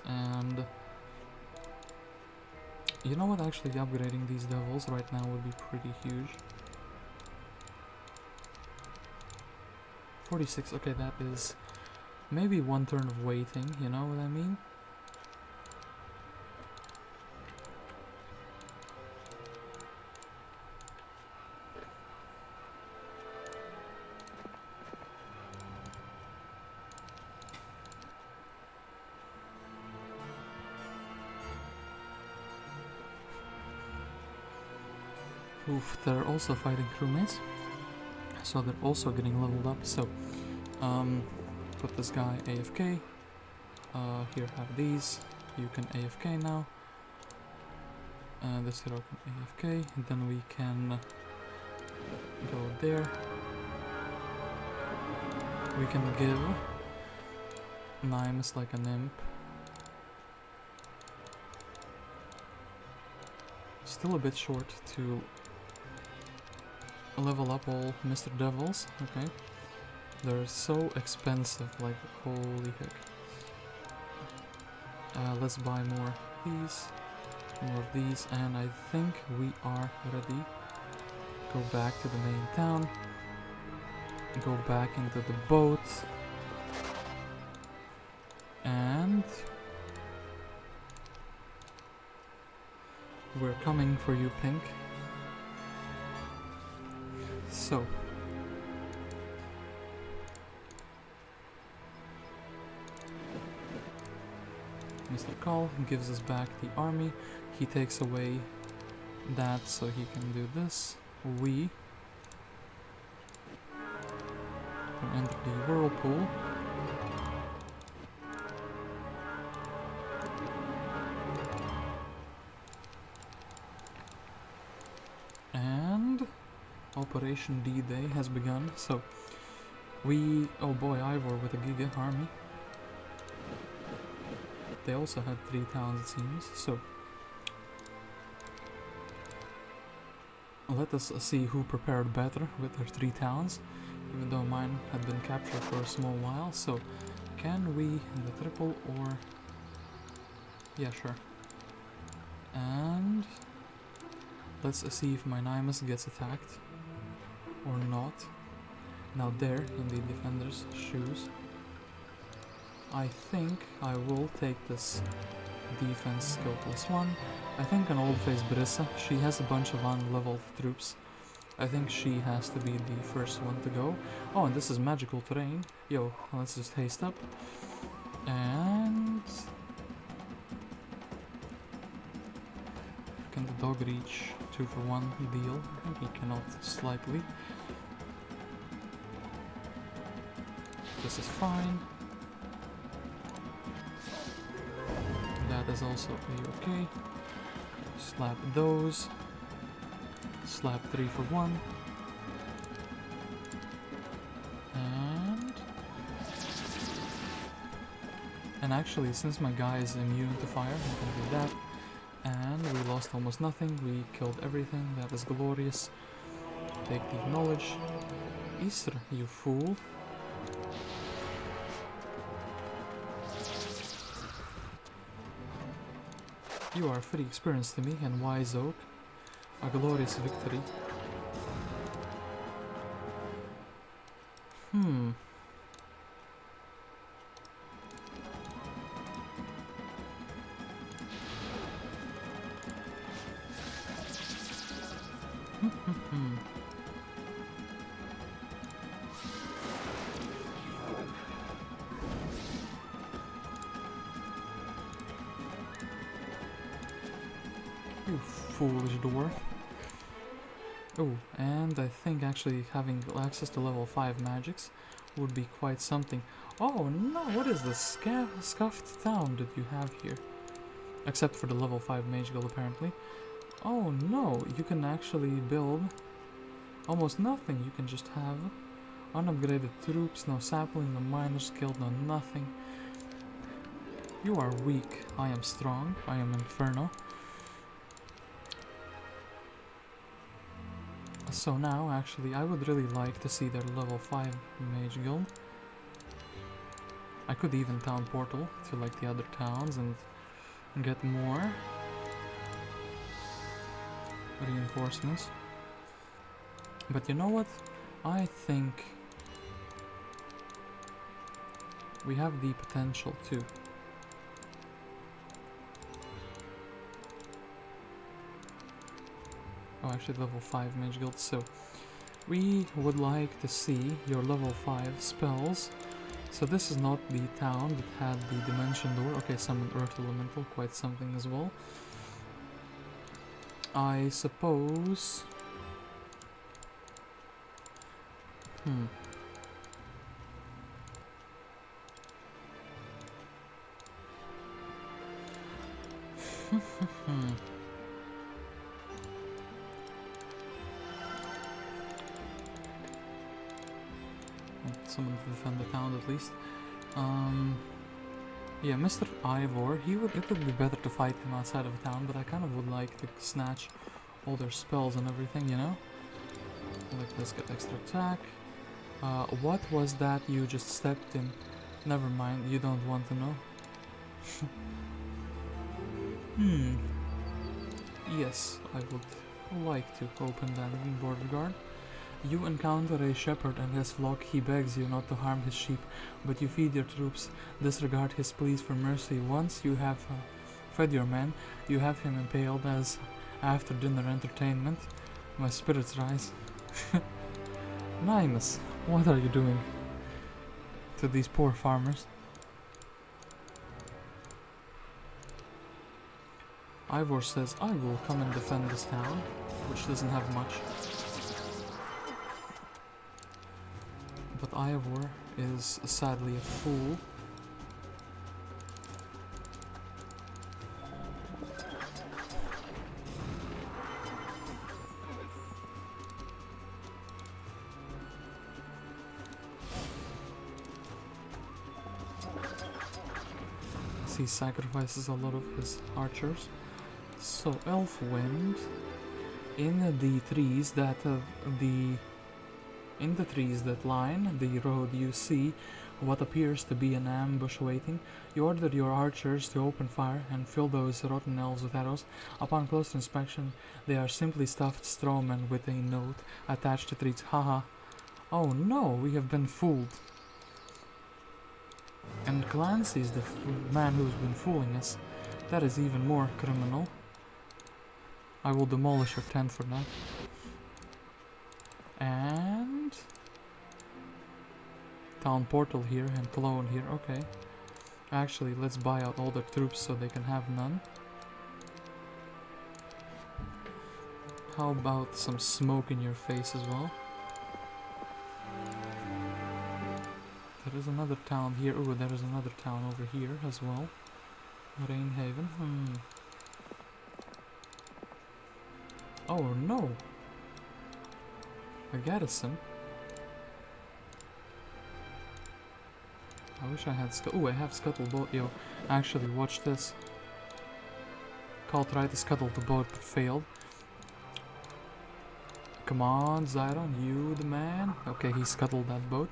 and you know what, actually upgrading these devils right now would be pretty huge. 46, okay, that is maybe one turn of waiting, you know what I mean? Oof, they're also fighting crewmates, so they're also getting leveled up. So, put this guy AFK. Here, have these. You can AFK now. This hero can AFK. And then we can go there. We can give Nymus like an imp. Still a bit short to level up all Mr. Devils, okay. They're so expensive, like holy heck. Let's buy more of these, and I think we are ready. Go back to the main town. Go back into the boat. And We're coming for you, Pink. So. Mr. Call gives us back the army. He takes away that so he can do this. We enter the whirlpool. And Operation D-Day has begun. So we, oh boy, Ivor with a GIGA army. They also had 3 towns, it seems. So let us see who prepared better with their 3 towns, even though mine had been captured for a small while. So can we the triple or yeah, sure. And let's see if my Nymus gets attacked or not. Now there in the defender's shoes. I think I will take this defense skill +1. I think an old-faced Brissa, she has a bunch of unleveled troops. I think she has to be the first one to go. Oh, and this is magical terrain. Yo, let's just haste up. And can the dog reach 2-for-1 deal? I think he cannot slightly. This is fine. That is also a-okay. Slap those. Slap 3-for-1. And actually, since my guy is immune to fire, I'm gonna do that. And we lost almost nothing. We killed everything. That is glorious. Take the knowledge. Easter, you fool. You are free experience to me, and wise oak. A glorious victory. You foolish dwarf. Oh, and I think actually having access to level 5 magics would be quite something. Oh no, what is this scuffed town that you have here? Except for the level 5 mage guild apparently. Oh no, you can actually build almost nothing. You can just have unupgraded troops, no sapling, no miners killed, no nothing. You are weak. I am strong. I am Inferno. So now, actually, I would really like to see their level 5 mage guild. I could even town portal to like the other towns and get more reinforcements. But you know what? I think we have the potential to. Oh, actually level 5 mage guild, so we would like to see your level 5 spells. So this is not the town that had the dimension door. Okay, summon earth elemental, quite something as well. I suppose... Someone to defend the town at least. Yeah, Mr. Ivor, it would be better to fight him outside of town, but I kind of would like to snatch all their spells and everything, you know? Like, let's get extra attack. What was that you just stepped in? Never mind, you don't want to know. Yes, I would like to open that border guard. You encounter a shepherd and his flock. He begs you not to harm his sheep, but you feed your troops. Disregard his pleas for mercy. Once you have fed your men, you have him impaled as after dinner entertainment. My spirits rise. Nymus, what are you doing to these poor farmers? Ivor says, I will come and defend this town, which doesn't have much. But Ivor is sadly a fool. He sacrifices a lot of his archers. So elf wind in the trees that line the road, you see what appears to be an ambush waiting. You order your archers to open fire and fill those rotten elves with arrows. Upon closer inspection, they are simply stuffed strawmen with a note attached that reads, haha. Oh no, we have been fooled. And Clancy is the man who's been fooling us. That is even more criminal. I will demolish your tent for that. And town portal here and clone here, okay. Actually, let's buy out all their troops so they can have none. How about some smoke in your face as well? There is another town here. Ooh, there is another town over here as well. Rainhaven. Oh no! A garrison. I wish I had ooh, I have scuttle boat. Yo, actually, watch this. Call tried to scuttle the boat but failed. Come on, Zyron, you the man. Okay, he scuttled that boat.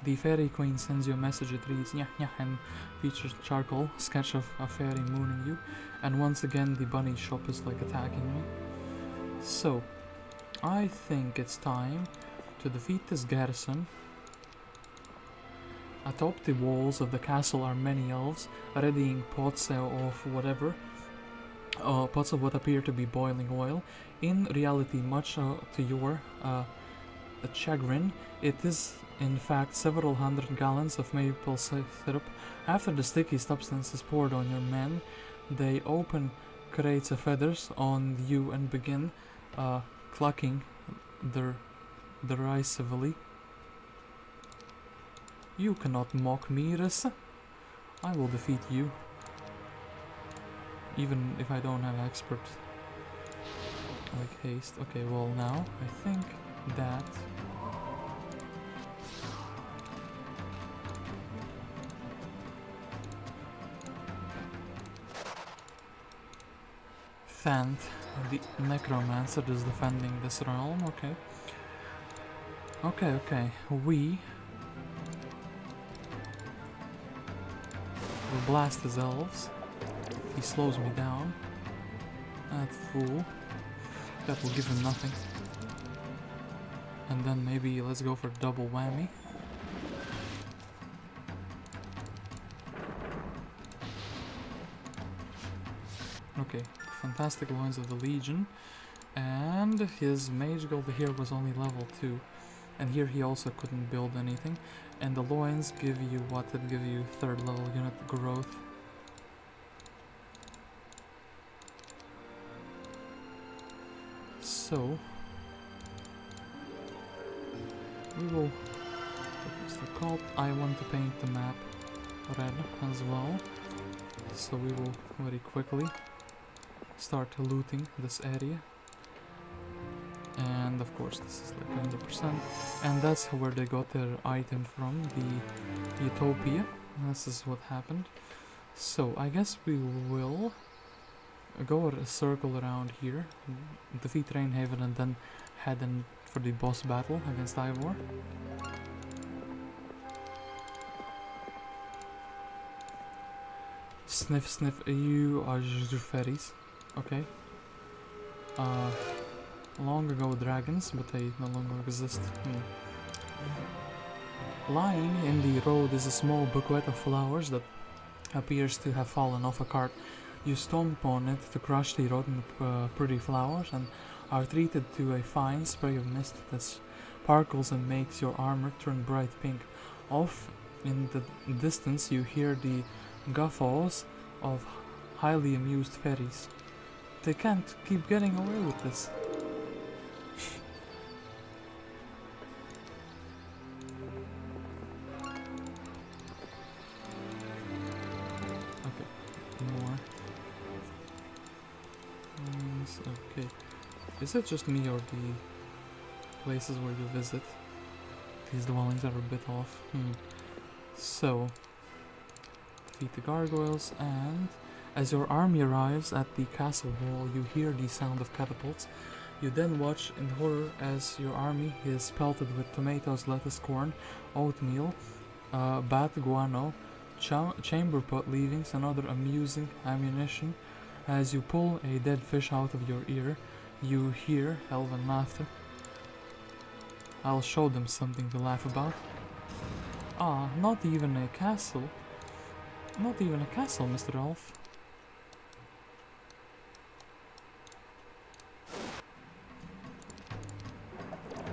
The fairy queen sends you a message. It reads nyah nyah and features charcoal sketch of a fairy mooning you. And once again the bunny shop is like attacking me. So I think it's time to defeat this garrison. Atop the walls of the castle are many elves readying pots of whatever. Pots of what appear to be boiling oil. In reality, much to your chagrin, it is in fact several hundred gallons of maple syrup. After the sticky substance is poured on your men, they open crates of feathers on you and begin clucking derisively. You cannot mock me, Brissa. I will defeat you. Even if I don't have expert like haste. Okay, well now I think that Thant, the necromancer, is defending this realm. Okay. Okay. We will blast his elves. He slows me down. That fool. That will give him nothing. And then maybe let's go for double whammy. Okay, fantastic loins of the Legion. And his mage guild here was only level 2. And here he also couldn't build anything. And the loins give you what? It give you 3rd level unit growth. So we will called I want to paint the map red as well. So we will very quickly start looting this area. And of course this is like 100%. And that's where they got their item from, the Utopia. This is what happened. So I guess we will go a circle around here, defeat Rainhaven, and then head in for the boss battle against Ivor. Sniff, sniff, you are Faeries. Okay. Long ago dragons, but they no longer exist. Lying in the road is a small bouquet of flowers that appears to have fallen off a cart. You stomp on it to crush the rotten pretty flowers and are treated to a fine spray of mist that sparkles and makes your armor turn bright pink. Off in the distance you hear the guffaws of highly amused fairies. They can't keep getting away with this. More. Okay. Is it just me or the places where you visit? These dwellings are a bit off. So, defeat the gargoyles, and as your army arrives at the castle wall, you hear the sound of catapults. You then watch in horror as your army is pelted with tomatoes, lettuce, corn, oatmeal, bat guano, chamber pot leavings and other amusing ammunition. As you pull a dead fish out of your ear, you hear elven laughter. I'll show them something to laugh about. Ah, not even a castle. Not even a castle, Mr. Elf.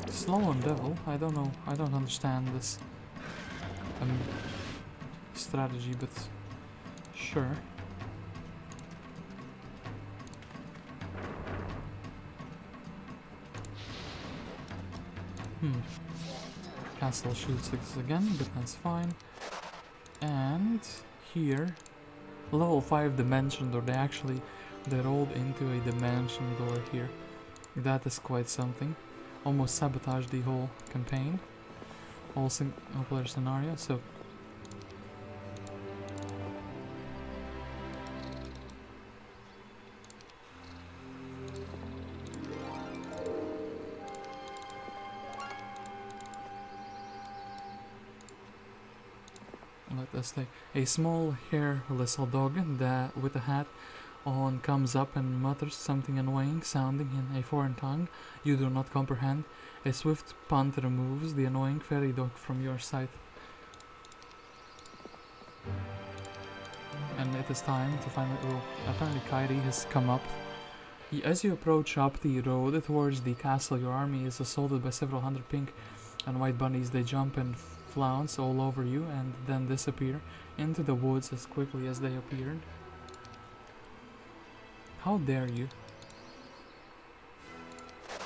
Slow on devil. I don't know. I don't understand this strategy, but sure. Castle shoots us again, but that's fine. And here, level 5 dimension door. They rolled into a dimension door here. That is quite something. Almost sabotaged the whole campaign, whole single-player scenario. So let us say a small hairless dog that with a hat on comes up and mutters something annoying sounding in a foreign tongue you do not comprehend. A swift punt removes the annoying fairy dog from your sight. And it is time to find it. Apparently Kairi has come up. As you approach up the road towards the castle, your army is assaulted by several hundred pink and white bunnies. They jump and flounce all over you and then disappear into the woods as quickly as they appeared. How dare you?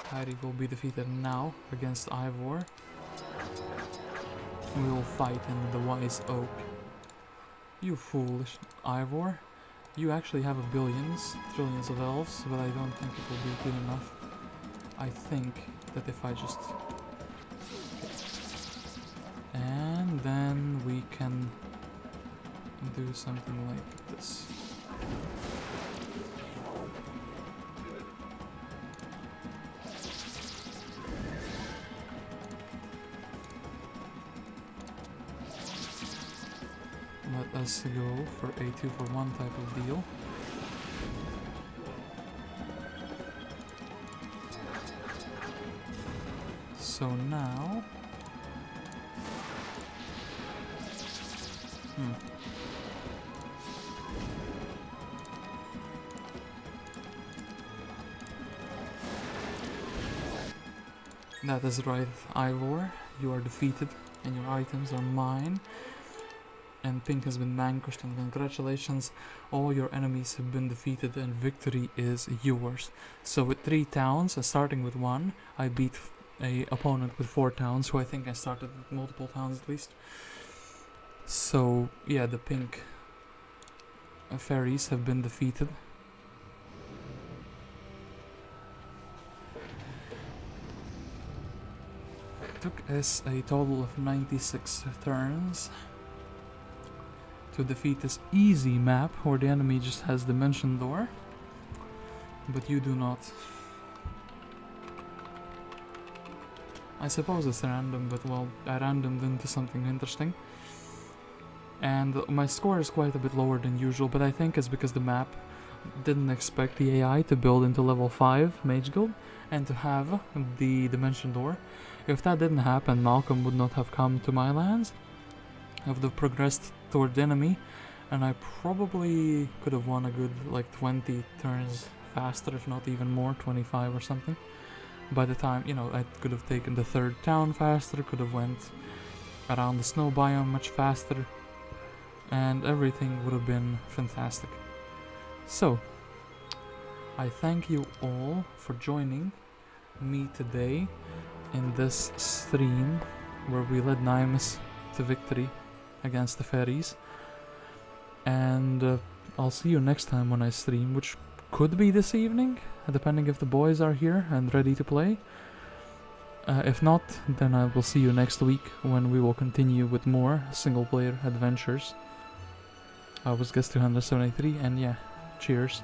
Kairi will be defeated now against Ivor. We will fight in the wise oak. You foolish Ivor. You actually have trillions of elves, but I don't think it will be good enough. I think that if I just... And then we can do something like this. Let us go for a 2-for-1 type of deal. So now... That is right, Ivor. You are defeated and your items are mine. And pink has been vanquished, and congratulations, all your enemies have been defeated and victory is yours. So with 3 towns, starting with 1, I beat a opponent with 4 towns, who I think I started with multiple towns at least. So yeah, the pink fairies have been defeated. It took us a total of 96 turns to defeat this easy map where the enemy just has dimension door, but you do not. I suppose it's random, but well, I randomed into something interesting. And my score is quite a bit lower than usual, but I think it's because the map didn't expect the AI to build into level 5 Mage Guild and to have the dimension door. If that didn't happen, Malcom would not have come to my lands. I would have progressed toward the enemy, and I probably could have won a good like 20 turns faster, if not even more, 25 or something. By the time, you know, I could have taken the third town faster, could have went around the snow biome much faster, and everything would have been fantastic. So, I thank you all for joining me today in this stream where we led Nymus to victory against the Faeries. And I'll see you next time when I stream, which could be this evening, depending if the boys are here and ready to play. If not, then I will see you next week when we will continue with more single-player adventures. I was Guest 273, and yeah, cheers.